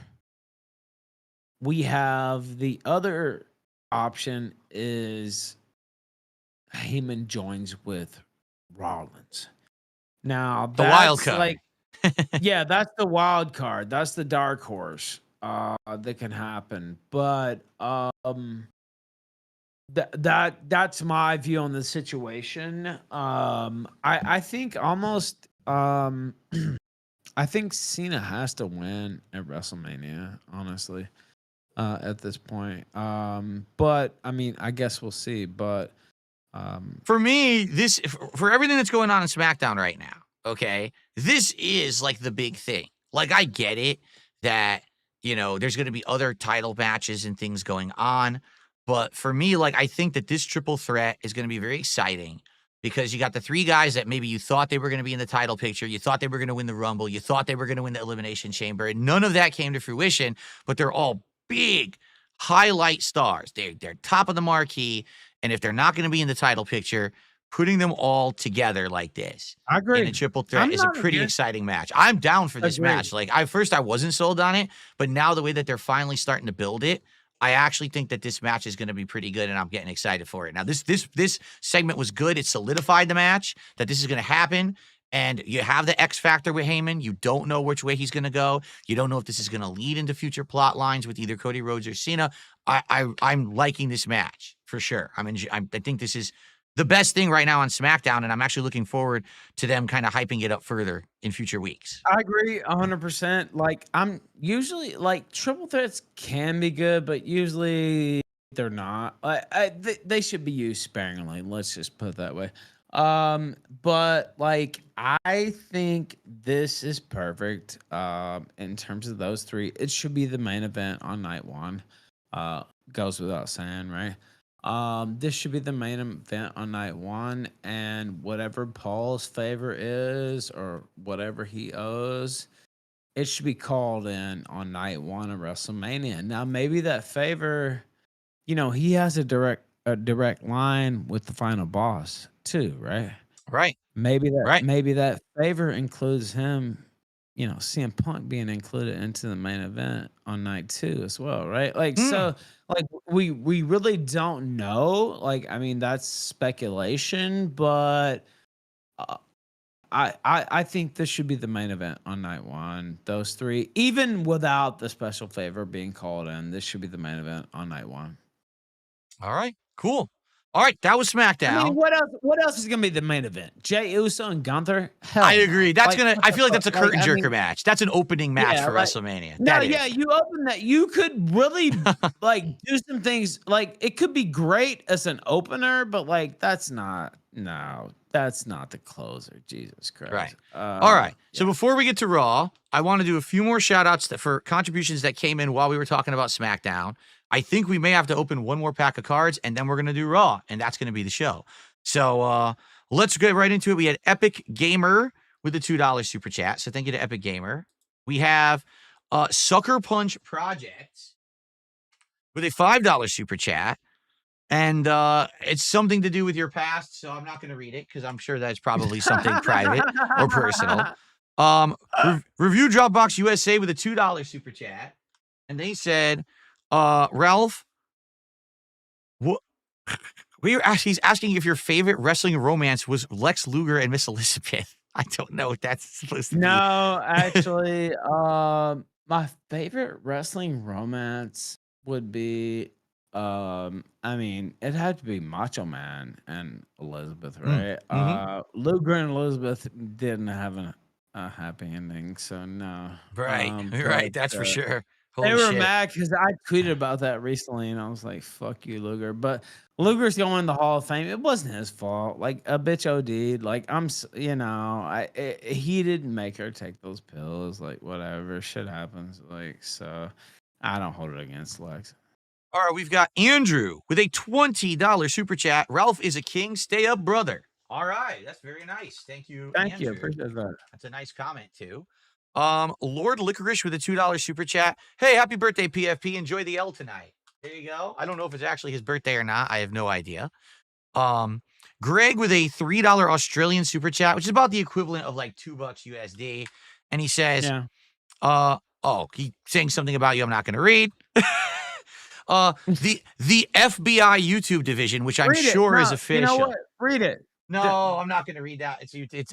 we have the other option is Heyman joins with Rollins. Now the wild card. Like, Yeah, that's the wild card. That's the dark horse that can happen. But that's my view on the situation. I think almost I think Cena has to win at WrestleMania, honestly, at this point. But I mean, I guess we'll see. But For me, for everything that's going on in SmackDown right now, okay, this is like the big thing. Like, I get it that, there's going to be other title matches and things going on. But for me, like, I think that this triple threat is going to be very exciting because you got the three guys that maybe you thought they were going to be in the title picture. You thought they were going to win the Rumble. You thought they were going to win the Elimination Chamber. And none of that came to fruition, but they're all big highlight stars. They're top of the marquee. And if they're not going to be in the title picture, putting them all together like this I agree. in a triple threat I'm is a not pretty against. exciting match. I'm down for this Agreed. match. Like, first I wasn't sold on it, but now the way that they're finally starting to build it, I actually think that this match is going to be pretty good, and I'm getting excited for it. Now, this segment was good. It solidified the match that this is going to happen. And you have the X factor with Heyman. You don't know which way he's going to go. You don't know if this is going to lead into future plot lines with either Cody Rhodes or Cena. I'm liking this match for sure. I think this is the best thing right now on SmackDown, and I'm actually looking forward to them kind of hyping it up further in future weeks. I agree 100%. Like, I'm usually like triple threats can be good, but usually they're not. They should be used sparingly. Let's just put it that way. But like I think this is perfect. In terms of those three, it should be the main event on night one. Goes without saying, right? This should be the main event on night one, and whatever Paul's favor is or whatever he owes, it should be called in on night one of WrestleMania. Now, maybe that favor, he has a direct line with the final boss too, right? Right. Maybe that Right. maybe that favor includes him, CM Punk being included into the main event on night two as well, right? Like so, like we really don't know. Like, I mean, that's speculation, but I think this should be the main event on night one. Those three, even without the special favor being called in, this should be the main event on night one. All right. Cool. All right. That was SmackDown. I mean, what else? What else is gonna be the main event? Jey Uso and Gunther. Hell, I agree. That's like, I feel like that's a curtain jerker mean, match. That's an opening match yeah, for like, WrestleMania. no, That yeah, is. you open that. You could really like do some things. Like, it could be great as an opener, but like that's not. No, that's not the closer. Jesus Christ. Right. All right. So yeah. before we get to Raw, I want to do a few more shout outs for contributions that came in while we were talking about SmackDown. I think we may have to open one more pack of cards, and then we're going to do Raw, and that's going to be the show. So let's get right into it. We had Epic Gamer with a $2 super chat. So thank you to Epic Gamer. We have Sucker Punch Project with a $5 super chat. And it's something to do with your past, so I'm not going to read it because I'm sure that's probably something private or personal. Review Dropbox USA with a $2 super chat. And they said, Ralph, what? He's asking if your favorite wrestling romance was Lex Luger and Miss Elizabeth. I don't know what that's supposed to be. No, actually, my favorite wrestling romance would be, I mean, it had to be Macho Man and Elizabeth, right? Luger and Elizabeth didn't have a happy ending, so no. Right, right, that's for sure. They Holy were shit. mad because I tweeted about that recently, and I was like, "Fuck you, Luger." But Luger's going in the Hall of Fame. It wasn't his fault. Like, a bitch OD'd. Like, he didn't make her take those pills. Like, whatever, shit happens. Like, so I don't hold it against Lex. All right, we've got Andrew with a $20 super chat. Ralph is a king. Stay up, brother. All right, that's very nice. Thank you. Thank you. Andrew. Appreciate that. That's a nice comment too. Lord Licorice with a $2 super chat. Hey, happy birthday, PFP. Enjoy the L tonight. There you go. I don't know if it's actually his birthday or not. I have no idea. Greg with a $3 Australian super chat, which is about the equivalent of like $2 USD. And he says, he's saying something about you I'm not going to read. The FBI YouTube division, which I'm sure is official. You know what? Read it. No, I'm not gonna read that.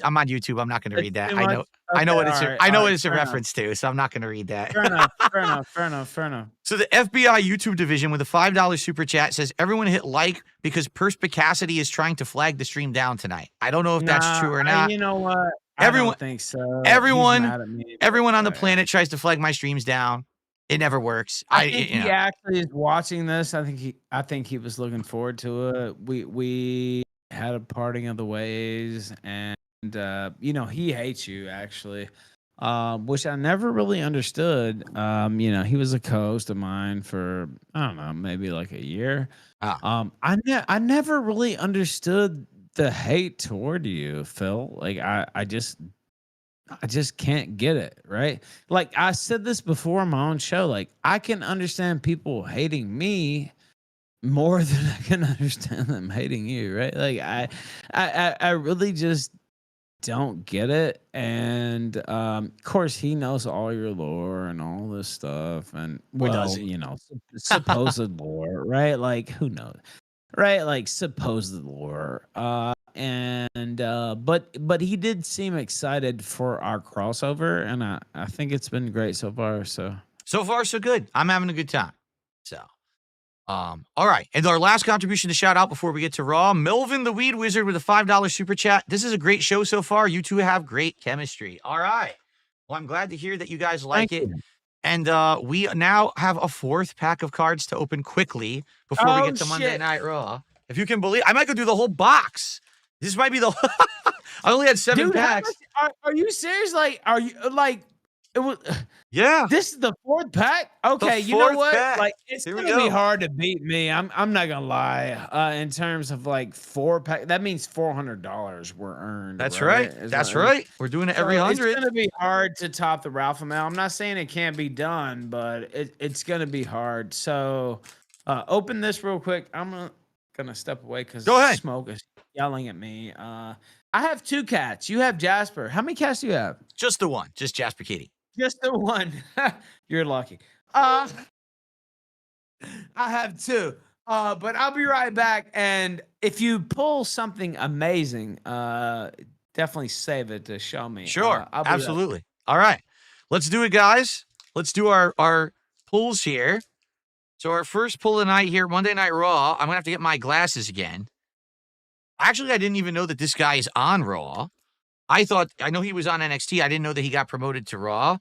I'm on YouTube. I'm not gonna It's read that. too I much? know. Okay, I know all what right, it's a fair enough. reference to, so I'm not gonna read that. Fair enough, fair enough, fair enough, fair enough. So the FBI YouTube division with a $5 super chat says everyone hit like because Perspicacity is trying to flag the stream down tonight. I don't know if that's Nah, true or not. you know what? I Everyone, don't think so. He's everyone, mad at me, but everyone on the whatever. planet tries to flag my streams down. It never works. I think he actually is watching this. I think he was looking forward to it. We had a parting of the ways, and he hates you actually, which I never really understood. He was a co-host of mine for I don't know, maybe like a year. I never really understood the hate toward you, Phil. Like I just can't get it, right? Like I said this before on my own show, like I can understand people hating me more than I can understand them hating you, right? Like I really just don't get it. And of course he knows all your lore and all this stuff and does he? supposed lore, right? Like who knows? Right? Like supposed lore. But he did seem excited for our crossover, and I think it's been great so far. So far so good. I'm having a good time. So, all right. And our last contribution to shout out before we get to Raw, Melvin the Weed Wizard with a $5 super chat. This is a great show so far. You two have great chemistry. All right. Well, I'm glad to hear that you guys like it. And we now have a fourth pack of cards to open quickly before we get to Monday Night Raw. If you can believe, I might go do the whole box. This might be the. I only had 7 packs. Are you serious? Like, are you like? It was. Yeah. This is the 4th pack. Okay, you know what? Pack. Like, it's gonna be hard to beat me. I'm not gonna lie. In terms of like 4 pack, that means $400 were earned. That's right. That's right. We're doing it every 100. It's gonna be hard to top the Ralph amount. I'm not saying it can't be done, but it's gonna be hard. So, open this real quick. I'm gonna step away because Smoke is yelling at me. I have 2 cats. You have Jasper. How many cats do you have? Just the one. Just Jasper Kitty. Just the one. You're lucky. I have 2. But I'll be right back. And if you pull something amazing, definitely save it to show me. Sure. Absolutely. All right. Let's do it, guys. Let's do our pulls here. So our first pull of the night here, Monday Night Raw. I'm going to have to get my glasses again. Actually, I didn't even know that this guy is on Raw. I know he was on NXT. I didn't know that he got promoted to Raw.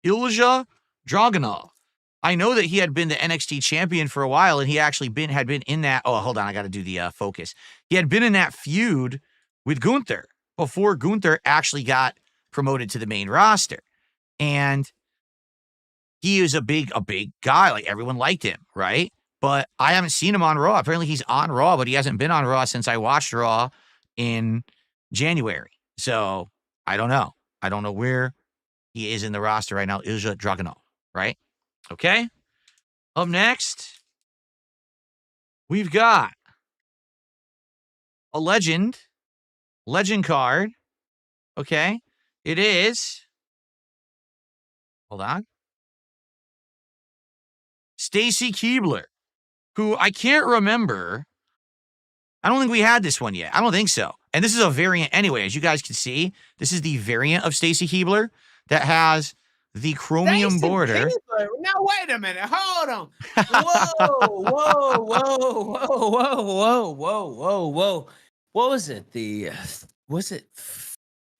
Ilja Dragunov. I know that he had been the NXT champion for a while, and he actually had been in that. Oh, hold on. I got to do the focus. He had been in that feud with Gunther before Gunther actually got promoted to the main roster. And he is a big guy. Like, everyone liked him, right? But I haven't seen him on Raw. Apparently he's on Raw, but he hasn't been on Raw since I watched Raw in January. So I don't know. I don't know where he is in the roster right now. Ilja Dragunov, right? Okay. Up next, we've got a legend card. Okay. It is. Hold on. Stacy Keibler, who I can't remember. I don't think we had this one yet. I don't think so. And this is a variant anyway. As you guys can see, this is the variant of Stacy Keibler that has the chromium border. Now, wait a minute. Hold on. Whoa. What was it? Was it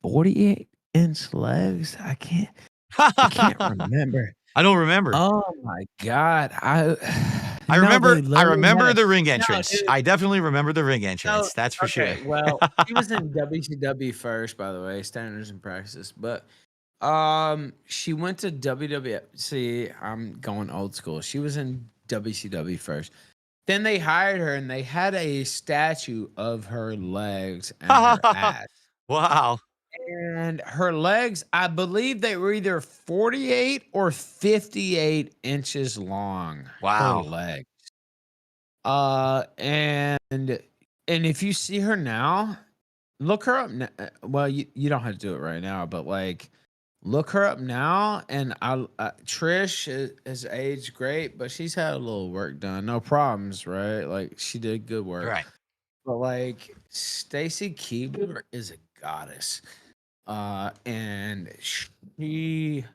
48-inch legs? I can't remember. I don't remember. Oh my God. I remember the ring entrance. I definitely remember the ring entrance. That's for sure. Well, he was in WCW first, by the way, Standards and Practices. But she went to WWF. See, I'm going old school. She was in WCW first. Then they hired her, and they had a statue of her legs and her ass. Wow. And her legs, I believe they were either 48 or 58 inches long. Wow. Her legs. And if you see her now, look her up. Well, you don't have to do it right now, but like, look her up now. And Trish has aged great, but she's had a little work done. No problems, right? Like, she did good work. Right. but like Stacy Keibler is a goddess. And she,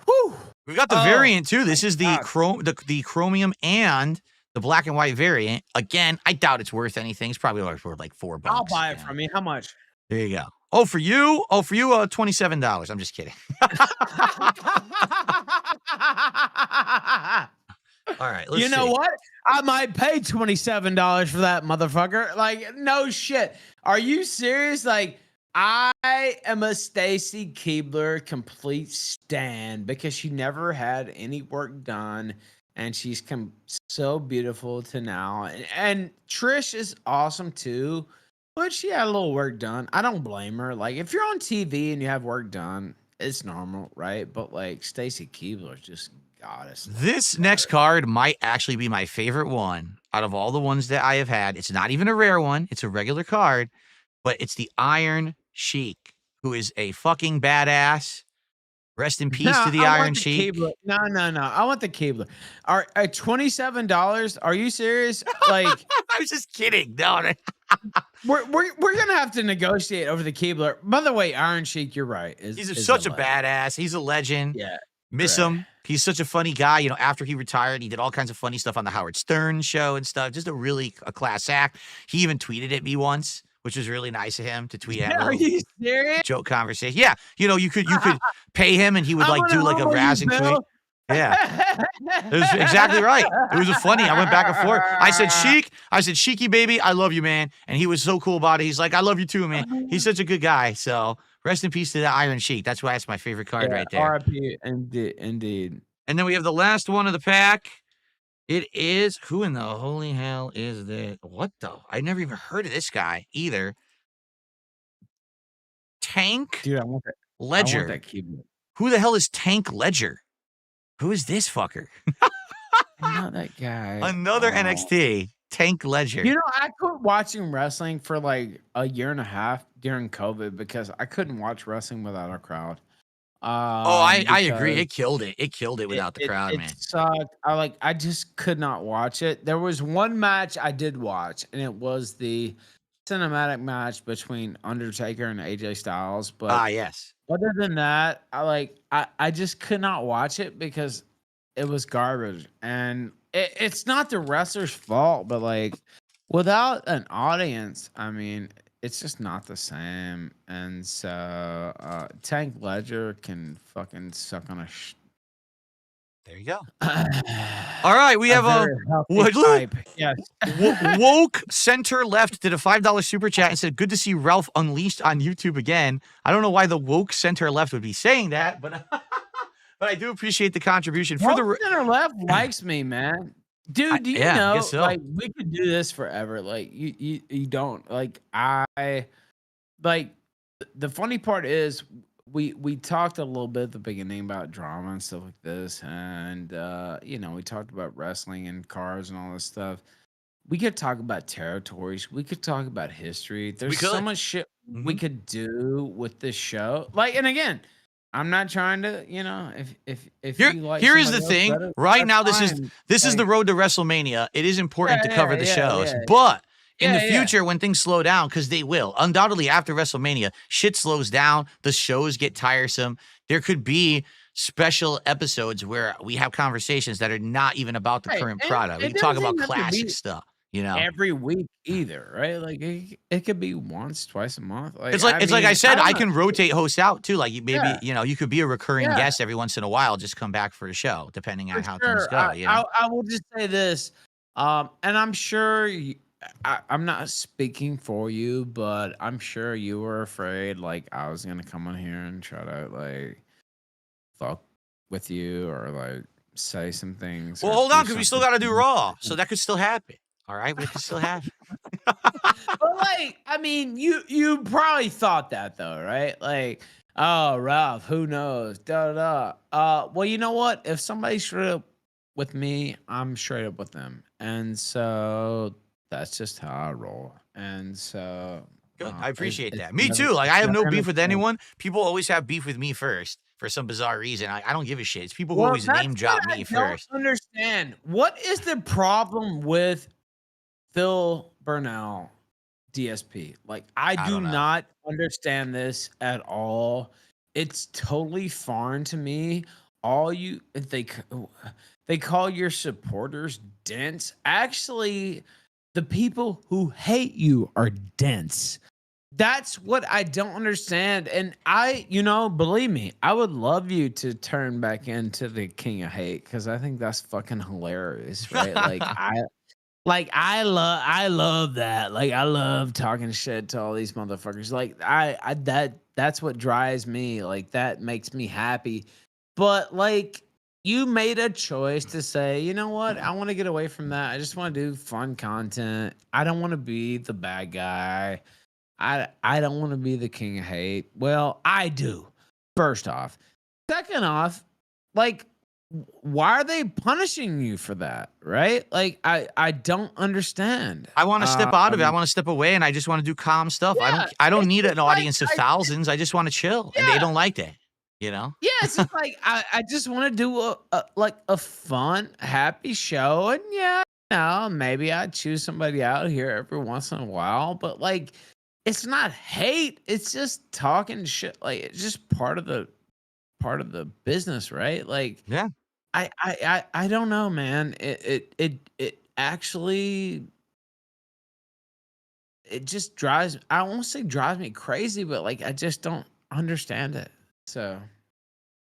whew, We've got the oh variant too. my This is God. the chromium and the black and white variant. Again, I doubt it's worth anything. It's probably worth like $4. I'll buy it from you. How much? There you go. Oh, for you, $27. I'm just kidding. All right, let's You know see. what? I might pay $27 for that motherfucker. Like, no shit. Are you serious? Like, I am a Stacy Keibler complete stan because she never had any work done, and she's come so beautiful to now. And Trish is awesome too, but she had a little work done. I don't blame her. Like, if you're on TV and you have work done, it's normal, right? But like Stacy Keibler is just goddess. This next card might actually be my favorite one out of all the ones that I have had. It's not even a rare one. It's a regular card, but it's the Iron Sheik, who is a fucking badass. Rest in peace to the Iron Sheik. Keibler. No. I want the Keibler. Are $27? Are you serious? Like, I was just kidding. No. we're gonna have to negotiate over the Keibler. By the way, Iron Sheik, you're right. He's such a badass. He's a legend. Yeah. Miss him. He's such a funny guy. You know, after he retired, he did all kinds of funny stuff on the Howard Stern show and stuff. Just a class act. He even tweeted at me once, which was really nice of him to tweet at. Are you serious? Joke conversation. Yeah, you know, you could pay him and he would like do like a razzing tweet. Yeah, it was exactly right. It was funny. I went back and forth. I said, Sheiky baby, I love you, man. And he was so cool about it. He's like, I love you too, man. He's such a good guy. So rest in peace to the Iron Sheik. That's why it's my favorite card right there. R.I.P. Indeed. And then we have the last one of the pack. It is, who in the holy hell is this? What the? I never even heard of this guy either. Tank Dude, I want that. Ledger. I want that Keibler. Who the hell is Tank Ledger? Who is this fucker? Not that guy. Another NXT. Tank Ledger. You know, I quit watching wrestling for like a year and a half during COVID because I couldn't watch wrestling without a crowd. I agree. It killed it. It killed it without the crowd, man. It sucked. I just could not watch it. There was one match I did watch, and it was the cinematic match between Undertaker and AJ Styles. But yes. other than that, I just could not watch it because it was garbage. And it's not the wrestler's fault, but like without an audience, I mean, it's just not the same. And so Tank Ledger can fucking suck on a there you go. All right, we have a yes. woke center left did a $5 super chat and said, "Good to see Ralph Unleashed on YouTube again." I don't know why the woke center left would be saying that, but but I do appreciate the contribution. For the center left likes me, man. Dude, do you know? So. Like, we could do this forever. Like, you don't like. I like. The funny part is, we talked a little bit at the beginning about drama and stuff like this, and you know, we talked about wrestling and cars and all this stuff. We could talk about territories. We could talk about history. There's so much shit we could do with this show. Like, and again, I'm not trying to, you know, if you like. Here is the thing. Better, right now, this is the road to WrestleMania. It is important to cover the shows, but in the future, when things slow down, because they will, undoubtedly after WrestleMania, shit slows down. The shows get tiresome. There could be special episodes where we have conversations that are not even about the current product. We can talk about classic stuff. You know, every week either, right? Like it could be once, twice a month. Like, it's like I said, I can rotate hosts out too. Like maybe you know, you could be a recurring guest every once in a while. Just come back for the show, depending on how things go. You know? I will just say this, and I'm sure I'm not speaking for you, but I'm sure you were afraid like I was gonna come on here and try to like fuck with you or like say some things. Well, hold on, because we still got to do Raw, so that could still happen. All right, we can still have. But like, I mean, you probably thought that though, right? Like, oh, Ralph, who knows? Well, you know what? If somebody's straight up with me, I'm straight up with them, and so that's just how I roll. And so, good. I appreciate that. Me too. Like, I have no beef with anyone. People always have beef with me first for some bizarre reason. I don't give a shit. It's people who always name drop me first. I don't understand. What is the problem with Phil Burnell, DSP. Like, I I do don't know. not understand this at all. It's totally foreign to me. All you they call your supporters dense. Actually, the people who hate you are dense. That's what I don't understand. And believe me, I would love you to turn back into the king of hate because I think that's fucking hilarious, right? I love that. Like, I love talking shit to all these motherfuckers. Like, that's what drives me. Like, that makes me happy. But like, you made a choice to say, you know what? I want to get away from that. I just want to do fun content. I don't want to be the bad guy. I don't want to be the king of hate. Well, I do. First off. Second off, like, why are they punishing you for that? Right? Like, I don't understand. I want to step out of it. I want to step away, and I just want to do calm stuff. Yeah, I don't it's need just an audience of thousands. I just want to chill, and they yeah. don't like that. You know? Yeah, it's just like I just want to do a fun, happy show, and maybe I choose somebody out here every once in a while, but like, it's not hate. It's just talking shit. Like, it's just part of the business, right? Like, Yeah. I don't know, man. It actually it just drives. I won't say drives me crazy, but like, I just don't understand it. So.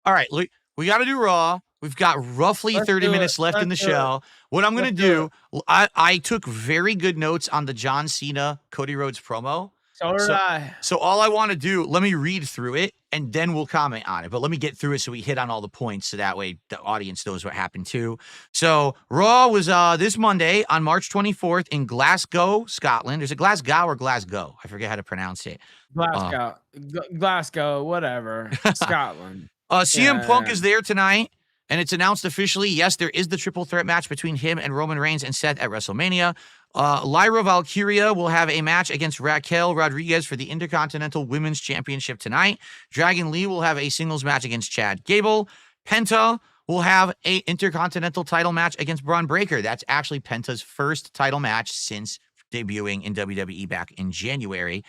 All right, look, we got to do Raw. We've got roughly Let's 30 do it. minutes left in the Let's do it. show. What I'm going to Let's do do, I took very good notes on the John Cena Cody Rhodes promo. So did I. So all I want to do, let me read through it and then we'll comment on it. But let me get through it so we hit on all the points so that way the audience knows what happened too. So Raw was this Monday on March 24th in Glasgow, Scotland. There's a Glasgow or Glasgow. I forget how to pronounce it. Glasgow, whatever. Scotland. CM Punk is there tonight, and it's announced officially, yes, there is the triple threat match between him and Roman Reigns and Seth at WrestleMania. Lyra Valkyria will have a match against Raquel Rodriguez for the Intercontinental Women's Championship tonight. Dragon Lee will have a singles match against Chad Gable. Penta will have a Intercontinental title match against Braun Breaker. That's actually Penta's first title match since debuting in WWE back in January.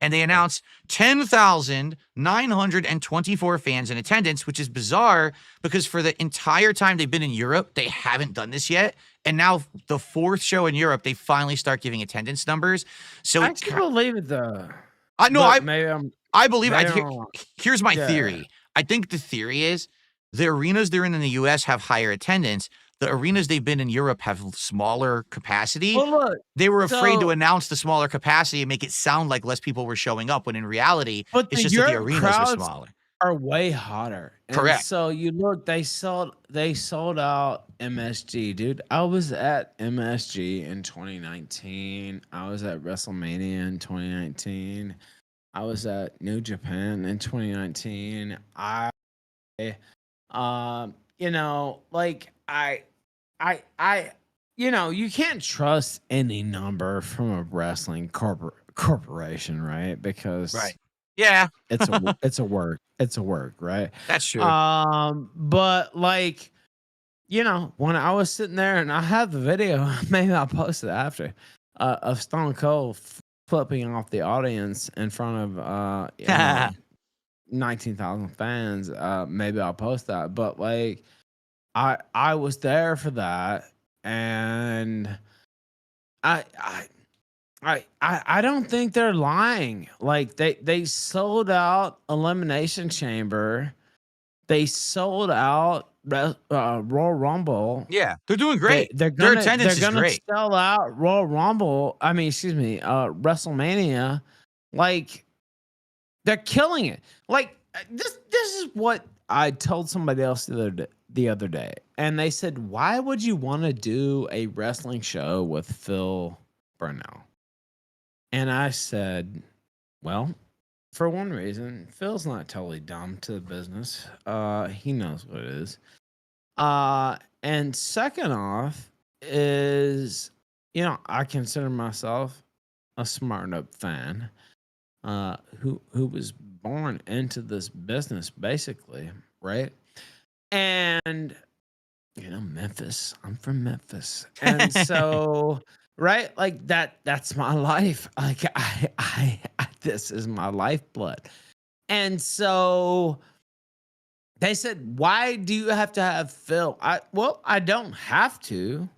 And they announced 10,924 fans in attendance, which is bizarre because for the entire time they've been in Europe, they haven't done this yet. And now the fourth show in Europe, they finally start giving attendance numbers. So I can believe it though. I believe maybe it. Here's my theory. I think the theory is the arenas they're in the US have higher attendance. The arenas they've been in Europe have smaller capacity. Well, look, they were afraid to announce the smaller capacity and make it sound like less people were showing up, when in reality, it's just that the arenas were smaller. Are way hotter. Correct. And so you look, they sold out MSG, dude. I was at MSG in 2019. I was at WrestleMania in 2019. I was at New Japan in 2019. You can't trust any number from a wrestling corporation, right? Because yeah, it's a work, right? That's true. But like, when I was sitting there, and I have the video, maybe I'll post it after, of Stone Cold flipping off the audience in front of 19,000 fans. Maybe I'll post that, but like, I was there for that, and I don't think they're lying. Like, they sold out Elimination Chamber, they sold out Royal Rumble. Yeah, they're doing great. Their attendance is great. Sell out Royal Rumble. I mean, excuse me, WrestleMania. Like, they're killing it. Like, this is what I told somebody else the other day, and they said, "Why would you want to do a wrestling show with Phil Burnell?" And I said, "Well, for one reason, Phil's not totally dumb to the business. He knows what it is. And second off is, I consider myself a smart up fan, who was born into this business, basically, right? And Memphis. I'm from Memphis, and so right? Like that's my life. Like this is my lifeblood. And so they said, "Why do you have to have Phil?" I don't have to.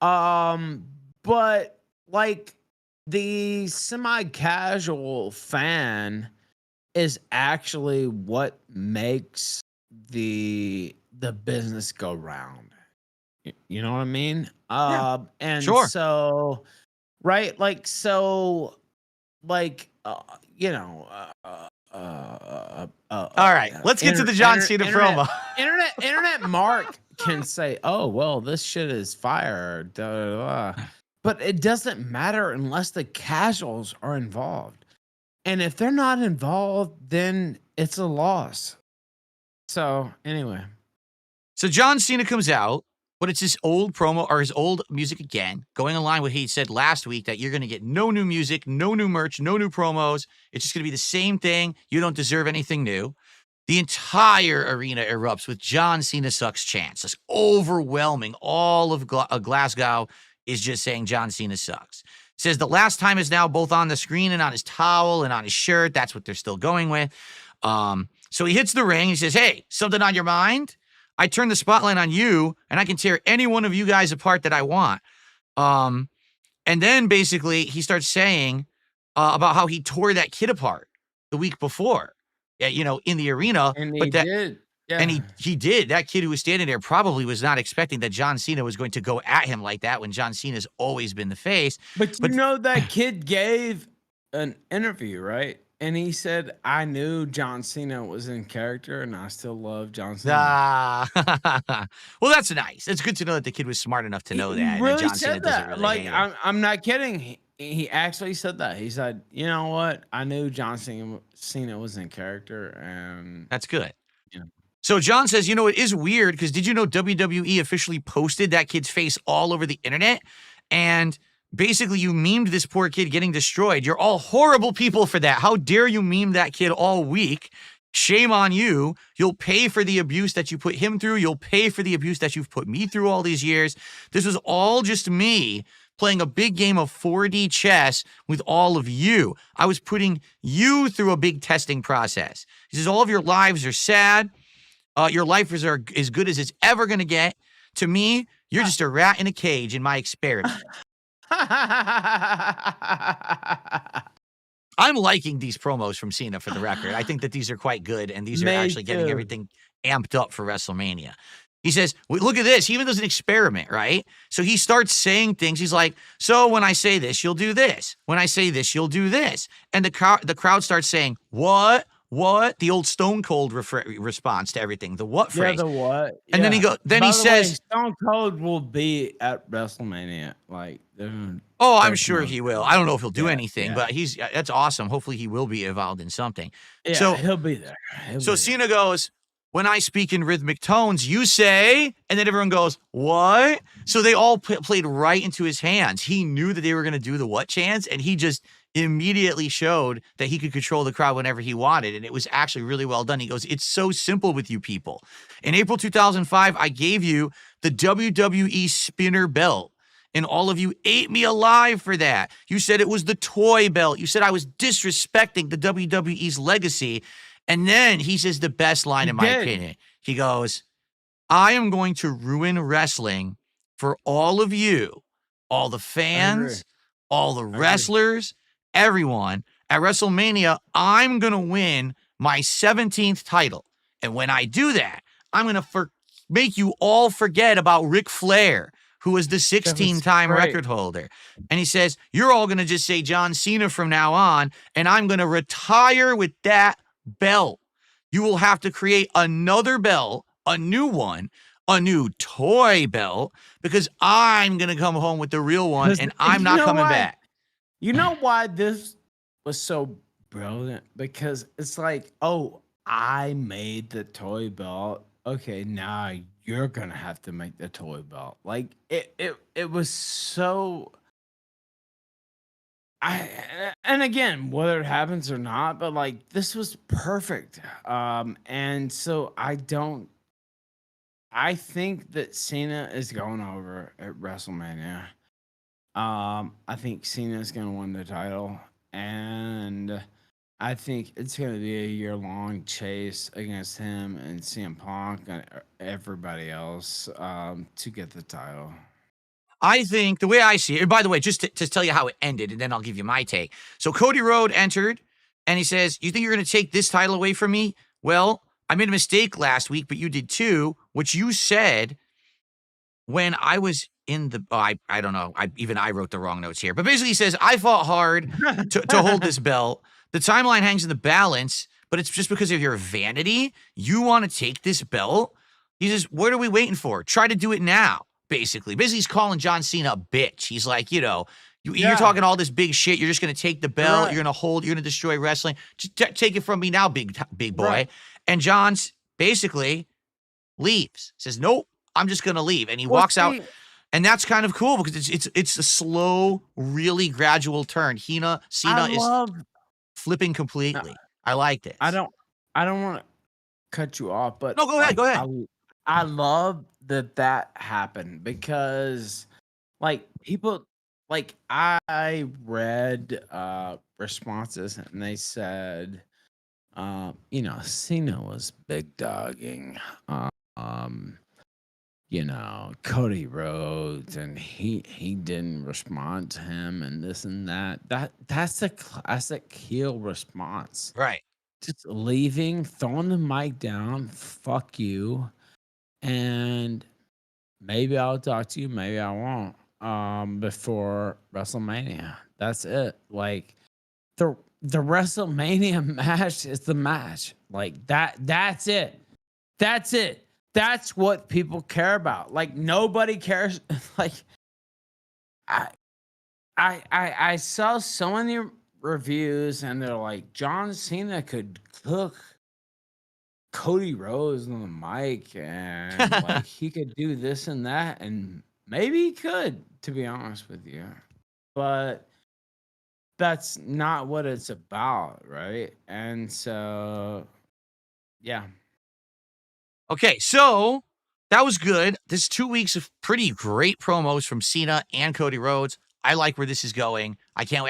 Um, but like the semi-casual fan is actually what makes the business go round. You know what I mean? Yeah, And sure. so right, like so, like you know, All right, let's get to the John Cena promo. internet Mark can say, "Oh well, this shit is fire," da, da, da. But it doesn't matter unless the casuals are involved. And if they're not involved, then it's a loss. So anyway, So John Cena comes out, but it's his old promo or his old music again, going in line with what he said last week that you're going to get no new music, no new merch, no new promos. It's just going to be the same thing. You don't deserve anything new. The entire arena erupts with John Cena sucks chants. It's overwhelming. All of Glasgow is just saying John Cena sucks. Says the last time is now both on the screen and on his towel and on his shirt. That's what they're still going with. So he hits the ring. He says, "Hey, something on your mind? I turn the spotlight on you, and I can tear any one of you guys apart that I want." Um, and then basically he starts saying about how he tore that kid apart the week before, in the arena. and he But that, did. and Yeah. he did. That kid who was standing there probably was not expecting that John Cena was going to go at him like that when John Cena's always been the face. But you But know that kid gave an interview, right? And he said, "I knew John Cena was in character, and I still love John Cena." ah, well, that's nice. It's good to know that the kid was smart enough to know He that, and that really John Cena said doesn't that. really Like hate him. I'm not kidding. He actually said that. He said, "You know what? I knew John Cena was in character, and That's good. you know." So John says, it is weird because did you know WWE officially posted that kid's face all over the internet? And basically you memed this poor kid getting destroyed. You're all horrible people for that. How dare you meme that kid all week? Shame on you. You'll pay for the abuse that you put him through. You'll pay for the abuse that you've put me through all these years. This was all just me playing a big game of 4D chess with all of you. I was putting you through a big testing process. He says, all of your lives are sad. Your life is as good as it's ever going to get. To me, you're just a rat in a cage in my experiment. I'm liking these promos from Cena for the record. I think that these are quite good, and these are Me actually getting too. everything amped up for WrestleMania. He says, look at this. He even does an experiment, right? So he starts saying things. He's like, so when I say this, you'll do this. When I say this, you'll do this. And the crowd starts saying, what? What? The old Stone Cold response to everything. The what Yeah, phrase. the what? And then he Yeah. then By he the way, says, Stone Cold will be at WrestleMania. Like, "Oh, I'm there's sure no he will. doubt. I don't know if he'll do Yeah, anything, yeah, but that's awesome. Hopefully he will be involved in something." yeah. So He'll be there. He'll so be there. Cena goes, "When I speak in rhythmic tones, you say," and then everyone goes, "What?" So they all played right into his hands. He knew that they were going to do the what chants, and he just immediately showed that he could control the crowd whenever he wanted, and it was actually really well done. He goes, "It's so simple with you people. In April 2005, I gave you the WWE spinner belt. And all of you ate me alive for that. You said it was the toy belt. You said I was disrespecting the WWE's legacy." And then he says the best line, He in my did. opinion. He goes, "I am going to ruin wrestling for all of you, all the I agree. fans, all the I agree. wrestlers, everyone. At WrestleMania, I'm going to win my 17th title. And when I do that, I'm going to make you all forget about Ric Flair, who was the That was 16-time great. record holder." And he says, "You're all going to just say John Cena from now on, and I'm going to retire with that belt. You will have to create another belt, a new one, a new toy belt, because I'm going to come home with the real one, 'Cause and I'm you not know coming why? back." You know why this was so brilliant? Because it's like, oh, I made the toy belt. Okay, now you're gonna have to make the toy belt. Like it was so and again, whether it happens or not, but like this was perfect. And so I think that Cena is going over at WrestleMania. I think Cena's gonna win the title, and I think it's gonna be a year-long chase against him and CM Punk and everybody else to get the title. I think the way I see it, and by the way, just to tell you how it ended, and then I'll give you my take. So Cody Rhodes entered, and he says, "You think you're going to take this title away from me? Well, I made a mistake last week, but you did too, which you said when I was in the, I don't know, I wrote the wrong notes here, but basically he says, I fought hard to hold this belt. The timeline hangs in the balance, but it's just because of your vanity. You want to take this belt? He says, what are we waiting for? Try to do it now, basically. Basically, he's calling John Cena a bitch. He's like, you know, you're talking all this big shit. You're just going to take the belt. Right. You're going to hold, you're going to destroy wrestling. Just take it from me now, big boy. Right. And John's basically leaves, says, nope, I'm just going to leave. And he walks out. And that's kind of cool because it's a slow, really gradual turn. Cena is flipping completely. I like this. I don't want to cut you off, but no, go ahead. Go ahead. I love that happened because, like, people, like, I read responses and they said, you know, Cena was big dogging, you know, Cody Rhodes, and he didn't respond to him and this and that. That's a classic heel response. Right. Just leaving, throwing the mic down, fuck you, and maybe I'll talk to you, maybe I won't. Before WrestleMania. That's it. Like the WrestleMania match is the match. Like that's it. That's it. That's what people care about. Like nobody cares. Like I saw so many reviews and they're like, John Cena could cook Cody Rhodes on the mic and like he could do this and that, and maybe he could, to be honest with you. But that's not what it's about, right? And so yeah. Okay, so that was good. This 2 weeks of pretty great promos from Cena and Cody Rhodes. I like where this is going. I can't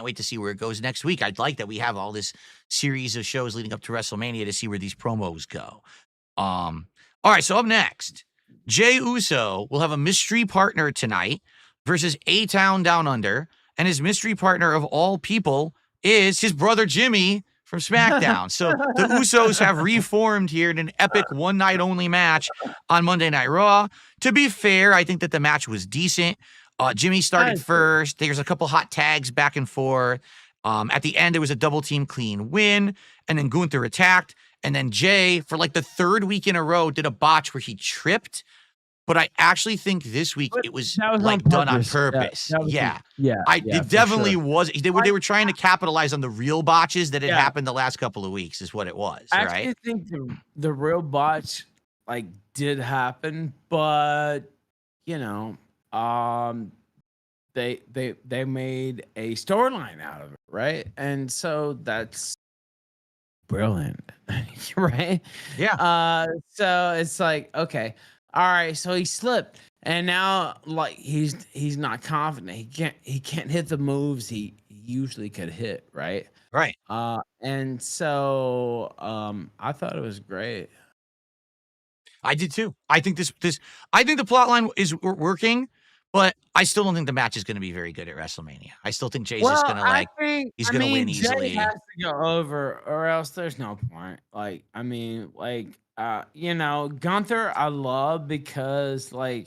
wait to see where it goes next week. I'd like that we have all this series of shows leading up to WrestleMania to see where these promos go. All right, so up next, Jey Uso will have a mystery partner tonight versus A-Town Down Under, and his mystery partner of all people is his brother Jimmy from SmackDown. So the Usos have reformed here in an epic one-night-only match on Monday Night Raw. To be fair, I think that the match was decent. Jimmy started first. There's a couple hot tags back and forth. At the end, it was a double-team clean win, and then Gunther attacked, and then Jey, for like the third week in a row, did a botch where he tripped. But I actually think this week it was like done on purpose. It definitely was. They were trying to capitalize on the real botches that had happened the last couple of weeks, is what it was. I right? actually think the real botch like did happen, but you know, they made a storyline out of it, right? And so that's brilliant, right? Yeah. So it's like, okay. All right, so he slipped, and now like he's not confident. He can't hit the moves he usually could hit, right? Right. And so I thought it was great. I did too. I think I think the plot line is working, but I still don't think the match is going to be very good at WrestleMania. I still think Jay's just going to he's going to win easily. Jey has to go over, or else there's no point. Like, I mean, like. You know, Gunther I love because like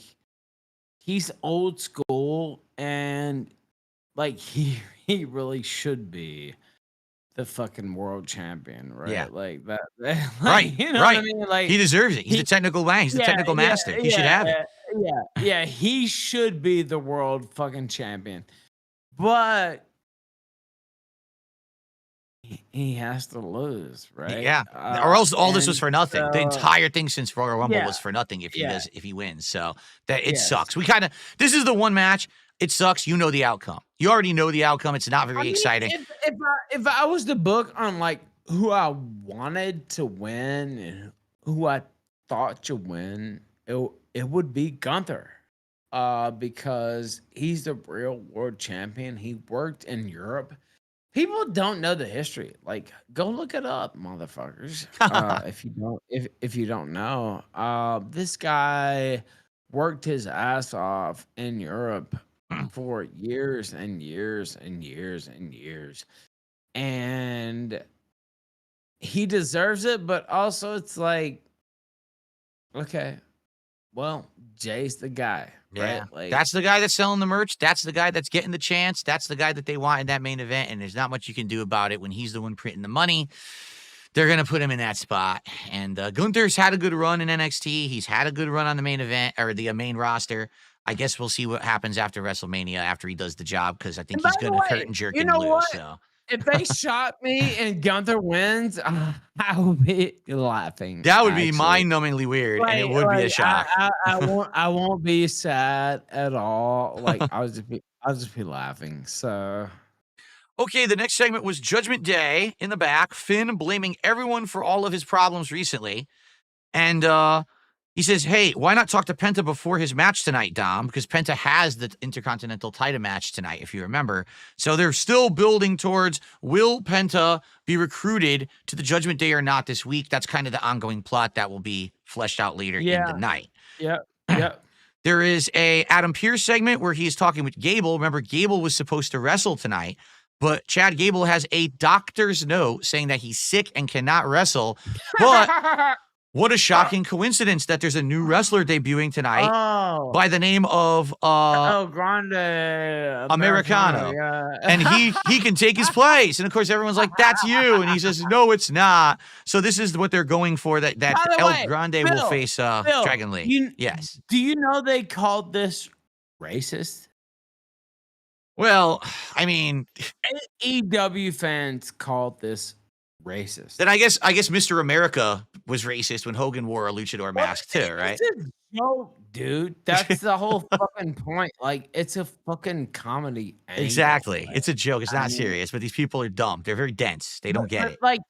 he's old school and like he really should be the fucking world champion, right? Yeah. Like that, right. You know right. what I mean? Like he deserves it. He's the technical man. He's the technical master. He should have it. Yeah. He should be the world fucking champion, but he has to lose, right? Yeah, or else all this was for nothing. The entire thing since Royal Rumble was for nothing if he wins. So that it sucks. This is the one match. It sucks. You know the outcome. You already know the outcome. It's not very exciting. If I was to book on like who I wanted to win and who I thought should win, it would be Gunther. because he's the real world champion. He worked in Europe. People don't know the history. Like, go look it up, motherfuckers. If you don't know, this guy worked his ass off in Europe for years and years and years and years, and he deserves it. But also, it's like, okay, well, Jay's the guy, right? Yeah. Like, That's the guy that's selling the merch. That's the guy that's getting the chance. That's the guy that they want in that main event. And there's not much you can do about it when he's the one printing the money. They're going to put him in that spot. And Gunther's had a good run in NXT. He's had a good run on the main event or the main roster. I guess we'll see what happens after WrestleMania after he does the job, because I think he's going to curtain jerk and lose. So. If they shot me and Gunther wins, I would be laughing. That would be mind-numbingly weird, and it would be a shock. I won't be sad at all. Like, I'll just be laughing. So, okay, the next segment was Judgment Day in the back. Finn blaming everyone for all of his problems recently, and he says, "Hey, why not talk to Penta before his match tonight, Dom? Because Penta has the Intercontinental title match tonight, if you remember. So they're still building towards, will Penta be recruited to the Judgment Day or not this week? That's kind of the ongoing plot that will be fleshed out later in the night. Yep. There is a Adam Pearce segment where he is talking with Gable. Remember, Gable was supposed to wrestle tonight, but Chad Gable has a doctor's note saying that he's sick and cannot wrestle. But what a shocking coincidence that there's a new wrestler debuting tonight by the name of Grande Americano. Yeah. And he can take his place. And of course, everyone's like, that's you. And he says, no, it's not. So this is what they're going for, that El Grande will face Dragon Lee. Yes. Do you know they called this racist? Well, I mean, EW fans called this racist. Then I guess Mr. America was racist when Hogan wore a luchador mask too, right? It's a joke, dude. That's the whole fucking point. Like, it's a fucking comedy angle. Exactly. It's a joke. It's not serious, but these people are dumb. They're very dense. They don't get it. Like,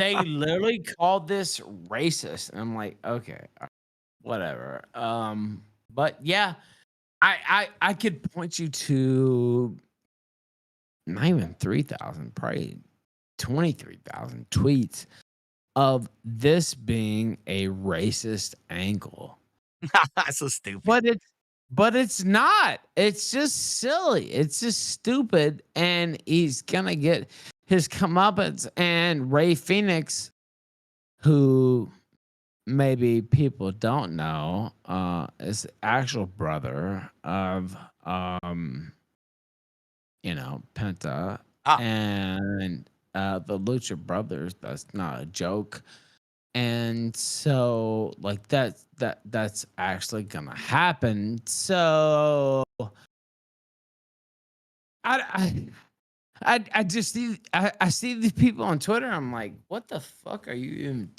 they literally called this racist. And I'm like, okay, whatever. But yeah, I could point you to not even 3,000, probably 23,000 tweets of this being a racist angle. That's so stupid. But it's not. It's just silly. It's just stupid. And he's gonna get his comeuppance. And Ray Phoenix, who maybe people don't know, is the actual brother of Penta. And the Lucha Brothers, that's not a joke. And so, like, that's actually gonna happen. So I just see I see these people on Twitter. I'm like, what the fuck are you even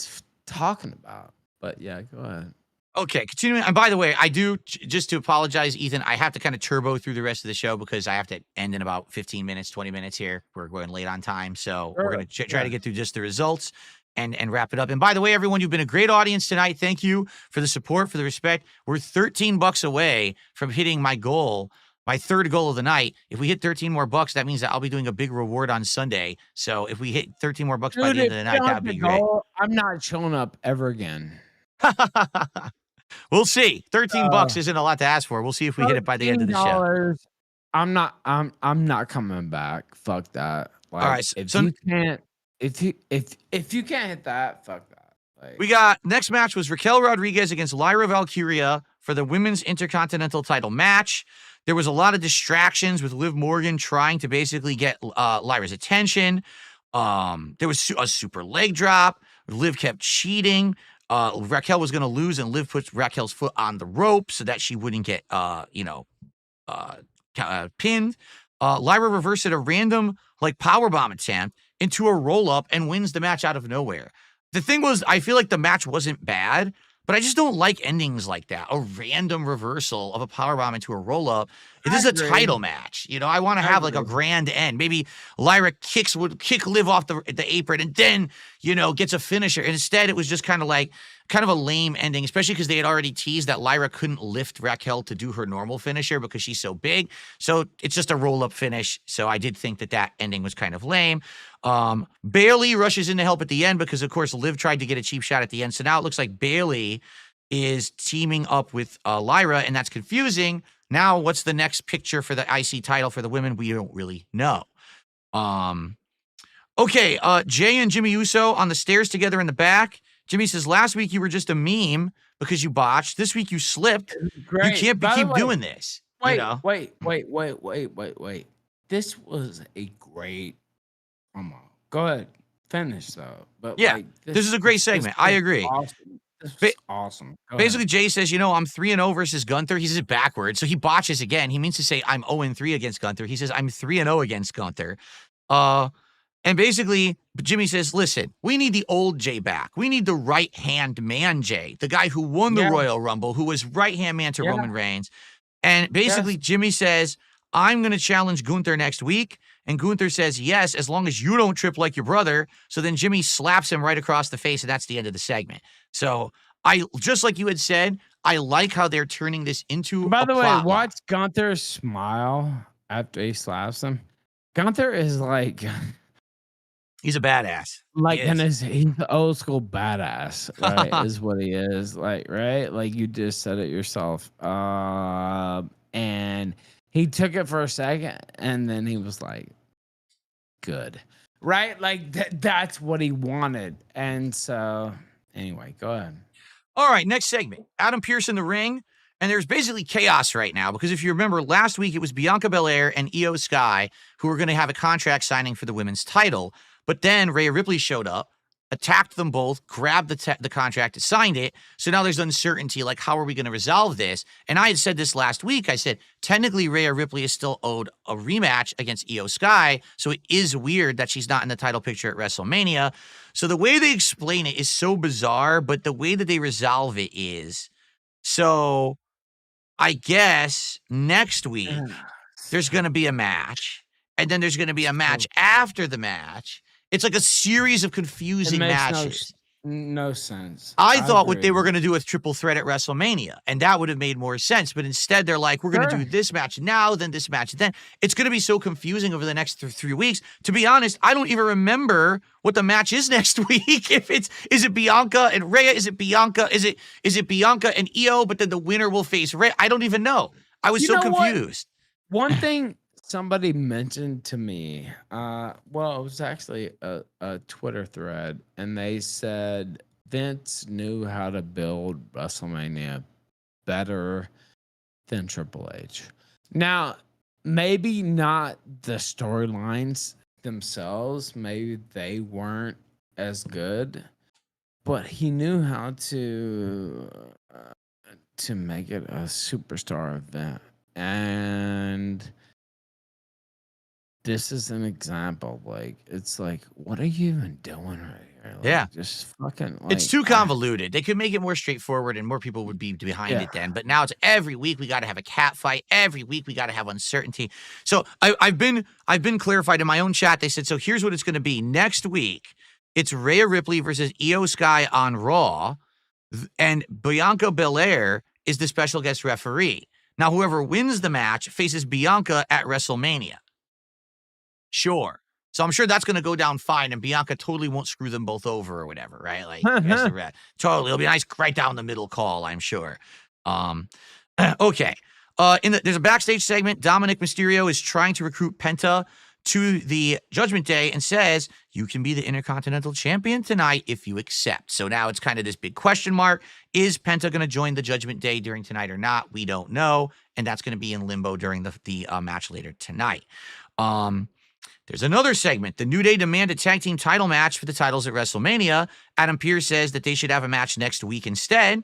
talking about? But yeah, go ahead. Okay, continuing. And by the way, I do, just to apologize, Ethan, I have to kind of turbo through the rest of the show because I have to end in about 15 minutes, 20 minutes here. We're going late on time. So we're going to try to get through just the results and wrap it up. And by the way, everyone, you've been a great audience tonight. Thank you for the support, for the respect. We're $13 away from hitting my goal, my third goal of the night. If we hit 13 more bucks, that means that I'll be doing a big reward on Sunday. So if we hit 13 more bucks by the end of the night, that'd be great. I'm not showing up ever again. We'll see. $13 isn't a lot to ask for. We'll see if we hit it by the end of the show. I'm not coming back. Fuck that. Like, all right. If you can't hit that, fuck that. Like, we got next match was Raquel Rodriguez against Lyra Valkyria for the women's intercontinental title match. There was a lot of distractions with Liv Morgan trying to basically get Lyra's attention. There was a super leg drop. Liv kept cheating. Raquel was going to lose, and Liv puts Raquel's foot on the rope so that she wouldn't get, pinned. Lyra reversed a random, powerbomb attempt into a roll-up and wins the match out of nowhere. The thing was, I feel like the match wasn't bad, but I just don't like endings like that. A random reversal of a powerbomb into a roll-up. This is a title match. You know, I want to have like a grand end. Maybe Lyra would kick Liv off the apron and then, you know, gets a finisher. And instead, it was just kind of a lame ending, especially because they had already teased that Lyra couldn't lift Raquel to do her normal finisher because she's so big. So it's just a roll-up finish. So I did think that ending was kind of lame. Bayley rushes in to help at the end because, of course, Liv tried to get a cheap shot at the end. So now it looks like Bayley is teaming up with Lyra, and that's confusing. Now, what's the next picture for the IC title for the women? We don't really know. Okay, Jay and Jimmy Uso on the stairs together in the back. Jimmy says, last week you were just a meme because you botched. This week you slipped. Great. You can't keep doing this. Wait, you know? wait. This was a great promo. Go ahead. Finish, though. But yeah, like, this is a great segment. I agree. Awesome. This was awesome. Basically, Jay says, you know, I'm 3-0 versus Gunther. He says it backwards. So he botches again. He means to say I'm 0-3 against Gunther. He says I'm 3-0 against Gunther. And basically, Jimmy says, listen, we need the old Jay back. We need the right-hand man Jay, the guy who won the Royal Rumble, who was right-hand man to Roman Reigns. And basically, Jimmy says, I'm going to challenge Gunther next week. And Gunther says, yes, as long as you don't trip like your brother. So then Jimmy slaps him right across the face, and that's the end of the segment. So just like you had said, I like how they're turning this into By the way, plot line. watch Gunther smile after he slaps him. Gunther is like... He's a badass. He's the old school badass, right? Is what he is. Like, right? Like you just said it yourself. And he took it for a second and then he was like, good. Right? Like that's what he wanted. And so anyway, go ahead. All right, next segment. Adam Pearce in the ring. And there's basically chaos right now because if you remember last week, it was Bianca Belair and Io Sky who were going to have a contract signing for the women's title. But then Rhea Ripley showed up, attacked them both, grabbed the contract, signed it. So now there's uncertainty, like how are we going to resolve this? And I had said this last week. I said, technically Rhea Ripley is still owed a rematch against Io Sky. So it is weird that she's not in the title picture at WrestleMania. So the way they explain it is so bizarre, but the way that they resolve it is, so I guess next week there's going to be a match. And then there's going to be a match after the match. It's like a series of confusing matches. No sense. I thought what they were going to do with Triple Threat at WrestleMania, and that would have made more sense. But instead, they're like, we're going to do this match now, then this match, then. It's going to be so confusing over the next 3 weeks. To be honest, I don't even remember what the match is next week. Is it Bianca and Rhea? Is it Bianca? Is it Bianca and Io? But then the winner will face Rhea. I don't even know. I was so confused. One thing somebody mentioned to me, it was actually a Twitter thread, and they said Vince knew how to build WrestleMania better than Triple H. Now, maybe not the storylines themselves, maybe they weren't as good, but he knew how to make it a superstar event. And this is an example. Like, it's like, what are you even doing right here? Like, just fucking. Like, it's too convoluted. They could make it more straightforward, and more people would be behind it then. But now it's every week we got to have a cat fight. Every week we got to have uncertainty. So I've been clarified in my own chat. They said, so here's what it's going to be next week. It's Rhea Ripley versus Io Sky on Raw, and Bianca Belair is the special guest referee. Now, whoever wins the match faces Bianca at WrestleMania. Sure. So I'm sure that's going to go down fine, and Bianca totally won't screw them both over or whatever, right? Like, totally. It'll be a nice right down the middle call, I'm sure. Okay. There's a backstage segment. Dominic Mysterio is trying to recruit Penta to the Judgment Day and says, you can be the Intercontinental Champion tonight if you accept. So now it's kind of this big question mark. Is Penta going to join the Judgment Day during tonight or not? We don't know. And that's going to be in limbo during the match later tonight. There's another segment. The New Day demand a tag team title match for the titles at WrestleMania. Adam Pearce says that they should have a match next week instead.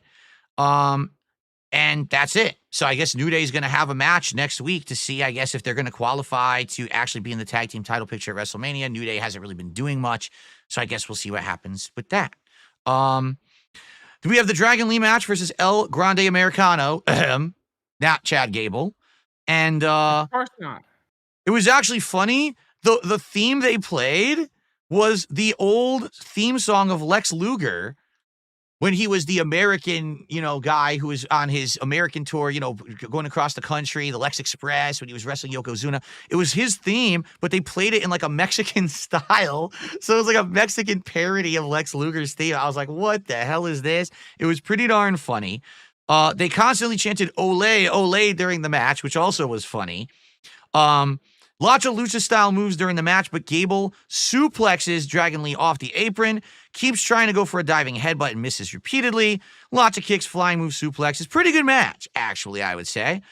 And that's it. So I guess New Day is going to have a match next week to see, I guess, if they're going to qualify to actually be in the tag team title picture at WrestleMania. New Day hasn't really been doing much. So I guess we'll see what happens with that. There we have the Dragon Lee match versus El Grande Americano, not Chad Gable. And Of course not. it was actually funny. The theme they played was the old theme song of Lex Luger when he was the American, guy who was on his American tour, going across the country, the Lex Express, when he was wrestling Yokozuna. It was his theme, but they played it in like a Mexican style. So it was like a Mexican parody of Lex Luger's theme. I was like, what the hell is this? It was pretty darn funny. They constantly chanted "Ole, Ole" during the match, which also was funny. Lots of lucha-style moves during the match, but Gable suplexes Dragon Lee off the apron, keeps trying to go for a diving headbutt and misses repeatedly. Lots of kicks, flying moves, suplexes. Pretty good match, actually, I would say.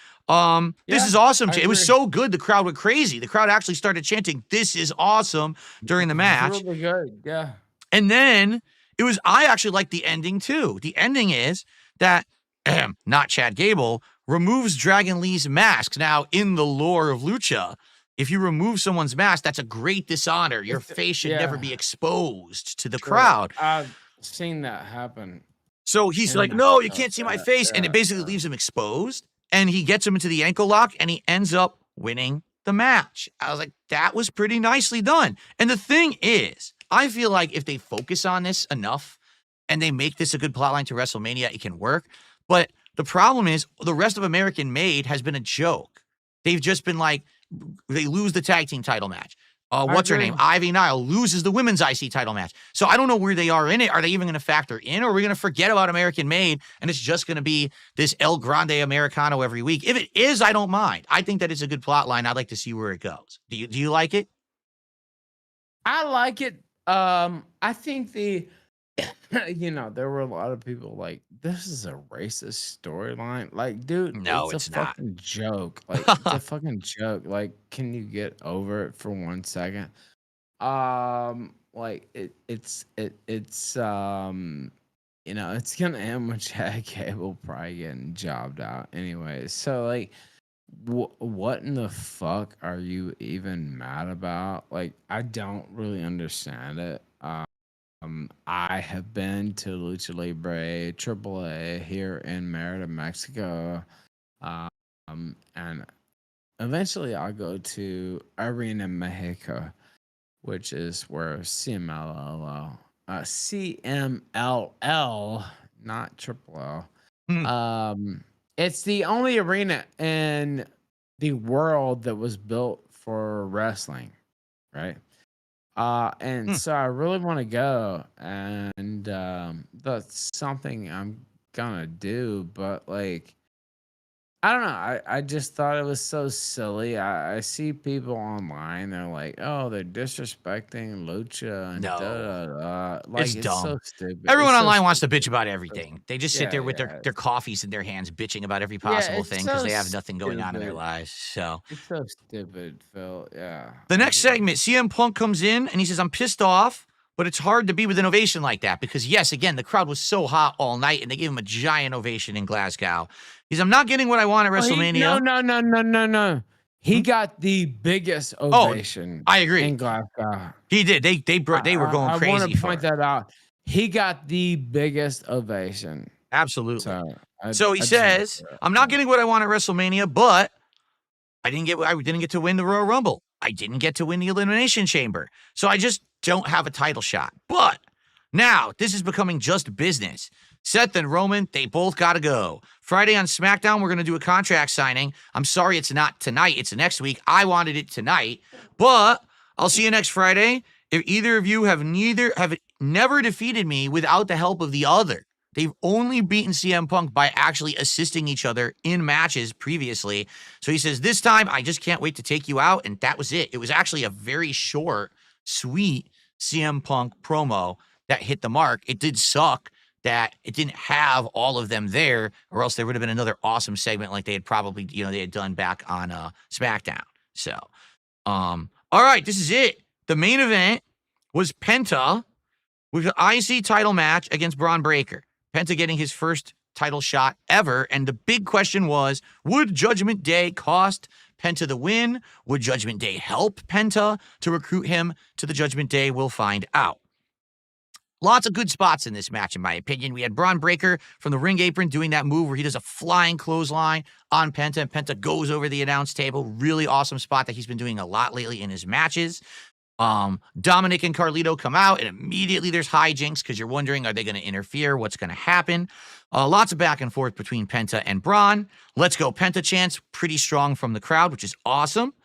This is awesome. It was so good, the crowd went crazy. The crowd actually started chanting, "This is awesome," during the match. Really good, yeah. And then I actually liked the ending too. The ending is that, not Chad Gable, removes Dragon Lee's mask. Now, in the lore of lucha, if you remove someone's mask, that's a great dishonor. Your face should never be exposed to the crowd. I've seen that happen. So he's like, "No, you can't see my face." And it basically leaves him exposed. And he gets him into the ankle lock and he ends up winning the match. I was like, that was pretty nicely done. And the thing is, I feel like if they focus on this enough and they make this a good plotline to WrestleMania, it can work. But the problem is the rest of American Made has been a joke. They've just been like, they lose the tag team title match. What's her name? Ivy Nile loses the women's IC title match. So I don't know where they are in it. Are they even going to factor in, or are we going to forget about American Made and it's just going to be this El Grande Americano every week? If it is, I don't mind. I think that it's a good plot line. I'd like to see where it goes. Do you like it? I like it. I think there were a lot of people like, this is a racist storyline. Like, dude, no, it's a not. Fucking joke. Like, it's a fucking joke. Like, can you get over it for 1 second? Like it's gonna end with Chad Gable probably getting jobbed out anyway. So like, what in the fuck are you even mad about? Like, I don't really understand it. I have been to Lucha Libre AAA here in Merida, Mexico, and eventually I'll go to Arena Mexico, which is where CMLL, not Triple L. It's the only arena in the world that was built for wrestling, right? And so I really want to go, and that's something I'm gonna do. But like, I don't know. I just thought it was so silly. I see people online. They're like, "Oh, they're disrespecting lucha." And No. Like, it's dumb. so stupid. Everyone It's so online wants to stupid. bitch about everything. They just sit there with their coffees in their hands, bitching about every possible it's thing because so they have nothing going on in their stupid. lives. So It's so stupid, Phil. Yeah. the next segment, CM Punk comes in and he says, "I'm pissed off, but it's hard to be with an ovation like that because, yes, again, the crowd was so hot all night and they gave him a giant ovation in Glasgow. He's, I'm not getting what I want at WrestleMania." No. He got the biggest ovation. I agree. In Glasgow. He did. They were going crazy. I want to for point it. that out. He got the biggest ovation. Absolutely. So, So he says, "I'm not getting what I want at WrestleMania, but I didn't get to win the Royal Rumble. I didn't get to win the Elimination Chamber. So I just don't have a title shot. But now this is becoming just business. Seth and Roman, they both got to go. Friday on SmackDown, we're going to do a contract signing. I'm sorry it's not tonight. It's next week. I wanted it tonight. But I'll see you next Friday. If either of you have never defeated me without the help of the other." They've only beaten CM Punk by actually assisting each other in matches previously. So he says, "This time, I just can't wait to take you out." And that was it. It was actually a very short, sweet CM Punk promo that hit the mark. It did suck that it didn't have all of them there, or else there would have been another awesome segment like they had probably, they had done back on SmackDown. So, all right, this is it. The main event was Penta with an IC title match against Braun Breaker. Penta getting his first title shot ever. And the big question was, would Judgment Day cost Penta the win? Would Judgment Day help Penta to recruit him to the Judgment Day? We'll find out. Lots of good spots in this match, in my opinion. We had Braun Breaker from the ring apron doing that move where he does a flying clothesline on Penta, and Penta goes over the announce table. Really awesome spot that he's been doing a lot lately in his matches. Dominic and Carlito come out, and immediately there's hijinks because you're wondering, are they going to interfere? What's going to happen? Lots of back and forth between Penta and Braun. Let's go Penta chants, pretty strong from the crowd, which is awesome.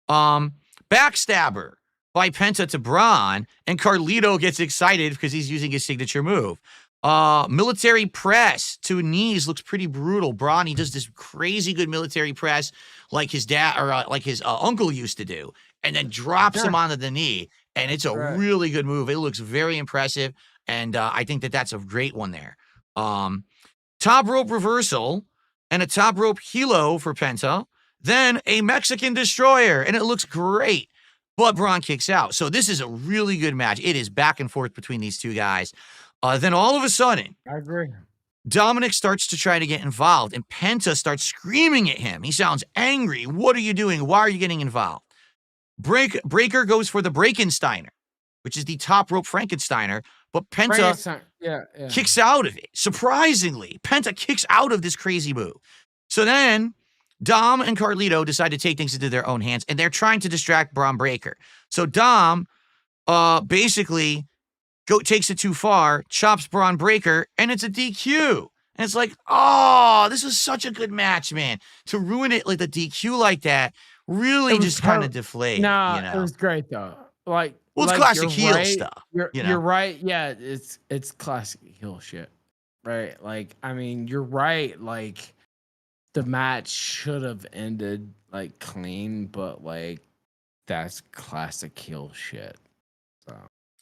Backstabber by Penta to Braun, and Carlito gets excited because he's using his signature move. Military press to knees looks pretty brutal. Braun, he does this crazy good military press like his dad or like his uncle used to do, and then drops him onto the knee, and it's a really good move. It looks very impressive, and I think that that's a great one there. Top rope reversal and a top rope helo for Penta, then a Mexican destroyer, and it looks great, but Braun kicks out. So this is a really good match. It is back and forth between these two guys. Then all of a sudden, I agree. Dominic starts to try to get involved, and Penta starts screaming at him. He sounds angry. What are you doing? Why are you getting involved? Breaker goes for the Breakensteiner, which is the top rope Frankensteiner, but Penta kicks out of it. Surprisingly, Penta kicks out of this crazy move. So then Dom and Carlito decide to take things into their own hands, and they're trying to distract Braun Breaker. So Dom basically takes it too far, chops Braun Breaker, and it's a DQ. And it's like, oh, this is such a good match, man. To ruin it like the DQ like that really just kind of deflated. No, you know? It was great though. Like, well, it's classic heel stuff. You're right. Yeah, it's classic heel shit, right? Like, I mean, you're right. Like, the match should have ended like clean, but like, that's classic heel shit.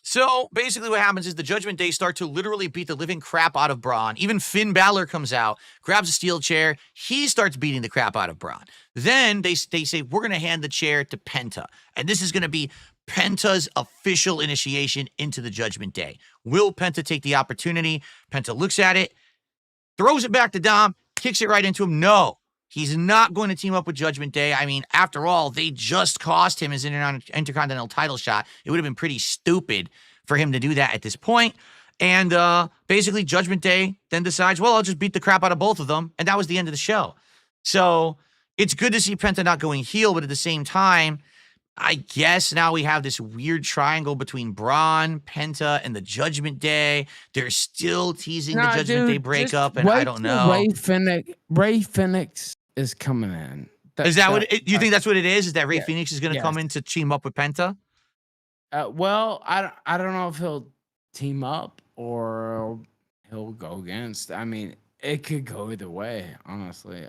So basically what happens is the Judgment Day start to literally beat the living crap out of Braun. Even Finn Balor comes out, grabs a steel chair. He starts beating the crap out of Braun. Then they say, we're going to hand the chair to Penta. And this is going to be Penta's official initiation into the Judgment Day. Will Penta take the opportunity? Penta looks at it, throws it back to Dom, kicks it right into him. No, he's not going to team up with Judgment Day. I mean, after all, they just cost him his Intercontinental title shot. It would have been pretty stupid for him to do that at this point. And basically, Judgment Day then decides, well, I'll just beat the crap out of both of them. And that was the end of the show. So it's good to see Penta not going heel, but at the same time, I guess now we have this weird triangle between Braun, Penta, and the Judgment Day. They're still teasing the Judgment Day breakup, and I don't know. Ray Phoenix is coming in. Is that what you think? That's what it is? Is that Ray Phoenix is going to come in to team up with Penta? Well, I don't know if he'll team up or he'll go against. I mean, it could go either way, honestly.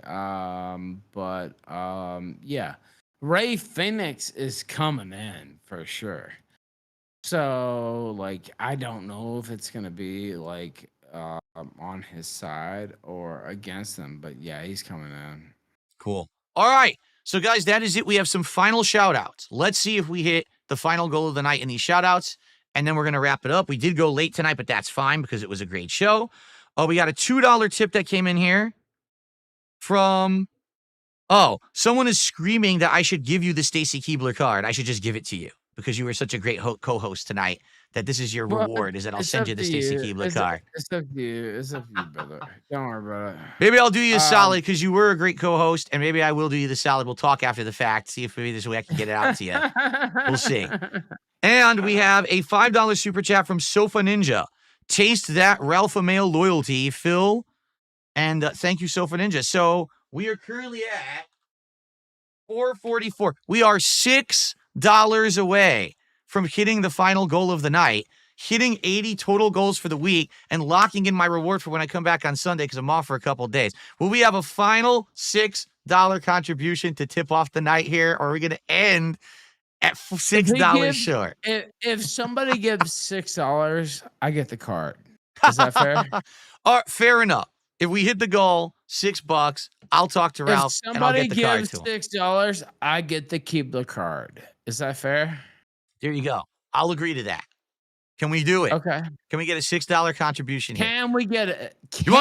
Yeah. Ray Phoenix is coming in for sure. So, like, I don't know if it's going to be, like, on his side or against him. But, yeah, he's coming in. Cool. All right. So, guys, that is it. We have some final shout-outs. Let's see if we hit the final goal of the night in these shout-outs, and then we're going to wrap it up. We did go late tonight, but that's fine because it was a great show. Oh, we got a $2 tip that came in here from... Oh, someone is screaming that I should give you the Stacy Keibler card. I should just give it to you because you were such a great co-host tonight that this is your reward, is that I'll send you the Stacy Keibler card. It's up to you. It's up to you, brother. Don't worry about it. Maybe I'll do you a solid because you were a great co-host, and maybe I will do you the solid. We'll talk after the fact, see if maybe this way I can get it out to you. We'll see. And we have a $5 super chat from Sofa Ninja. Taste that Ralph Mail loyalty, Phil. And thank you, Sofa Ninja. So we are currently at $4.44. We are $6 away from hitting the final goal of the night, hitting 80 total goals for the week, and locking in my reward for when I come back on Sunday because I'm off for a couple of days. Will we have a final $6 contribution to tip off the night here, or are we going to end at $6 short? If somebody gives $6, I get the card. Is that fair? Fair enough. If we hit the goal, $6, I'll talk to Ralph and I'll get the card to him. If somebody gives $6, I get to keep the card. Is that fair? There you go. I'll agree to that. Can we do it? Okay. Can we get a $6 contribution here? Can we get it? Can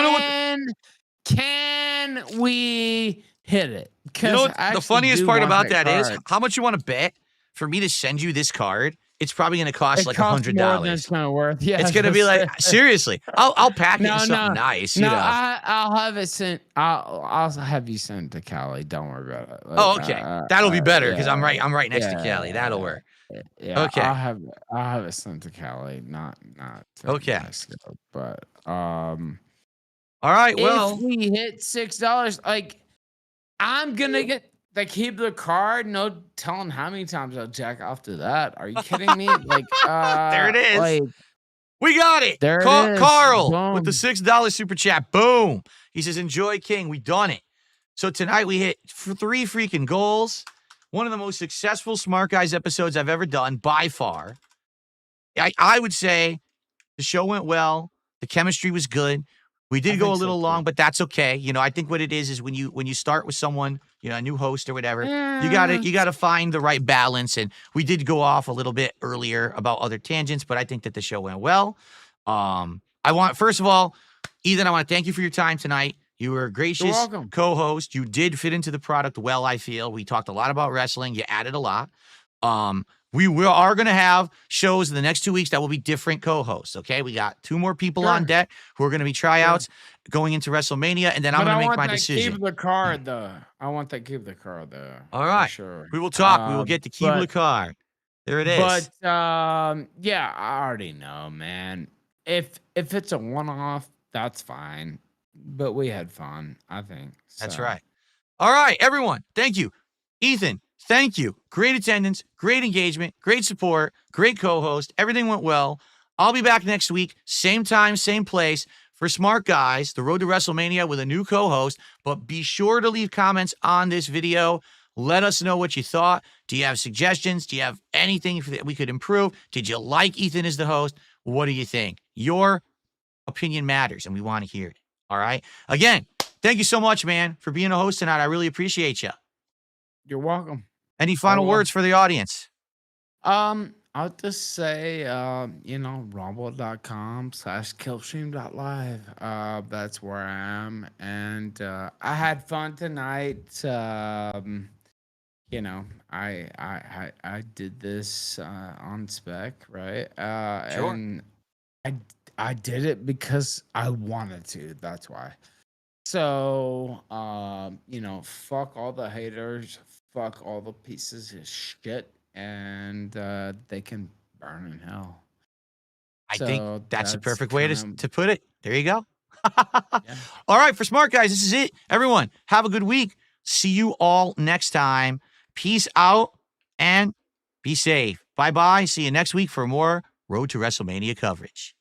we hit it? You know what the funniest part about that is? How much you want to bet for me to send you this card it's probably going to cost It like costs more than $100. it's gonna worth. Yeah, It's going to be like, seriously, I'll pack it in no, something nice, no. you know. I'll have it sent. I'll have you sent to Cali. Don't worry about it. Like, Oh, okay. That'll be better because yeah, I'm right next to yeah, Cali. That'll work. yeah. Okay. I'll have it sent to Cali. Not to Okay. Mexico, but All right. Well, if we hit $6, like I'm gonna get the keep the card. No telling how many times I'll jack off to that. Are you kidding me? Like there it is. Like, we got it. there it is. Carl with the Boom. $6 super chat. Boom. He says, enjoy King. We done it. So tonight we hit 3 freaking goals. One of the most successful Smart Guys episodes I've ever done by far. I would say the show went well. The chemistry was good. We did go a little long, but that's okay. You know, I think what it is when you start with someone, you know, a new host or whatever, you gotta find the right balance. And we did go off a little bit earlier about other tangents, but I think that the show went well. First of all, Ethan, I want to thank you for your time tonight. You were a gracious co-host. You did fit into the product well, I feel. We talked a lot about wrestling. You added a lot. We are going to have shows in the next 2 weeks that will be different co-hosts, okay? We got 2 more people on deck who are going to be tryouts going into WrestleMania, and then I'm going to make my decision. Keep the card, though. I want that keep the card, though. All right. Sure. We will talk. We will get the keep the card. There it is. But, yeah, I already know, man. If it's a one-off, that's fine. But we had fun, I think. So. That's right. All right, everyone. Thank you. Ethan, thank you. Great attendance, great engagement, great support, great co-host. Everything went well. I'll be back next week, same time, same place for Smart Guys, the road to WrestleMania with a new co-host. But be sure to leave comments on this video. Let us know what you thought. Do you have suggestions? Do you have anything that we could improve? Did you like Ethan as the host? What do you think? Your opinion matters, and we want to hear it. All right? Again, thank you so much, man, for being a host tonight. I really appreciate you. You're welcome. Any final words for the audience? I'll just say, rumble.com/killstream.live. That's where I am. And I had fun tonight. I did this on spec, right? Sure. And I did it because I wanted to. That's why. So, fuck all the haters. Fuck all the pieces of shit. And they can burn in hell. I think that's a perfect way to put it. There you go. Yeah. All right, for Smart Guys, this is it. Everyone, have a good week. See you all next time. Peace out and be safe. Bye-bye. See you next week for more Road to WrestleMania coverage.